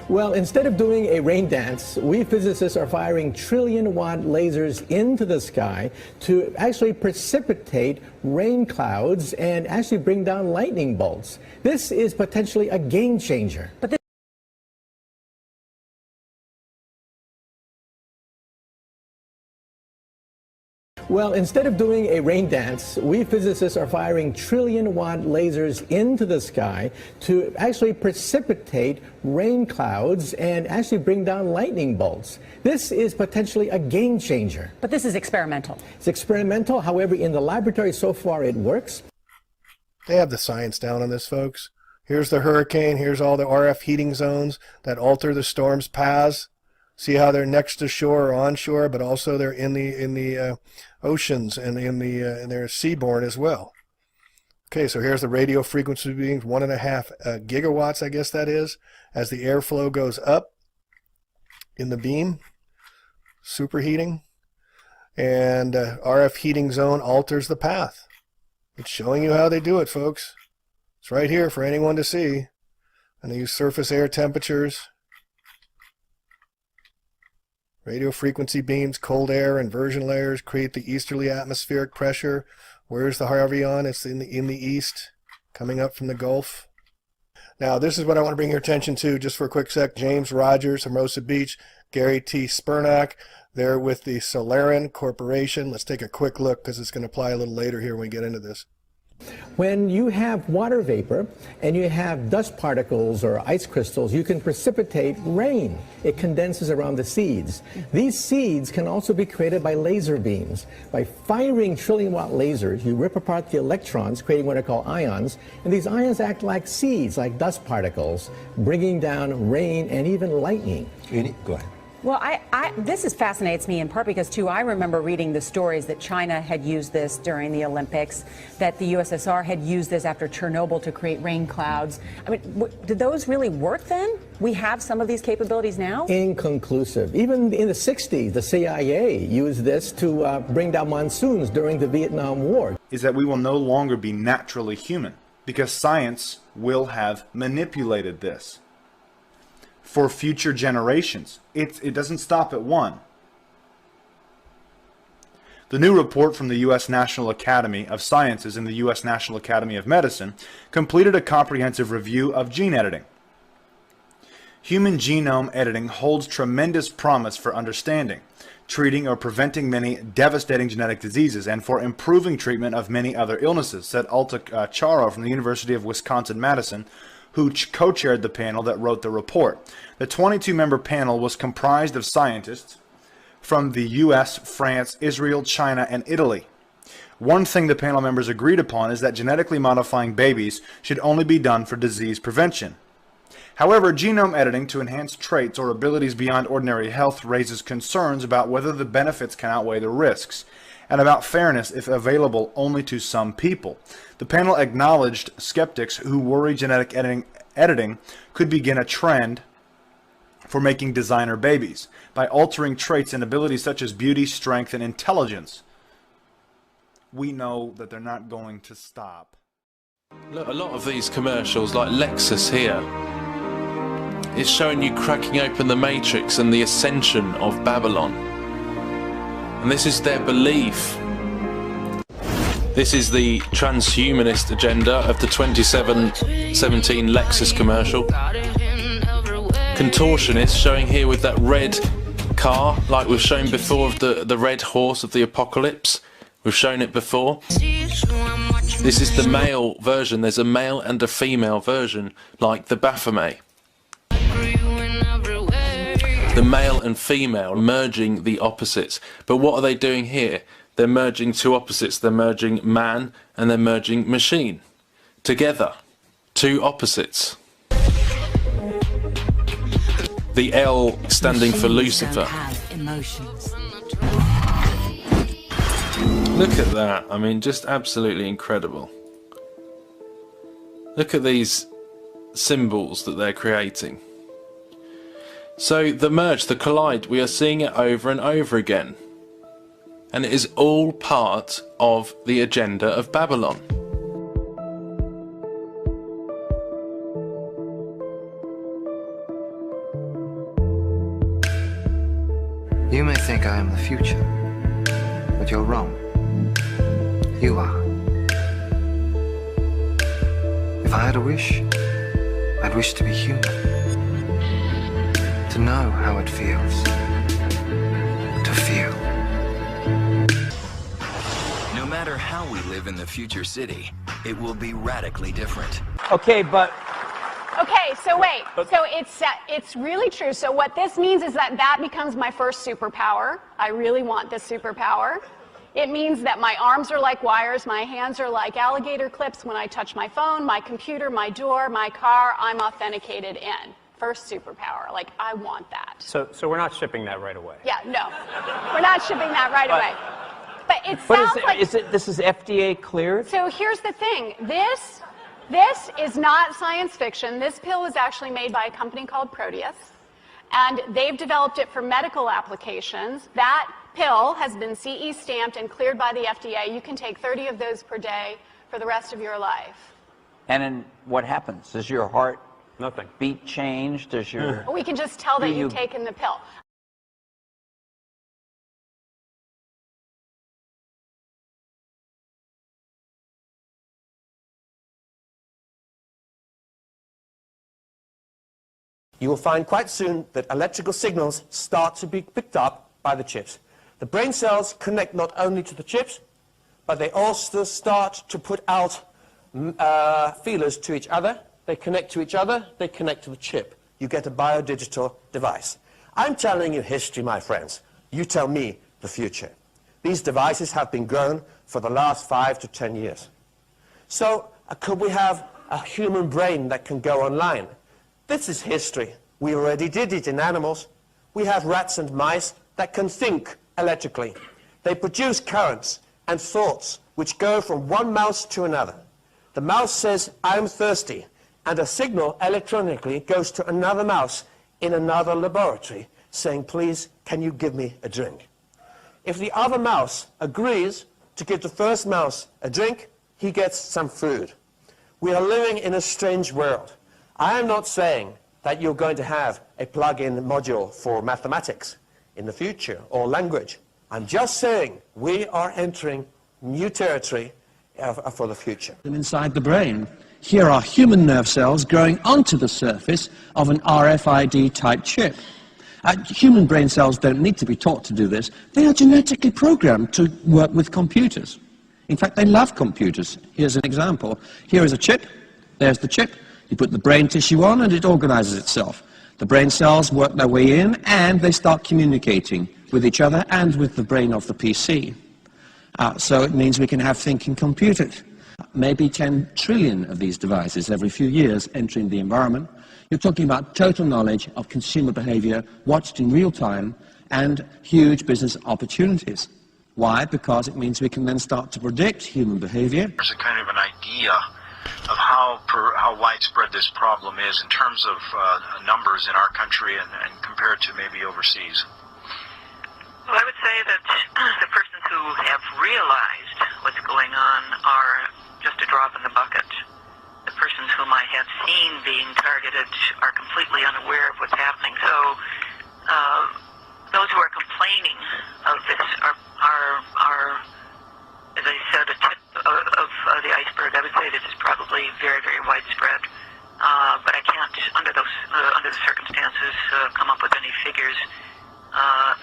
Well, instead of doing a rain dance, we physicists are firing trillion-watt lasers into the sky to actually precipitate rain clouds and actually bring down lightning bolts. This is potentially a game changer. Well, instead of doing a rain dance, we physicists are firing trillion-watt lasers into the sky to actually precipitate rain clouds and actually bring down lightning bolts. This is potentially a game changer. But this is experimental. It's experimental. However, in the laboratory so far it works. They have the science down on this, folks. Here's the hurricane. Here's all the RF heating zones that alter the storm's paths. See how they're next to shore or onshore, but also they're in the oceans and they're seaborne as well. Okay, so here's the radio frequency being 1.5 gigawatts, I guess that is, as the airflow goes up in the beam, superheating, and RF heating zone alters the path. It's showing you how they do it, folks. It's right here for anyone to see. And they use surface air temperatures, radio frequency beams, cold air, inversion layers create the easterly atmospheric pressure. Where's the Harvey on? It's in the east, coming up from the Gulf. Now, this is what I want to bring your attention to just for a quick sec. James Rogers, Hermosa Beach, Gary T. Spernak. They're with the Solarin Corporation. Let's take a quick look because it's going to apply a little later here when we get into this. When you have water vapor and you have dust particles or ice crystals, you can precipitate rain. It condenses around the seeds. These seeds can also be created by laser beams. By firing trillion-watt lasers, you rip apart the electrons, creating what are called ions, and these ions act like seeds, like dust particles, bringing down rain and even lightning. Go ahead. Well, this fascinates me in part because, too, I remember reading the stories that China had used this during the Olympics, that the USSR had used this after Chernobyl to create rain clouds. I mean, did those really work then? We have some of these capabilities now? Inconclusive. Even in the 60s, the CIA used this to bring down monsoons during the Vietnam War. Is that we will no longer be naturally human because science will have manipulated this for future generations. It doesn't stop at one. The new report from the U.S. National Academy of Sciences and the U.S. National Academy of Medicine completed a comprehensive review of gene editing. Human genome editing holds tremendous promise for understanding, treating or preventing many devastating genetic diseases, and for improving treatment of many other illnesses, said Alta Charo from the University of Wisconsin-Madison, who co-chaired the panel that wrote the report. The 22-member panel was comprised of scientists from the US, France, Israel, China, and Italy. One thing the panel members agreed upon is that genetically modifying babies should only be done for disease prevention. However, genome editing to enhance traits or abilities beyond ordinary health raises concerns about whether the benefits can outweigh the risks, and about fairness if available only to some people. The panel acknowledged skeptics who worry genetic editing could begin a trend for making designer babies by altering traits and abilities such as beauty, strength, and intelligence. We know that they're not going to stop. Look, a lot of these commercials, like Lexus here, is showing you cracking open the matrix and the ascension of Babylon. And this is their belief. This is the transhumanist agenda of the 2017 Lexus commercial. Contortionists showing here with that red car, like we've shown before of the red horse of the apocalypse. We've shown it before. This is the male version. There's a male and a female version, like the Baphomet. The male and female merging the opposites. But what are they doing here? They're merging two opposites. They're merging man and they're merging machine together. Two opposites. The L standing for Lucifer. Look at that. I mean, just absolutely incredible. Look at these symbols that they're creating. So the merge, the collide, we are seeing it over and over again. And it is all part of the agenda of Babylon. You may think I am the future, but you're wrong. You are. If I had a wish, I'd wish to be human. To know how it feels. To feel. No matter how we live in the future city, it will be radically different. Okay, but... Okay, so wait. So it's really true. So what this means is that becomes my first superpower. I really want this superpower. It means that my arms are like wires, my hands are like alligator clips. When I touch my phone, my computer, my door, my car, I'm authenticated in. First superpower. Like, I want that. So we're not shipping that right away. Yeah, no. We're not shipping that right away. But it sounds like... This is FDA cleared? So here's the thing. This is not science fiction. This pill was actually made by a company called Proteus, and they've developed it for medical applications. That pill has been CE stamped and cleared by the FDA. You can take 30 of those per day for the rest of your life. And then what happens? Does your heart beat change? Does your... We can just tell that you've taken the pill. You will find quite soon that electrical signals start to be picked up by the chips. The brain cells connect not only to the chips, but they also start to put out feelers to each other. They connect to each other, they connect to the chip. You get a biodigital device. I'm telling you history, my friends. You tell me the future. These devices have been grown for the last 5 to 10 years. So could we have a human brain that can go online? This is history. We already did it in animals. We have rats and mice that can think electrically. They produce currents and thoughts which go from one mouse to another. The mouse says, I'm thirsty, and a signal electronically goes to another mouse in another laboratory saying, please, can you give me a drink? If the other mouse agrees to give the first mouse a drink, he gets some food. We are living in a strange world. I am not saying that you're going to have a plug-in module for mathematics in the future or language. I'm just saying we are entering new territory for the future. And inside the brain, here are human nerve cells growing onto the surface of an RFID type chip. Human brain cells don't need to be taught to do this. They are genetically programmed to work with computers. In fact, they love computers. Here's an example. Here is a chip. There's the chip. You put the brain tissue on and it organizes itself. The brain cells work their way in and they start communicating with each other and with the brain of the PC. So it means we can have thinking computers. Maybe 10 trillion of these devices every few years entering the environment. You're talking about total knowledge of consumer behavior watched in real time and huge business opportunities. Why? Because it means we can then start to predict human behavior. There's a kind of an idea of how widespread this problem is in terms of numbers in our country and compared to maybe overseas. Well, I would say that the persons who have realized what's going on are just a drop in the bucket. The persons whom I have seen being targeted are completely unaware of what's happening. So those who are complaining of this are, as I said, a tip of the iceberg. I would say this is probably very, very widespread. But I can't, under the circumstances, come up with any figures.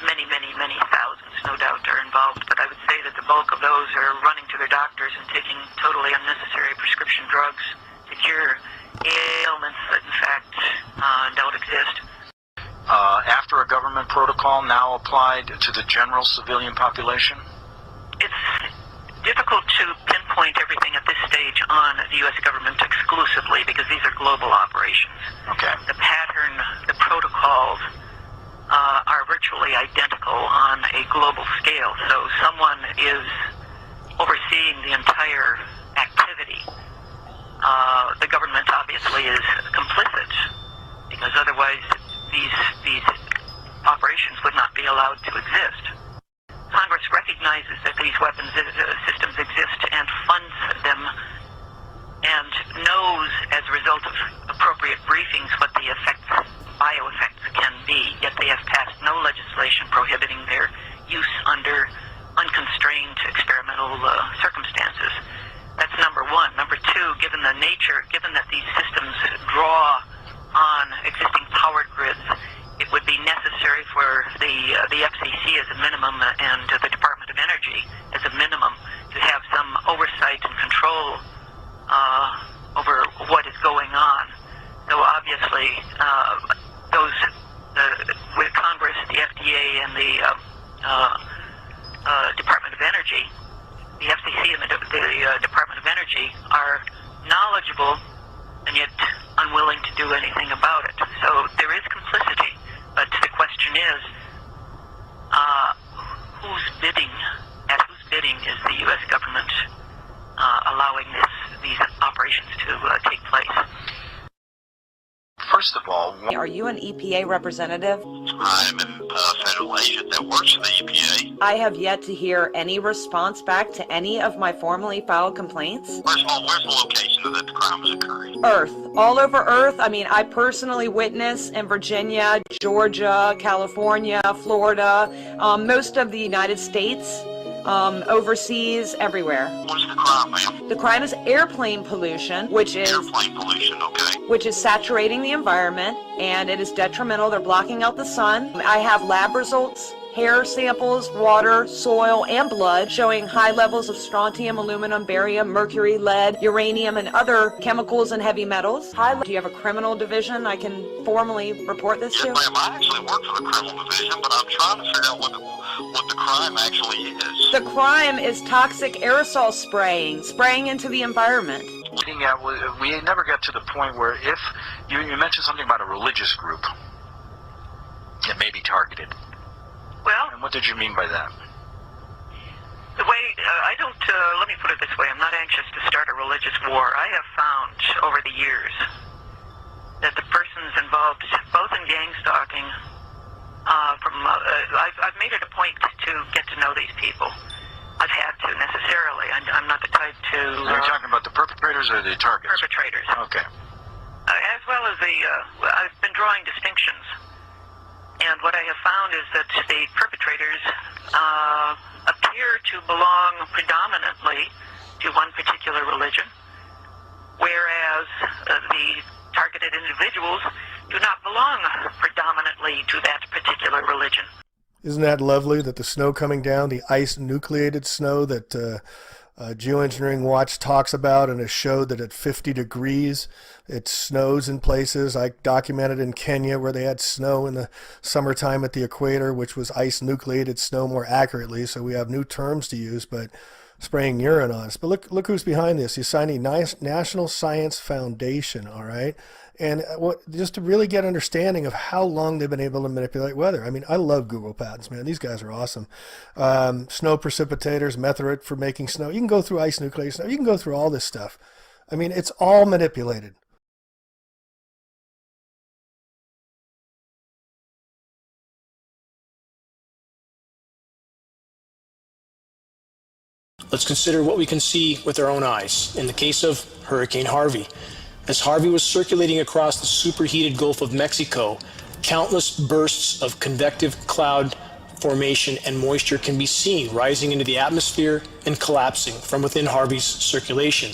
Many thousands, no doubt, are involved. But I would say that the bulk of those are running to their doctors and taking totally unnecessary prescription drugs to cure ailments that, in fact, don't exist. After a government protocol now applied to the general civilian population? It's difficult to pinpoint everything at this stage on the U.S. government exclusively because these are global operations. Okay. The pattern, the protocols are virtually identical on a global scale. So someone is overseeing the entire activity. The government obviously is complicit because otherwise these operations would not be allowed to exist. Congress recognizes that these weapons systems exist and funds them and knows as a result of appropriate briefings what the bioeffects can be, yet they have passed no legislation prohibiting their use under unconstrained experimental circumstances. That's number one. Number two, given that these systems draw on existing power grids, it would be necessary for the FCC as a minimum and the Department of Energy as a minimum to have some oversight and control over what is going on. So obviously, with Congress, the FDA, and the Department of Energy, the FCC and the Department of Energy are knowledgeable and yet unwilling to do anything about it. So there is complicity, but the question is, whose bidding is the U.S. government allowing these operations to take place? First of all, are you an EPA representative? I'm a federal agent that works for the EPA. I have yet to hear any response back to any of my formally filed complaints. Where's the location that the crime was occurring? Earth. All over Earth. I mean, I personally witness in Virginia, Georgia, California, Florida, most of the United States, overseas, everywhere. What's the crime, ma'am? The crime is airplane pollution, which is which is saturating the environment, and it is detrimental. They're blocking out the sun. I have lab results, hair samples, water, soil, and blood showing high levels of strontium, aluminum, barium, mercury, lead, uranium, and other chemicals and heavy metals. Do you have a criminal division I can formally report this to? Yes, ma'am. I actually work for the criminal division, but I'm trying to figure out what the crime actually is. The crime is toxic aerosol spraying into the environment. We never got to the point where if you mentioned something about a religious group that may be targeted. Well, and what did you mean by that? The way, let me put it this way, I'm not anxious to start a religious war. I have found over the years that the persons involved, both in gang stalking, I've made it a point to get to know these people. I've had to, necessarily. I'm not the type to... Are you talking about the perpetrators or the targets? Perpetrators. Okay. As well as I've been drawing distinctions. And what I have found is that the perpetrators appear to belong predominantly to one particular religion, whereas the targeted individuals do not belong predominantly to that particular religion. Isn't that lovely that the snow coming down, the ice nucleated snow that Geoengineering Watch talks about and has showed that at 50 degrees, it snows in places. I documented in Kenya where they had snow in the summertime at the equator, which was ice nucleated snow more accurately. So we have new terms to use, but spraying urine on us. But look who's behind this. You signed a National Science Foundation, all right? And just to really get understanding of how long they've been able to manipulate weather. I mean, I love Google Patents, man. These guys are awesome. Snow precipitators, method for making snow. You can go through ice nucleated snow. You can go through all this stuff. I mean, it's all manipulated. Let's consider what we can see with our own eyes in the case of Hurricane Harvey. As Harvey was circulating across the superheated Gulf of Mexico, countless bursts of convective cloud formation and moisture can be seen rising into the atmosphere and collapsing from within Harvey's circulation.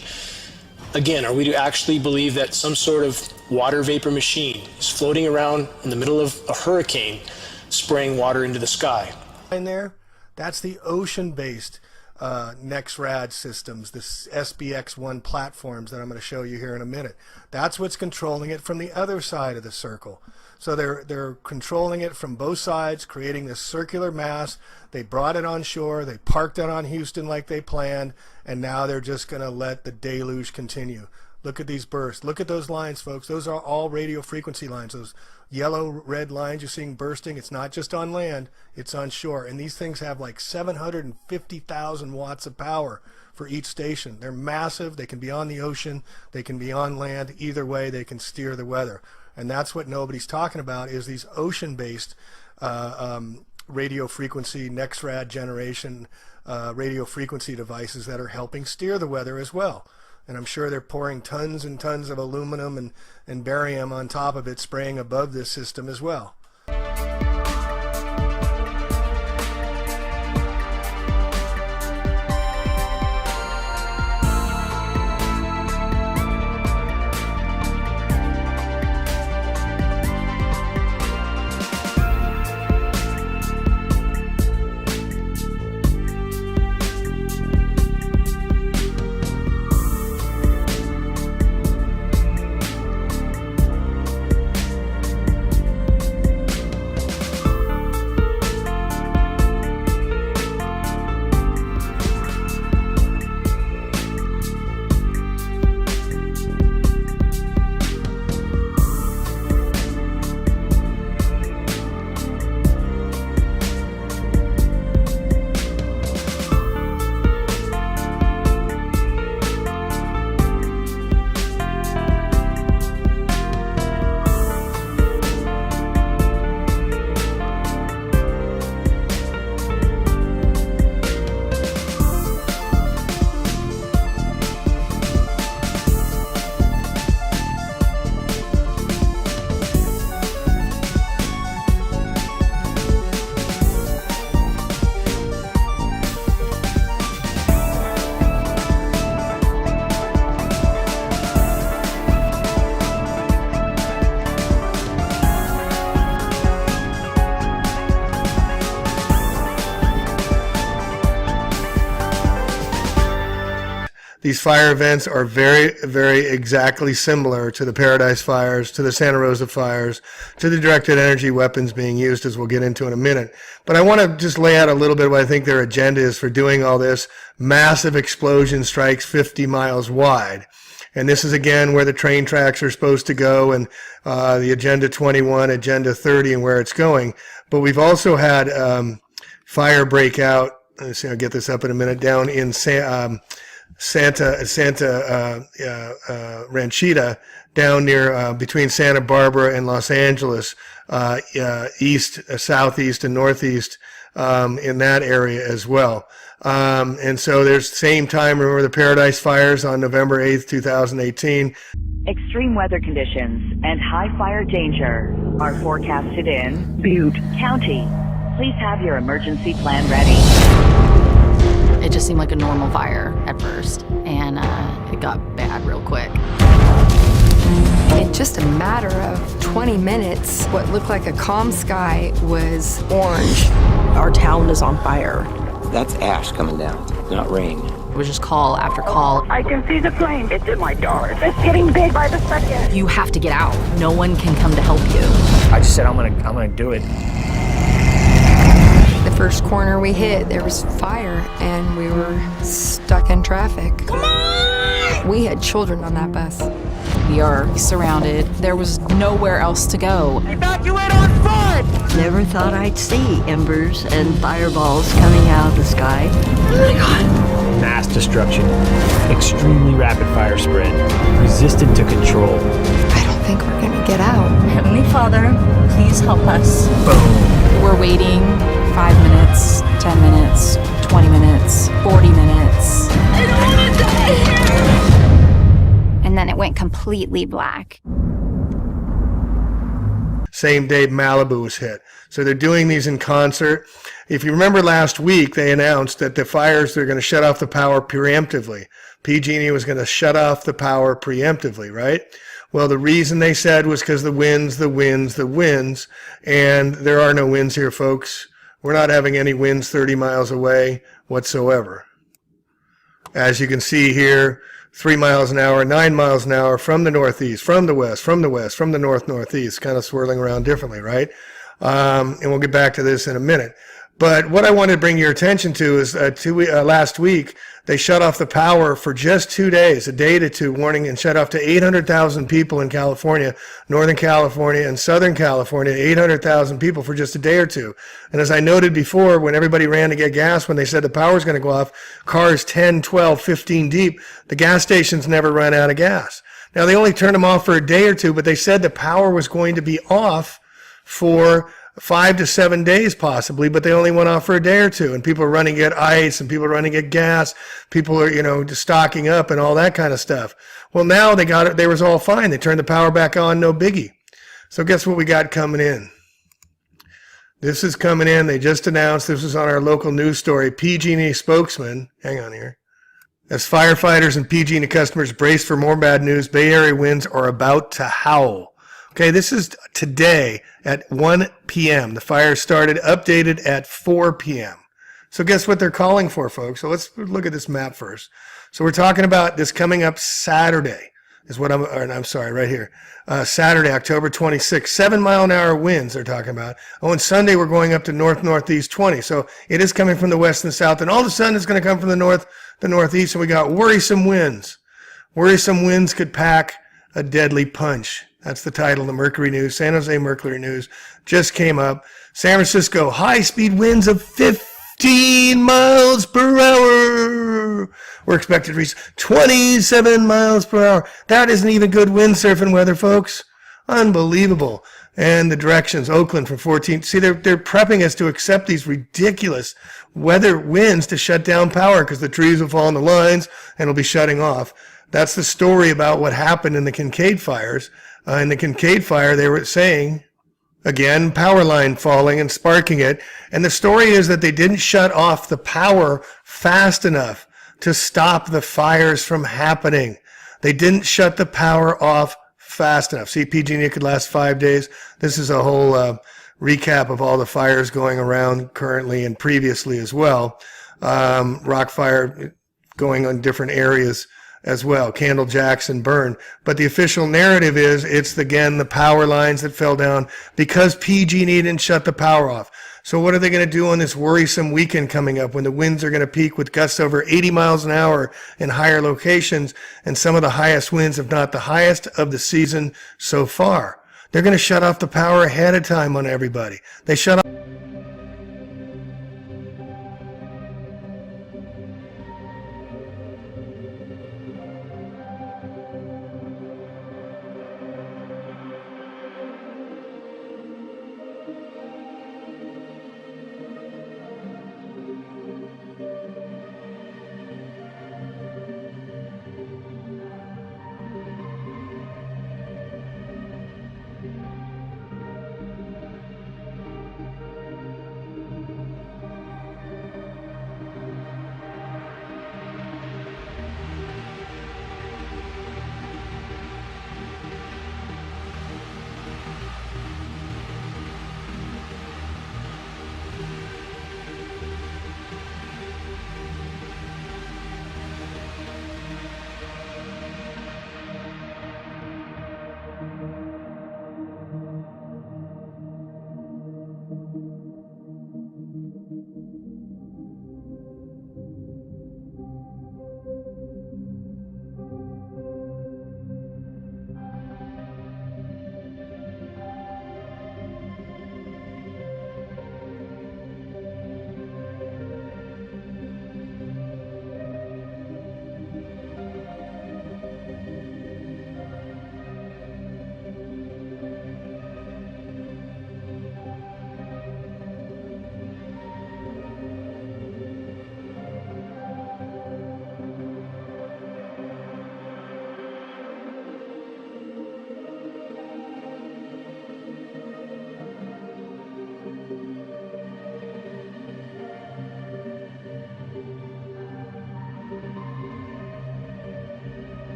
Again, are we to actually believe that some sort of water vapor machine is floating around in the middle of a hurricane, spraying water into the sky? In there, that's the ocean-based NexRad systems, the SBX1 platforms that I'm going to show you here in a minute. That's what's controlling it from the other side of the circle. So they're controlling it from both sides, creating this circular mass. They brought it on shore, they parked it on Houston like they planned, and now they're just going to let the deluge continue. Look at these bursts. Look at those lines, folks. Those are all radio frequency lines. Those yellow, red lines you're seeing bursting, it's not just on land, it's on shore. And these things have like 750,000 watts of power for each station. They're massive. They can be on the ocean. They can be on land. Either way, they can steer the weather. And that's what nobody's talking about, is these ocean-based radio frequency, NexRad generation radio frequency devices that are helping steer the weather as well. And I'm sure they're pouring tons and tons of aluminum and barium on top of it, spraying above this system as well. These fire events are very, very exactly similar to the Paradise Fires, to the Santa Rosa Fires, to the directed energy weapons being used, as we'll get into in a minute. But I want to just lay out a little bit what I think their agenda is for doing all this. Massive explosion strikes 50 miles wide. And this is, again, where the train tracks are supposed to go, and the Agenda 21, Agenda 30, and where it's going. But we've also had fire break out, let's see, I'll get this up in a minute, down in Santa Ranchita, down near between Santa Barbara and Los Angeles, east, southeast, and northeast, in that area as well. And so there's the same time, remember the Paradise Fires on November 8th, 2018. Extreme weather conditions and high fire danger are forecasted in Butte County. Please have your emergency plan ready. It just seemed like a normal fire at first, and it got bad real quick. In just a matter of 20 minutes, what looked like a calm sky was orange. Our town is on fire. That's ash coming down, not rain. It was just call after call. I can see the flame. It's in my door. It's getting big by the second. You have to get out. No one can come to help you. I just said I'm gonna do it. The first corner we hit, there was fire, and we were stuck in traffic. Come on! We had children on that bus. We are surrounded. There was nowhere else to go. Evacuate on foot! Never thought I'd see embers and fireballs coming out of the sky. Oh my God. Mass destruction. Extremely rapid fire spread. Resistant to control. I don't think we're gonna get out. Heavenly Father, please help us. Boom. We're waiting 5 minutes, 10 minutes, 20 minutes, 40 minutes. I don't want to die here! And then it went completely black. Same day Malibu was hit. So they're doing these in concert. If you remember last week, they announced that the fires, they're going to shut off the power preemptively. PG&E was going to shut off the power preemptively, right? Well, the reason they said was because the winds, and there are no winds here, folks. We're not having any winds 30 miles away whatsoever. As you can see here, 3 miles an hour, 9 miles an hour from the northeast, from the west, from the northeast, kind of swirling around differently, right? And we'll get back to this in a minute. But what I wanted to bring your attention to is last week, they shut off the power for just 2 days, a day to two, warning, and shut off to 800,000 people in California, Northern California, and Southern California, 800,000 people for just a day or two. And as I noted before, when everybody ran to get gas, when they said the power was going to go off, cars 10, 12, 15 deep, the gas stations never ran out of gas. Now, they only turned them off for a day or two, but they said the power was going to be off for 5 to 7 days possibly, but they only went off for a day or two, and people are running to get ice, and people are running to get gas, people are, just stocking up and all that kind of stuff. Well, now they got it, they was all fine. They turned the power back on, no biggie. So guess what we got coming in? This is coming in, they just announced, this was on our local news story, PG&E spokesman, hang on here. As firefighters and PG&E customers brace for more bad news, Bay Area winds are about to howl. Okay, this is today at 1 p.m. The fire started, updated at 4 p.m. So guess what they're calling for, folks? So let's look at this map first. So we're talking about this coming up Saturday, is what I'm sorry, right here. Saturday, October 26th, 7 mile an hour winds they're talking about. Oh, and Sunday we're going up to northeast 20. So it is coming from the west and south, and all of a sudden it's going to come from the northeast, and we got worrisome winds. Worrisome winds could pack a deadly punch. That's the title of the Mercury News. San Jose Mercury News just came up. San Francisco, high-speed winds of 15 miles per hour. We're expected to reach 27 miles per hour. That isn't even good windsurfing weather, folks. Unbelievable. And the directions, Oakland from 14. See, they're prepping us to accept these ridiculous weather winds to shut down power because the trees will fall on the lines and it'll be shutting off. That's the story about what happened in the Kincaid fires. In the Kincaid fire, they were saying, again, power line falling and sparking it. And the story is that they didn't shut off the power fast enough to stop the fires from happening. They didn't shut the power off fast enough. See, PG&E could last 5 days. This is a whole recap of all the fires going around currently and previously as well. Rock fire going on different areas as well, Candle, Jackson, Burn. But the official narrative is it's, again, the power lines that fell down because PG&E didn't shut the power off. So what are they going to do on this worrisome weekend coming up when the winds are going to peak with gusts over 80 miles an hour in higher locations and some of the highest winds, if not the highest of the season so far? They're going to shut off the power ahead of time on everybody. They shut off.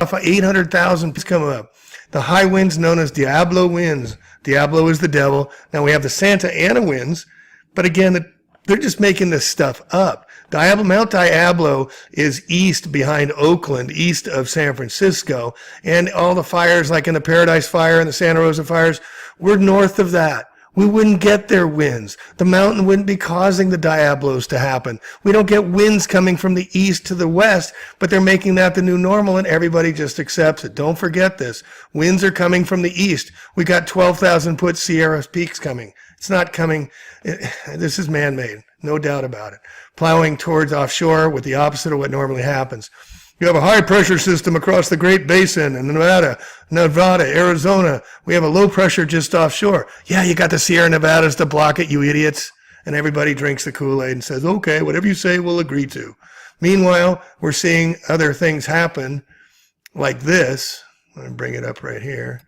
800,000 come up. The high winds known as Diablo winds. Diablo is the devil. Now we have the Santa Ana winds, but again, they're just making this stuff up. Mount Diablo is east behind Oakland, east of San Francisco, and all the fires like in the Paradise Fire and the Santa Rosa fires, we're north of that. We wouldn't get their winds. The mountain wouldn't be causing the Diablos to happen. We don't get winds coming from the east to the west, but they're making that the new normal and everybody just accepts it. Don't forget this. Winds are coming from the east. We got 12,000 foot Sierra peaks coming. It's not coming. This is man-made, no doubt about it. Plowing towards offshore with the opposite of what normally happens. You have a high-pressure system across the Great Basin in Nevada, Arizona. We have a low pressure just offshore. Yeah, you got the Sierra Nevadas to block it, you idiots. And everybody drinks the Kool-Aid and says, okay, whatever you say, we'll agree to. Meanwhile, we're seeing other things happen like this. Let me bring it up right here.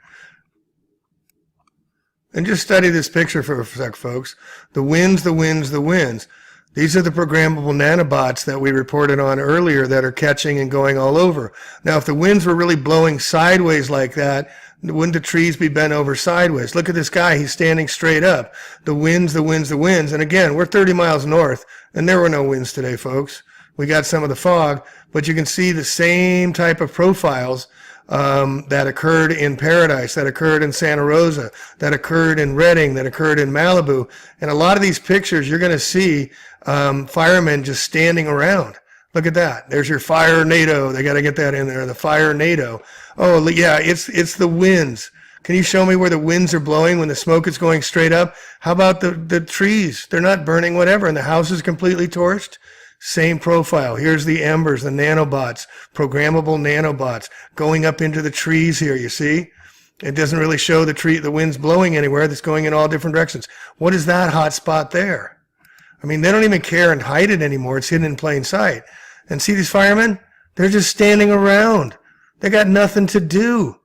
And just study this picture for a sec, folks. The winds, the winds, the winds. These are the programmable nanobots that we reported on earlier that are catching and going all over. Now, if the winds were really blowing sideways like that, wouldn't the trees be bent over sideways? Look at this guy. He's standing straight up. The winds, the winds, the winds. And again, we're 30 miles north, and there were no winds today, folks. We got some of the fog, but you can see the same type of profiles that occurred in Paradise, that occurred in Santa Rosa, that occurred in Redding, that occurred in Malibu. And a lot of these pictures, you're going to see firemen just standing around. Look at that. There's your fire NATO. They got to get that in there, the fire NATO. Oh, yeah, it's the winds. Can you show me where the winds are blowing when the smoke is going straight up? How about the trees? They're not burning whatever, and the house is completely torched. Same profile. Here's the embers, the nanobots, programmable nanobots going up into the trees here, you see? It doesn't really show the winds blowing anywhere. That's going in all different directions. What is that hot spot there? I mean, they don't even care and hide it anymore. It's hidden in plain sight. And see these firemen? They're just standing around. They got nothing to do.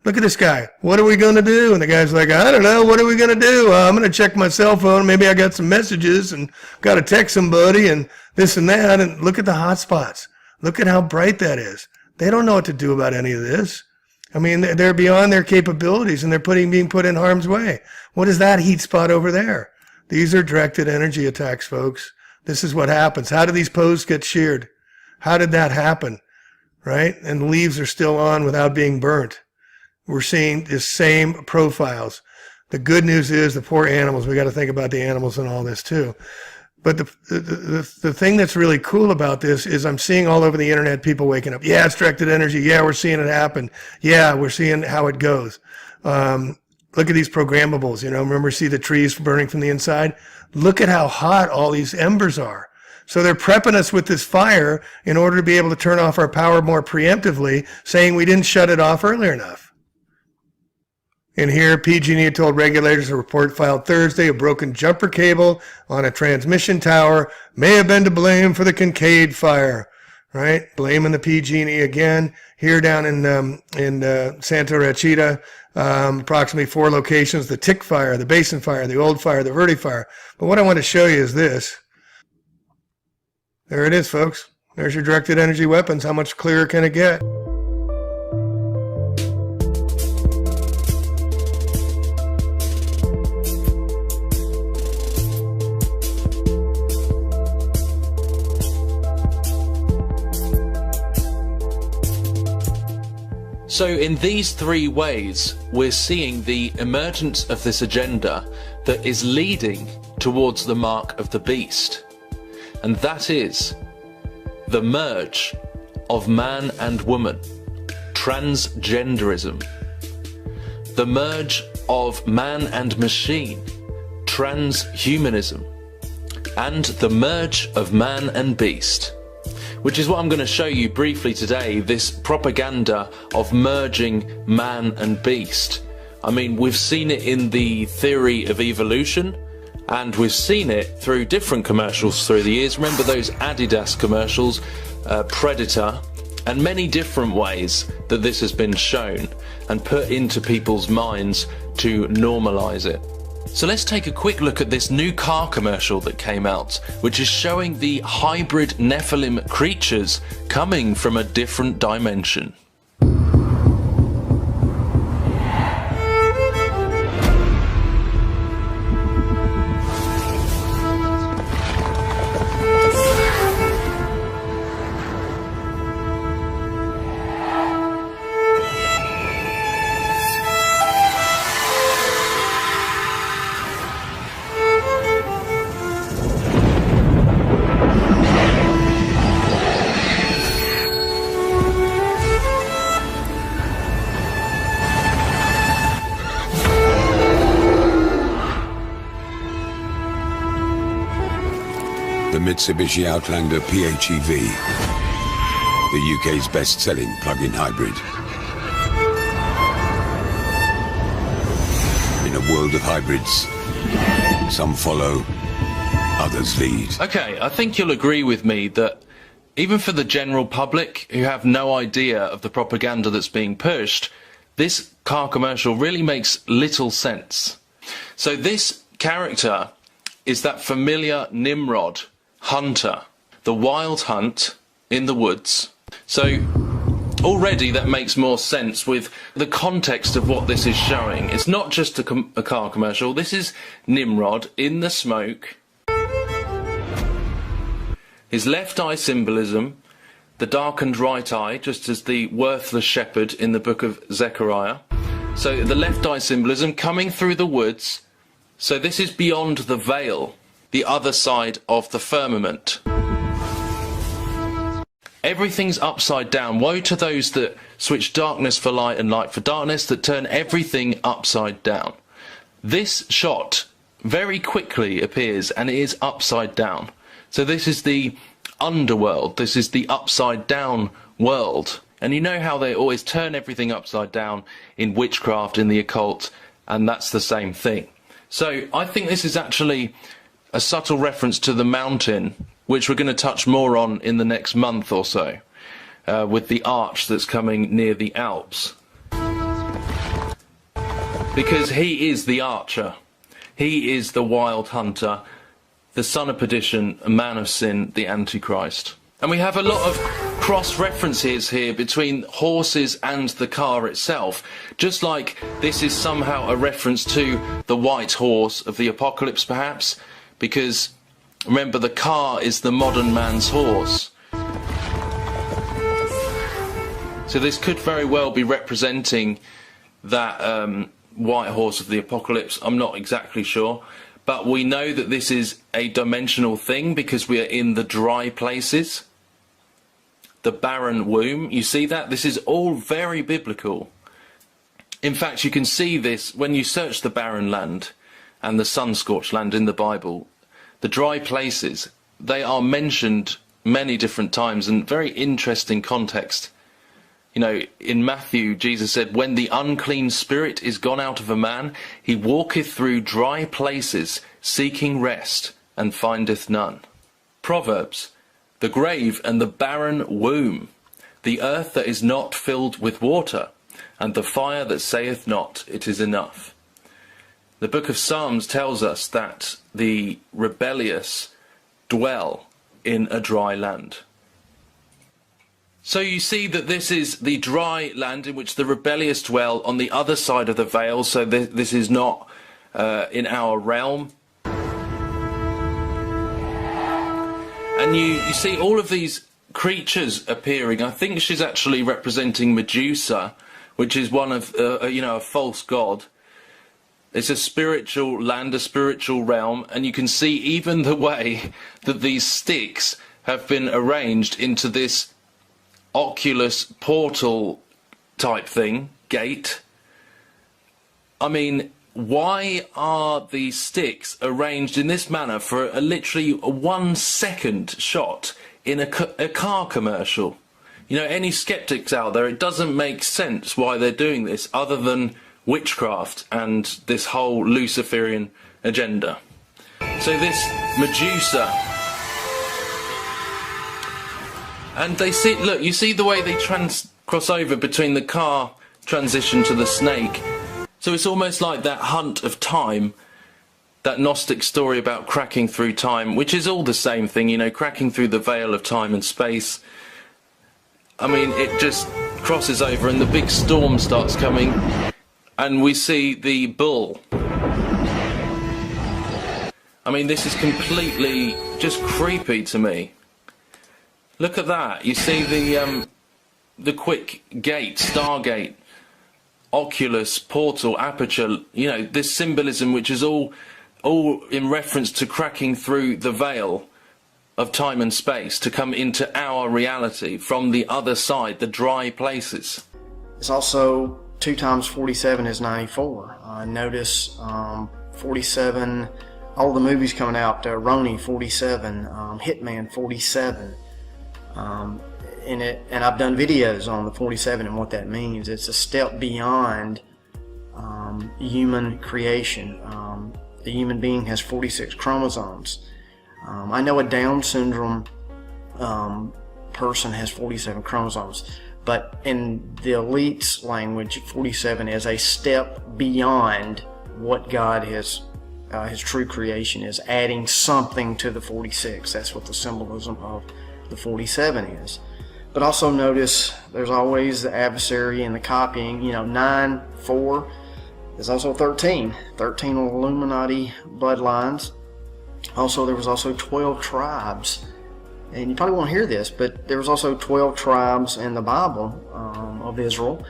Look at this guy. What are we going to do? And the guy's like, I don't know. What are we going to do? I'm going to check my cell phone. Maybe I got some messages and got to text somebody and this and that. And look at the hot spots. Look at how bright that is. They don't know what to do about any of this. I mean, they're beyond their capabilities and they're being put in harm's way. What is that heat spot over there? These are directed energy attacks, folks. This is what happens. How do these posts get sheared? How did that happen? Right? And the leaves are still on without being burnt. We're seeing the same profiles. The good news is the poor animals. We got to think about the animals and all this too. But the thing that's really cool about this is I'm seeing all over the internet people waking up. Yeah, it's directed energy. Yeah, we're seeing it happen. Yeah, we're seeing how it goes. Look at these programmables. You know, remember, see the trees burning from the inside? Look at how hot all these embers are. So they're prepping us with this fire in order to be able to turn off our power more preemptively, saying we didn't shut it off earlier enough. And here, PG&E told regulators a report filed Thursday, a broken jumper cable on a transmission tower may have been to blame for the Kincaid fire, right? Blaming the PG&E again. Here down in Santa Rachita, approximately 4 locations, the Tick fire, the Basin fire, the Old fire, the Verde fire. But what I want to show you is this. There it is, folks. There's your directed energy weapons. How much clearer can it get? So in these 3 ways, we're seeing the emergence of this agenda that is leading towards the mark of the beast. And that is the merge of man and woman, transgenderism, the merge of man and machine, transhumanism, and the merge of man and beast. Which is what I'm going to show you briefly today, this propaganda of merging man and beast. I mean, we've seen it in the theory of evolution, and we've seen it through different commercials through the years. Remember those Adidas commercials, Predator, and many different ways that this has been shown and put into people's minds to normalize it. So let's take a quick look at this new car commercial that came out, which is showing the hybrid Nephilim creatures coming from a different dimension. The Mitsubishi Outlander PHEV, the UK's best-selling plug-in hybrid. In a world of hybrids, some follow, others lead. Okay, I think you'll agree with me that even for the general public who have no idea of the propaganda that's being pushed, this car commercial really makes little sense. So this character is that familiar Nimrod hunter, the wild hunt in the woods. So already that makes more sense with the context of what this is showing. It's not just a car commercial. This is Nimrod in the smoke. His left eye symbolism, the darkened right eye, just as the worthless shepherd in the book of Zechariah. So the left eye symbolism coming through the woods. So this is beyond the veil, the other side of the firmament. Everything's upside down. Woe to those that switch darkness for light and light for darkness, that turn everything upside down. This shot very quickly appears and it is upside down. So this is the underworld. This is the upside down world. And you know how they always turn everything upside down in witchcraft, in the occult, and that's the same thing. So I think this is actually a subtle reference to the mountain, which we're going to touch more on in the next month or so, with the arch that's coming near the Alps. Because he is the archer. He is the wild hunter, the son of perdition, a man of sin, the Antichrist. And we have a lot of cross-references here between horses and the car itself, just like this is somehow a reference to the white horse of the apocalypse, perhaps, because remember, the car is the modern man's horse. So this could very well be representing that white horse of the apocalypse. I'm not exactly sure. But we know that this is a dimensional thing because we are in the dry places. The barren womb. You see that? This is all very biblical. In fact, you can see this when you search the barren land and the sun-scorched land in the Bible. The dry places, they are mentioned many different times in very interesting context. You know, in Matthew, Jesus said, when the unclean spirit is gone out of a man, he walketh through dry places, seeking rest, and findeth none. Proverbs, the grave and the barren womb, the earth that is not filled with water, and the fire that saith not, it is enough. The book of Psalms tells us that the rebellious dwell in a dry land. So you see that this is the dry land in which the rebellious dwell on the other side of the veil. So this is not in our realm. And you see all of these creatures appearing. I think she's actually representing Medusa, which is one of, a false god. It's a spiritual land, a spiritual realm. And you can see even the way that these sticks have been arranged into this Oculus portal type thing, gate. I mean, why are these sticks arranged in this manner for literally a 1 second shot in a car commercial? You know, any skeptics out there, it doesn't make sense why they're doing this other than witchcraft and this whole Luciferian agenda. So this Medusa, and they see, look, you see the way they cross over between the car transition to the snake. So it's almost like that hunt of time, that Gnostic story about cracking through time, which is all the same thing, you know, cracking through the veil of time and space. I mean, it just crosses over and the big storm starts coming and we see the bull. I mean, this is completely just creepy to me. Look at that. You see the quick gate, Stargate, Oculus, portal, aperture, you know, this symbolism which is all in reference to cracking through the veil of time and space to come into our reality from the other side, the dry places. It's also 2 times 47 is 94. Notice 47 all the movies coming out, Ronnie 47, Hitman 47, and I've done videos on the 47 and what that means. It's a step beyond human creation. The human being has 46 chromosomes. I know a Down syndrome person has 47 chromosomes, but in the elite's language, 47 is a step beyond what God has, his true creation is, adding something to the 46. That's what the symbolism of the 47 is. But also notice there's always the adversary and the copying. 9, 4, there's also 13 Illuminati bloodlines. Also, there was also 12 tribes. And you probably won't hear this, but there was also 12 tribes in the Bible of Israel.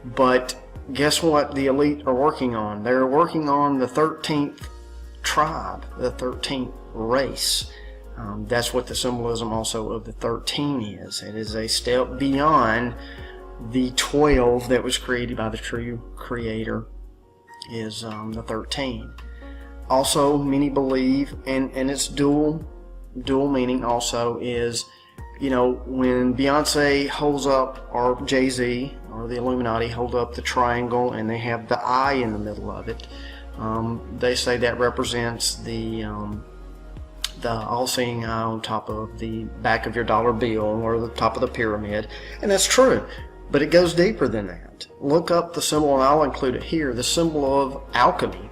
But guess what the elite are working on? They're working on the 13th tribe, the 13th race. That's what the symbolism also of the 13 is. It is a step beyond the 12 that was created by the true Creator, is the 13. Also, many believe, and it's dual meaning also, is, when Beyonce holds up, or Jay-Z, or the Illuminati hold up the triangle and they have the eye in the middle of it, they say that represents the all-seeing eye on top of the back of your dollar bill or the top of the pyramid. And that's true, but it goes deeper than that. Look up the symbol, and I'll include it here. The symbol of alchemy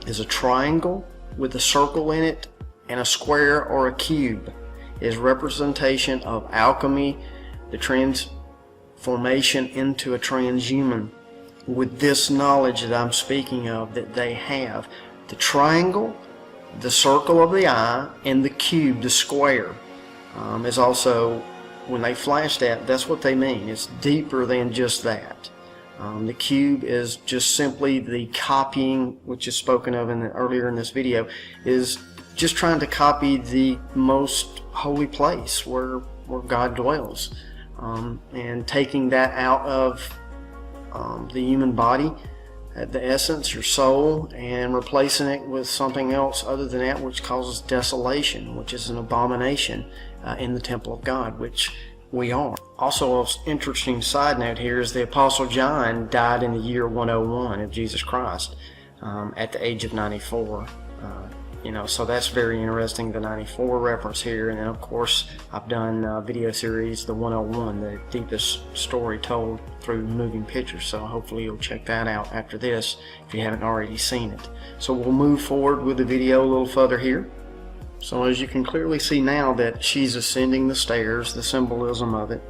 is a triangle with a circle in it and a square or a cube. It is representation of alchemy, the transformation into a transhuman, with this knowledge that I'm speaking of that they have. The triangle, the circle of the eye, and the cube, the square, is also, when they flash that's what they mean. It's deeper than just that. The cube is just simply the copying, which is spoken of earlier in this video, is just trying to copy the most holy place where God dwells, and taking that out of the human body, the essence, your soul, and replacing it with something else other than that, which causes desolation, which is an abomination in the temple of God, which we are. Also, an interesting side note here is the Apostle John died in the year 101 of Jesus Christ, at the age of 94. So that's very interesting, the 94 reference here. And then, of course, I've done video series, the 101, the deepest story told through moving pictures. So hopefully you'll check that out after this if you haven't already seen it. So we'll move forward with the video a little further here. So as you can clearly see now that she's ascending the stairs, the symbolism of it.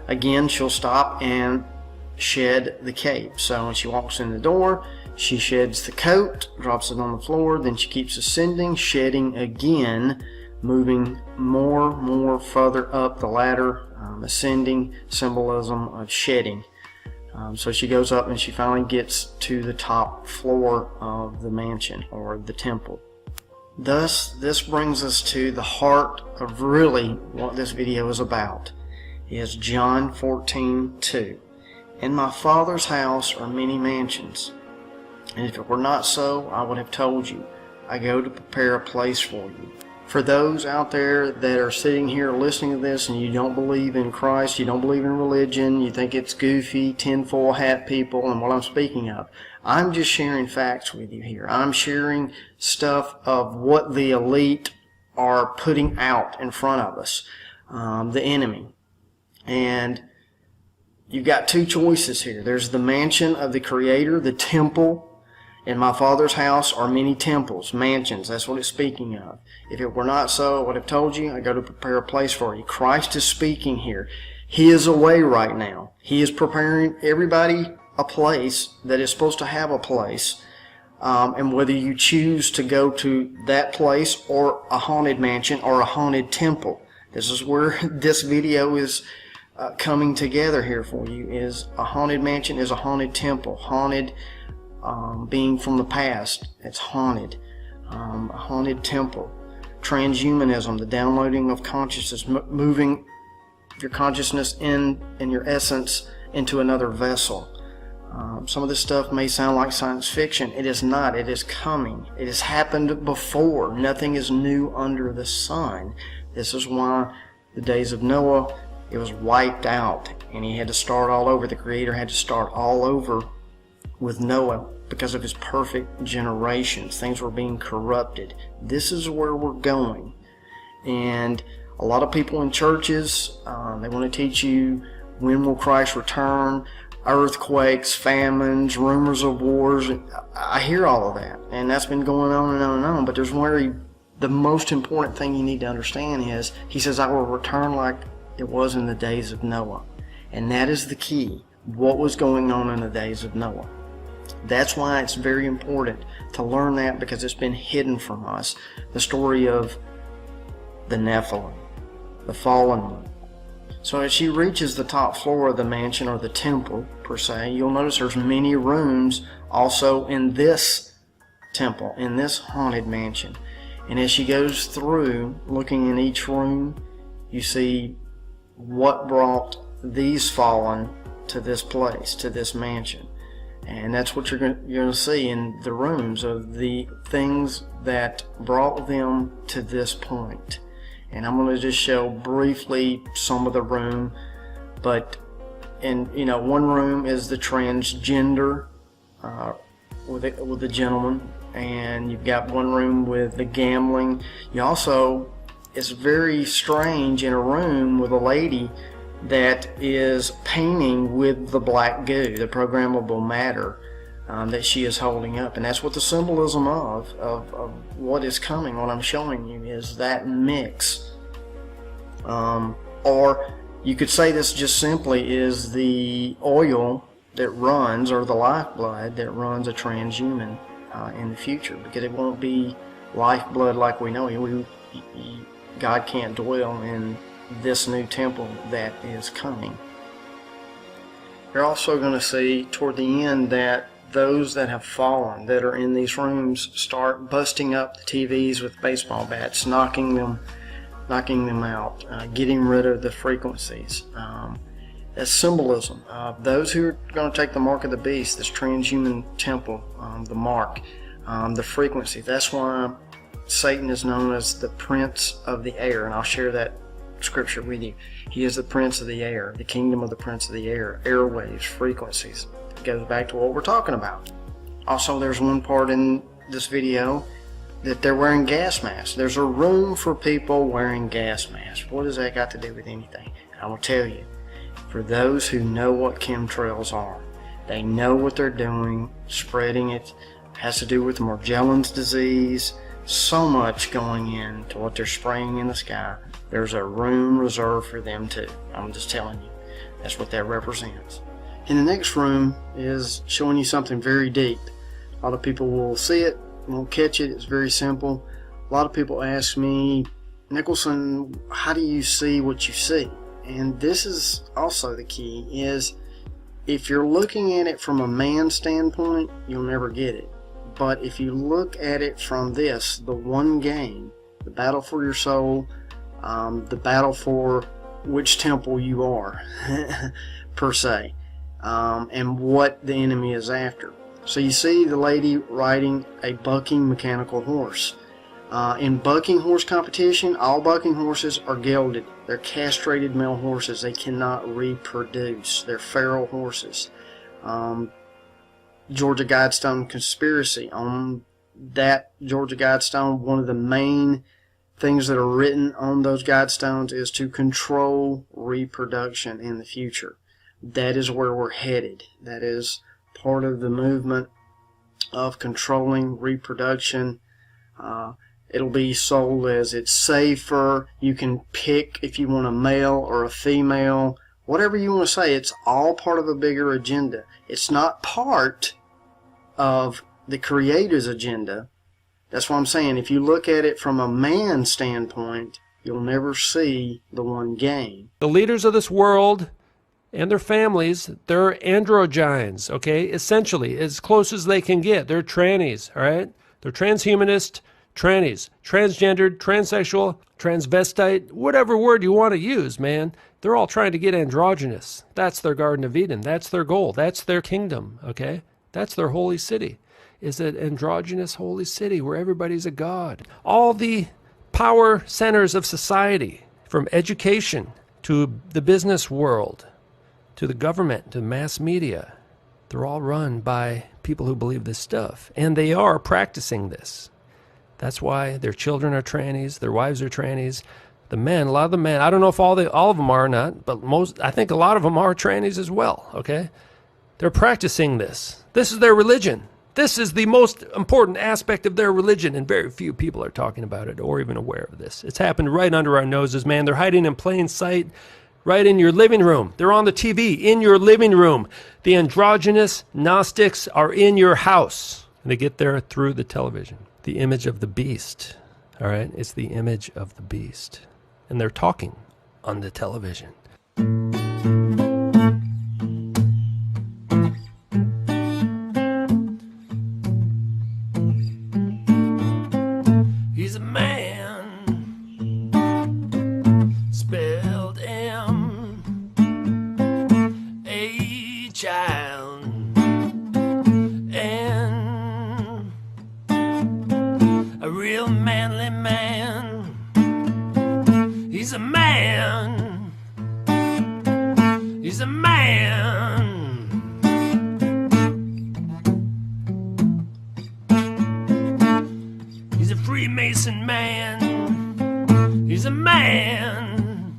Again, she'll stop and shed the cape. So when she walks in the door, she sheds the coat, drops it on the floor, then she keeps ascending, shedding again, moving more further up the ladder, ascending, symbolism of shedding. So she goes up and she finally gets to the top floor of the mansion or the temple. Thus, this brings us to the heart of really what this video is about, is John 14:2. In my Father's house are many mansions, and if it were not so, I would have told you. I go to prepare a place for you. For those out there that are sitting here listening to this and you don't believe in Christ, you don't believe in religion, you think it's goofy, tinfoil hat people and what I'm speaking of, I'm just sharing facts with you here. I'm sharing stuff of what the elite are putting out in front of us, the enemy. And you've got two choices here. There's the mansion of the Creator, the temple. In my Father's house are many temples, mansions. That's what it's speaking of. If it were not so, I would have told you, I go to prepare a place for you. Christ is speaking here. He is away right now. He is preparing everybody a place that is supposed to have a place. And whether you choose to go to that place or a haunted mansion or a haunted temple. This is where this video is coming together here for you. Is a haunted mansion is a haunted temple. Haunted being from the past, it's haunted. A haunted temple. Transhumanism, the downloading of consciousness, moving your consciousness and your essence into another vessel. Some of this stuff may sound like science fiction. It is not. It is coming. It has happened before. Nothing is new under the sun. This is why the days of Noah, it was wiped out, and he had to start all over. The Creator had to start all over with Noah because of his perfect generations. Things were being corrupted. This is where we're going. And a lot of people in churches, they want to teach you when will Christ return, earthquakes, famines, rumors of wars. I hear all of that, and that's been going on and on and on. But there's the most important thing you need to understand is, he says, I will return like it was in the days of Noah. And that is the key. What was going on in the days of Noah? That's why it's very important to learn that, because it's been hidden from us. The story of the Nephilim, the fallen one. So as she reaches the top floor of the mansion, or the temple per se, you'll notice there's many rooms also in this temple, in this haunted mansion. And as she goes through, looking in each room, you see what brought these fallen to this place, to this mansion. And that's what you're going to see in the rooms, of the things that brought them to this point. And I'm going to just show briefly some of the room, but one room is the transgender with the gentleman, and you've got one room with the gambling. You also, it's very strange, in a room with a lady that is painting with the black goo, the programmable matter that she is holding up. And that's what the symbolism of what is coming, what I'm showing you, is that mix. Or you could say this just simply is the oil that runs, or the lifeblood that runs a transhuman in the future, because it won't be lifeblood like we know it. God can't dwell in this new temple that is coming. You're also going to see toward the end that those that have fallen, that are in these rooms, start busting up the TVs with baseball bats, knocking them out, getting rid of the frequencies. That's symbolism of those who are going to take the mark of the beast, this transhuman temple, the mark, the frequency. That's why Satan is known as the prince of the air, and I'll share that scripture with you. He is the prince of the air, the kingdom of the prince of the air, airwaves, frequencies. It goes back to what we're talking about. Also, there's one part in this video that they're wearing gas masks. There's a room for people wearing gas masks. What has that got to do with anything? I will tell you, for those who know what chemtrails are, they know what they're doing, spreading it. It has to do with Morgellons disease. So much going into what they're spraying in the sky. There's a room reserved for them too. I'm just telling you, that's what that represents. In the next room is showing you something very deep. A lot of people will see it, won't catch it. It's very simple. A lot of people ask me, Nicholson, how do you see what you see? And this is also the key, is if you're looking at it from a man standpoint, you'll never get it. But if you look at it from this, the one game, the battle for your soul, the battle for which temple you are, per se, and what the enemy is after. So you see the lady riding a bucking mechanical horse. In bucking horse competition, all bucking horses are gelded. They're castrated male horses. They cannot reproduce. They're feral horses. Georgia Guidestone conspiracy. On that Georgia Guidestone, one of the main things that are written on those Guidestones is to control reproduction in the future. That is where we're headed. That is part of the movement of controlling reproduction. It'll be sold as it's safer. You can pick if you want a male or a female. Whatever you want to say, it's all part of a bigger agenda. It's not part of the Creator's agenda. That's what I'm saying. If you look at it from a man's standpoint, you'll never see the one gain. The leaders of this world and their families, they're androgynes, okay? Essentially, as close as they can get. They're trannies, all right? They're transhumanist, trannies, transgendered, transsexual, transvestite, whatever word you want to use, man. They're all trying to get androgynous. That's their Garden of Eden. That's their goal. That's their kingdom, okay? That's their holy city. Is an androgynous holy city where everybody's a god. All the power centers of society, from education to the business world, to the government, to mass media, they're all run by people who believe this stuff. And they are practicing this. That's why their children are trannies, their wives are trannies. The men, a lot of the men, I don't know if all of them are or not, but I think a lot of them are trannies as well, okay? They're practicing this. This is their religion. This is the most important aspect of their religion, and very few people are talking about it or even aware of this. It's happened right under our noses, man. They're hiding in plain sight, right in your living room. They're on the TV in your living room. The androgynous Gnostics are in your house, and they get there through the television. The image of the beast, all right? It's the image of the beast. And they're talking on the television. He's a man, spelled M, a child, and a real manly man. He's a man. He's a man. He's a Freemason man. He's a man.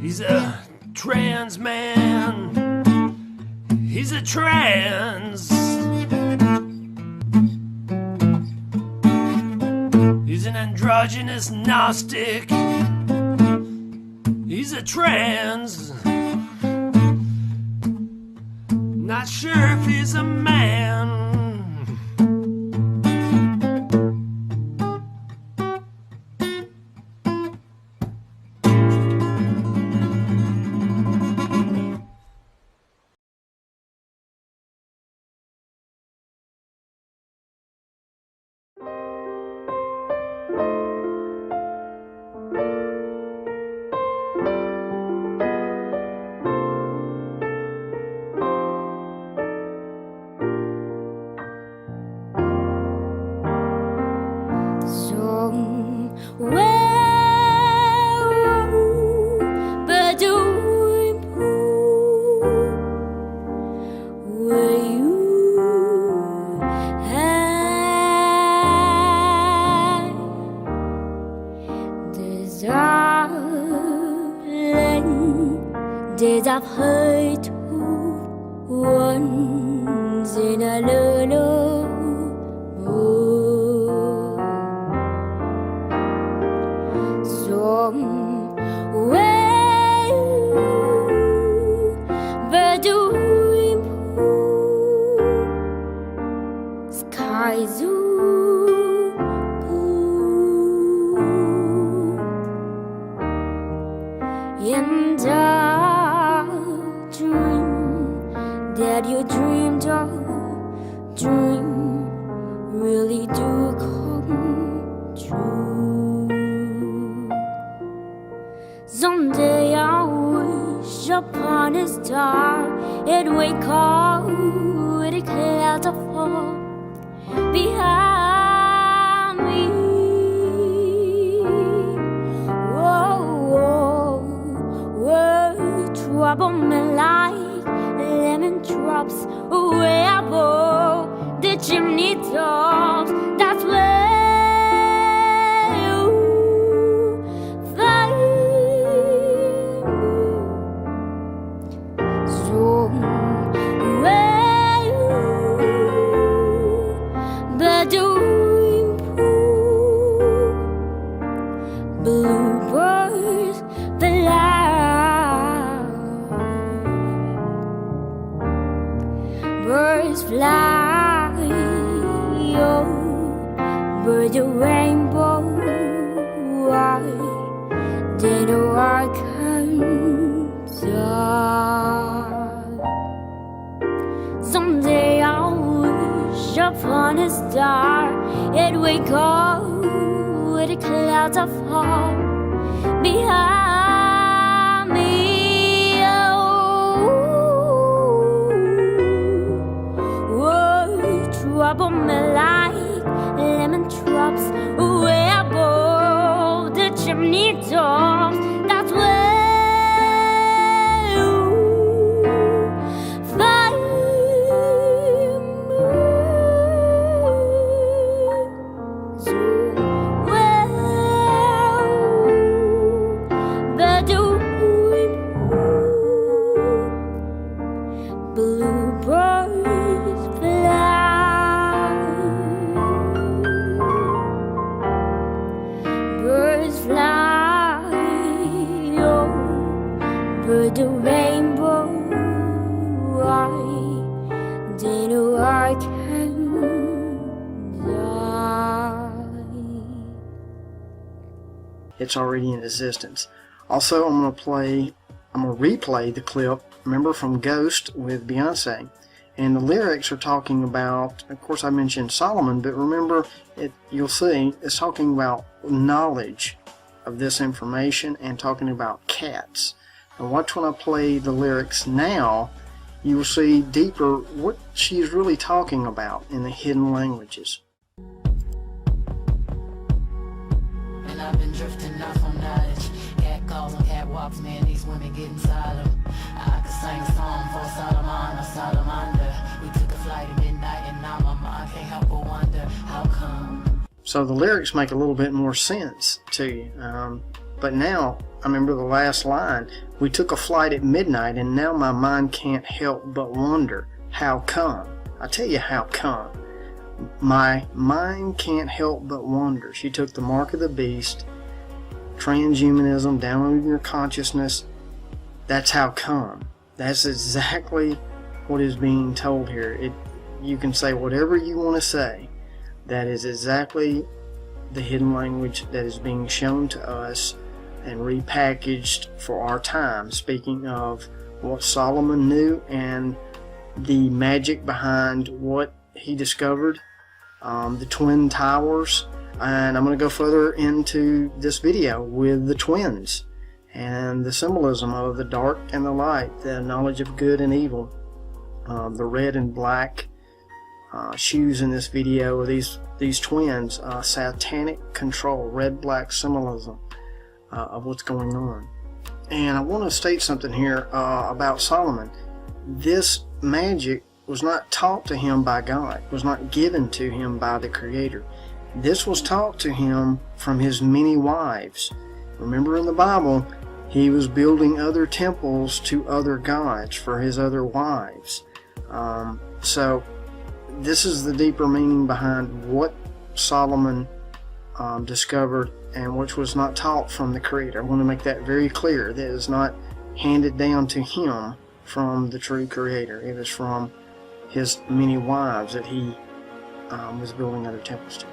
He's a trans man. He's a trans. He's an androgynous Gnostic. He's a trans. Not sure if he's a man. Days I've heard once in a lullaby. Somewhere but doing skies blue and that you dreamed of, dream really do come true. Someday I'll wish upon a star and wake up with a cloud of fall behind me. Whoa, whoa, trouble me like lemon drops way above the chimney tops. That's where you find me. Somewhere you but doing bluebirds fly. Birds fly over the rainbow. Why did I come down? Someday I'll wish upon a star. It will go with the clouds of fall behind me. Oh, oh, trouble me like lemon drops way above the chimney tops. That's where the rainbow, I didn't know I can die. It's already in existence. Also, I'm gonna replay the clip, remember, from Ghost with Beyonce. And the lyrics are talking about, of course I mentioned Solomon, but remember, you'll see, it's talking about knowledge of this information and talking about cats. And watch when I play the lyrics now, you will see deeper what she's really talking about in the hidden languages. And I've been drifting off on knowledge. Cat calls on catwalks, man, these women get inside them. I could sing a song for Solomon or Salamander. We took a flight at midnight and now my mind can't help but wonder how come. So the lyrics make a little bit more sense to you. But now, I remember the last line, we took a flight at midnight and now my mind can't help but wonder, how come? I tell you how come. My mind can't help but wonder. She took the mark of the beast, transhumanism, downloading your consciousness. That's how come. That's exactly what is being told here. You can say whatever you want to say. That is exactly the hidden language that is being shown to us and repackaged for our time, speaking of what Solomon knew and the magic behind what he discovered, the twin towers. And I'm going to go further into this video with the twins and the symbolism of the dark and the light, the knowledge of good and evil, the red and black shoes in this video of these twins, satanic control, red-black symbolism of what's going on. And I want to state something here about Solomon. This magic was not taught to him by God, was not given to him by the Creator. This was taught to him from his many wives. Remember in the Bible, he was building other temples to other gods for his other wives. So this is the deeper meaning behind what Solomon discovered, and which was not taught from the Creator. I want to make that very clear. That is not handed down to him from the true Creator. It is from his many wives that he was building other temples to.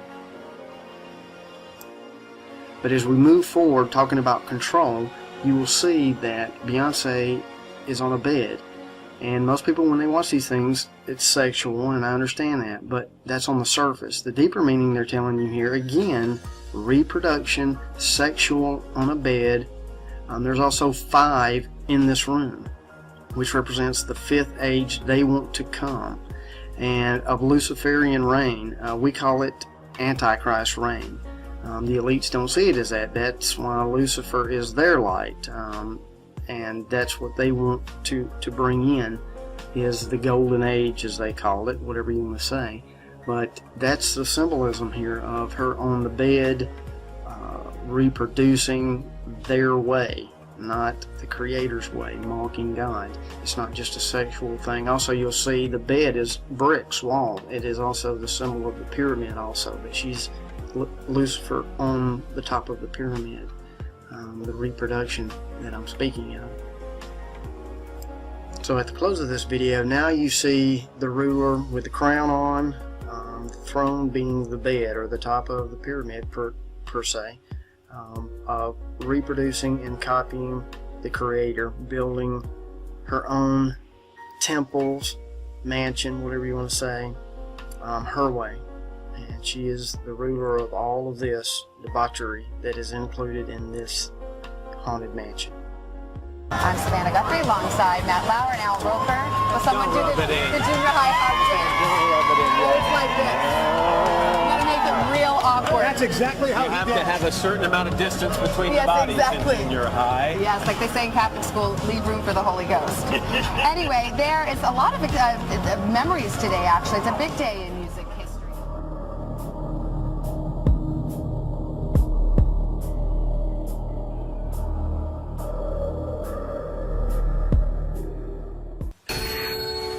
But as we move forward talking about control, you will see that Beyonce is on a bed. And most people, when they watch these things, it's sexual, and I understand that, but that's on the surface. The deeper meaning they're telling you here, again, reproduction, sexual, on a bed. There's also 5 in this room, which represents the 5th age they want to come, and of Luciferian reign. We call it Antichrist reign. The elites don't see it as that. That's why Lucifer is their light. And that's what they want to bring in, is the golden age, as they call it, whatever you want to say. But that's the symbolism here of her on the bed, reproducing their way, not the Creator's way, mocking God. It's not just a sexual thing. Also, you'll see the bed is bricks, wall. It is also the symbol of the pyramid also, but she's Lucifer on the top of the pyramid. The reproduction that I'm speaking of. So at the close of this video, now you see the ruler with the crown on, the throne being the bed or the top of the pyramid per se, of reproducing and copying the Creator, building her own temples, mansion, whatever you want to say, her way. And she is the ruler of all of this debauchery that is included in this haunted mansion. I'm Savannah Guthrie alongside Matt Lauer and Al Roper. Will someone do the junior high hug dance? It's like this. You gotta make it real awkward. That's exactly how you have to have a certain amount of distance between the bodies in junior high. Yes, like they say in Catholic school, leave room for the Holy Ghost. Anyway, there is a lot of memories today, actually. It's a big day in music history.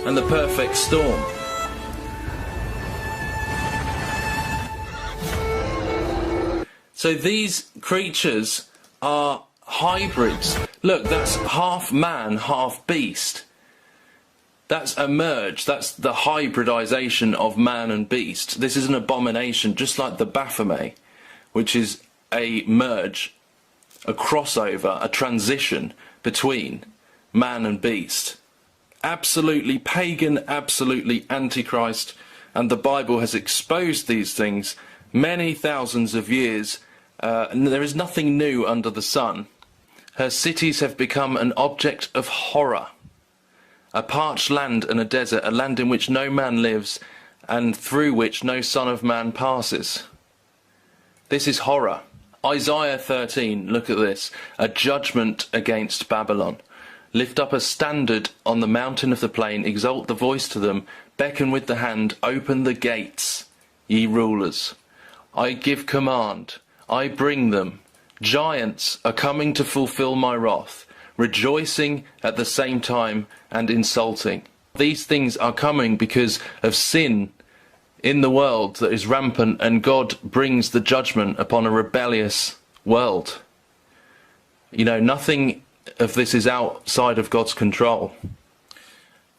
And the perfect storm. So these creatures are hybrids. Look, that's half man, half beast. That's a merge. That's the hybridization of man and beast. This is an abomination, just like the Baphomet, which is a merge, a crossover, a transition between man and beast. Absolutely pagan, absolutely antichrist, and the Bible has exposed these things many thousands of years. And there is nothing new under the sun. Her cities have become an object of horror. A parched land and a desert, a land in which no man lives, and through which no son of man passes. This is horror. Isaiah 13, look at this. A judgment against Babylon. Lift up a standard on the mountain of the plain, exalt the voice to them, beckon with the hand, open the gates, ye rulers. I give command, I bring them. Giants are coming to fulfill my wrath, rejoicing at the same time and insulting. These things are coming because of sin in the world that is rampant, and God brings the judgment upon a rebellious world. You know, nothing of this is outside of God's control.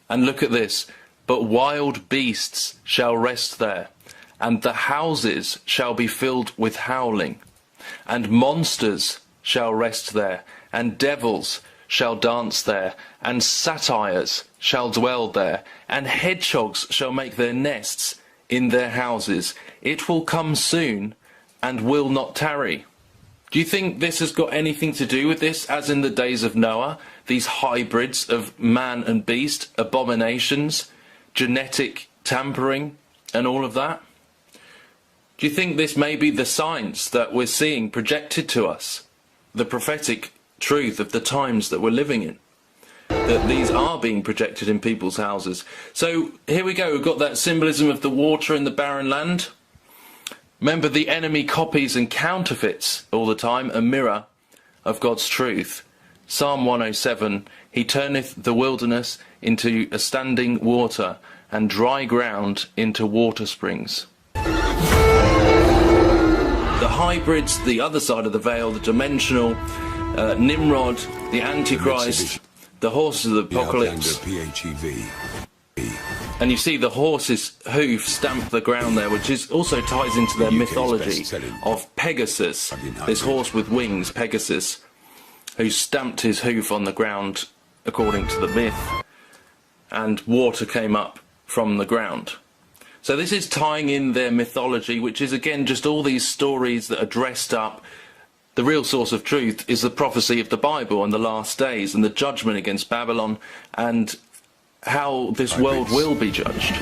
And look at this. But wild beasts shall rest there, and the houses shall be filled with howling, and monsters shall rest there, and devils shall dance there, and satyrs shall dwell there, and hedgehogs shall make their nests in their houses. It will come soon, and will not tarry. Do you think this has got anything to do with this, as in the days of Noah? These hybrids of man and beast, abominations, genetic tampering, and all of that? Do you think this may be the signs that we're seeing projected to us? The prophetic truth of the times that we're living in? That these are being projected in people's houses. So here we go, we've got that symbolism of the water in the barren land. Remember, the enemy copies and counterfeits all the time a mirror of God's truth. Psalm 107, he turneth the wilderness into a standing water, and dry ground into water springs. The hybrids, the other side of the veil, the dimensional, Nimrod, the Antichrist, the horses of the apocalypse. And you see the horse's hoof stamp the ground there, which is also ties into their mythology of Pegasus, this horse with wings, Pegasus, who stamped his hoof on the ground according to the myth, and water came up from the ground. So this is tying in their mythology, which is again just all these stories that are dressed up. The real source of truth is the prophecy of the Bible and the last days and the judgment against Babylon and how this world will be judged.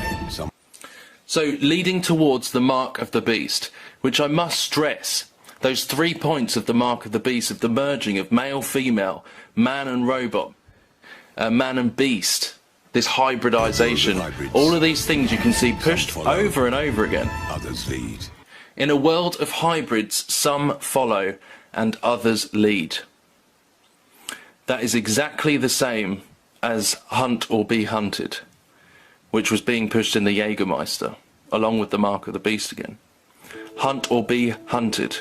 So leading towards the mark of the beast, which I must stress, those 3 points of the mark of the beast, of the merging of male, female, man and robot, man and beast, this hybridization, all of these things you can see pushed over and over again. Others lead. In a world of hybrids, some follow and others lead. That is exactly the same as hunt or be hunted, which was being pushed in the Jägermeister, along with the mark of the beast again. Hunt or be hunted.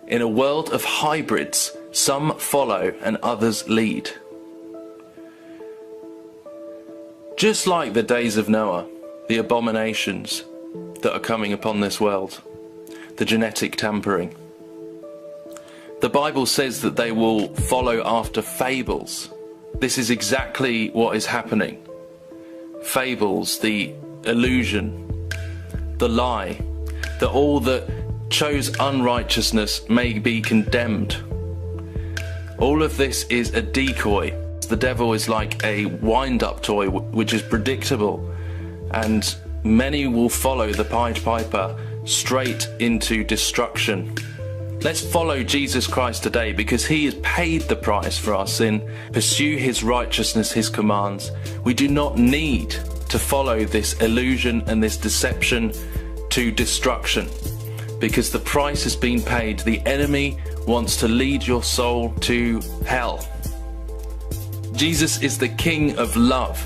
In a world of hybrids, some follow and others lead. Just like the days of Noah, the abominations that are coming upon this world, the genetic tampering. The Bible says that they will follow after fables. This is exactly what is happening. Fables, the illusion, the lie, that all that chose unrighteousness may be condemned. All of this is a decoy. The devil is like a wind-up toy which is predictable, and many will follow the Pied Piper straight into destruction. Let's follow Jesus Christ today, because he has paid the price for our sin. Pursue his righteousness, his commands. We do not need to follow this illusion and this deception to destruction, because the price has been paid. The enemy wants to lead your soul to hell. Jesus is the King of love.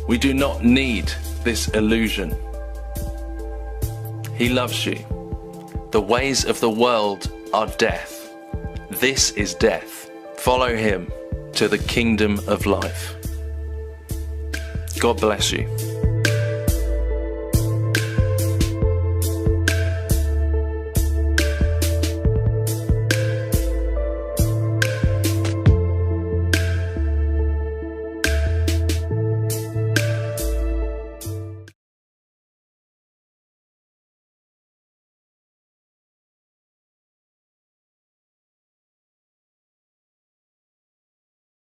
We do not need this illusion. He loves you. The ways of the world are death. This is death. Follow him to the kingdom of life. God bless you.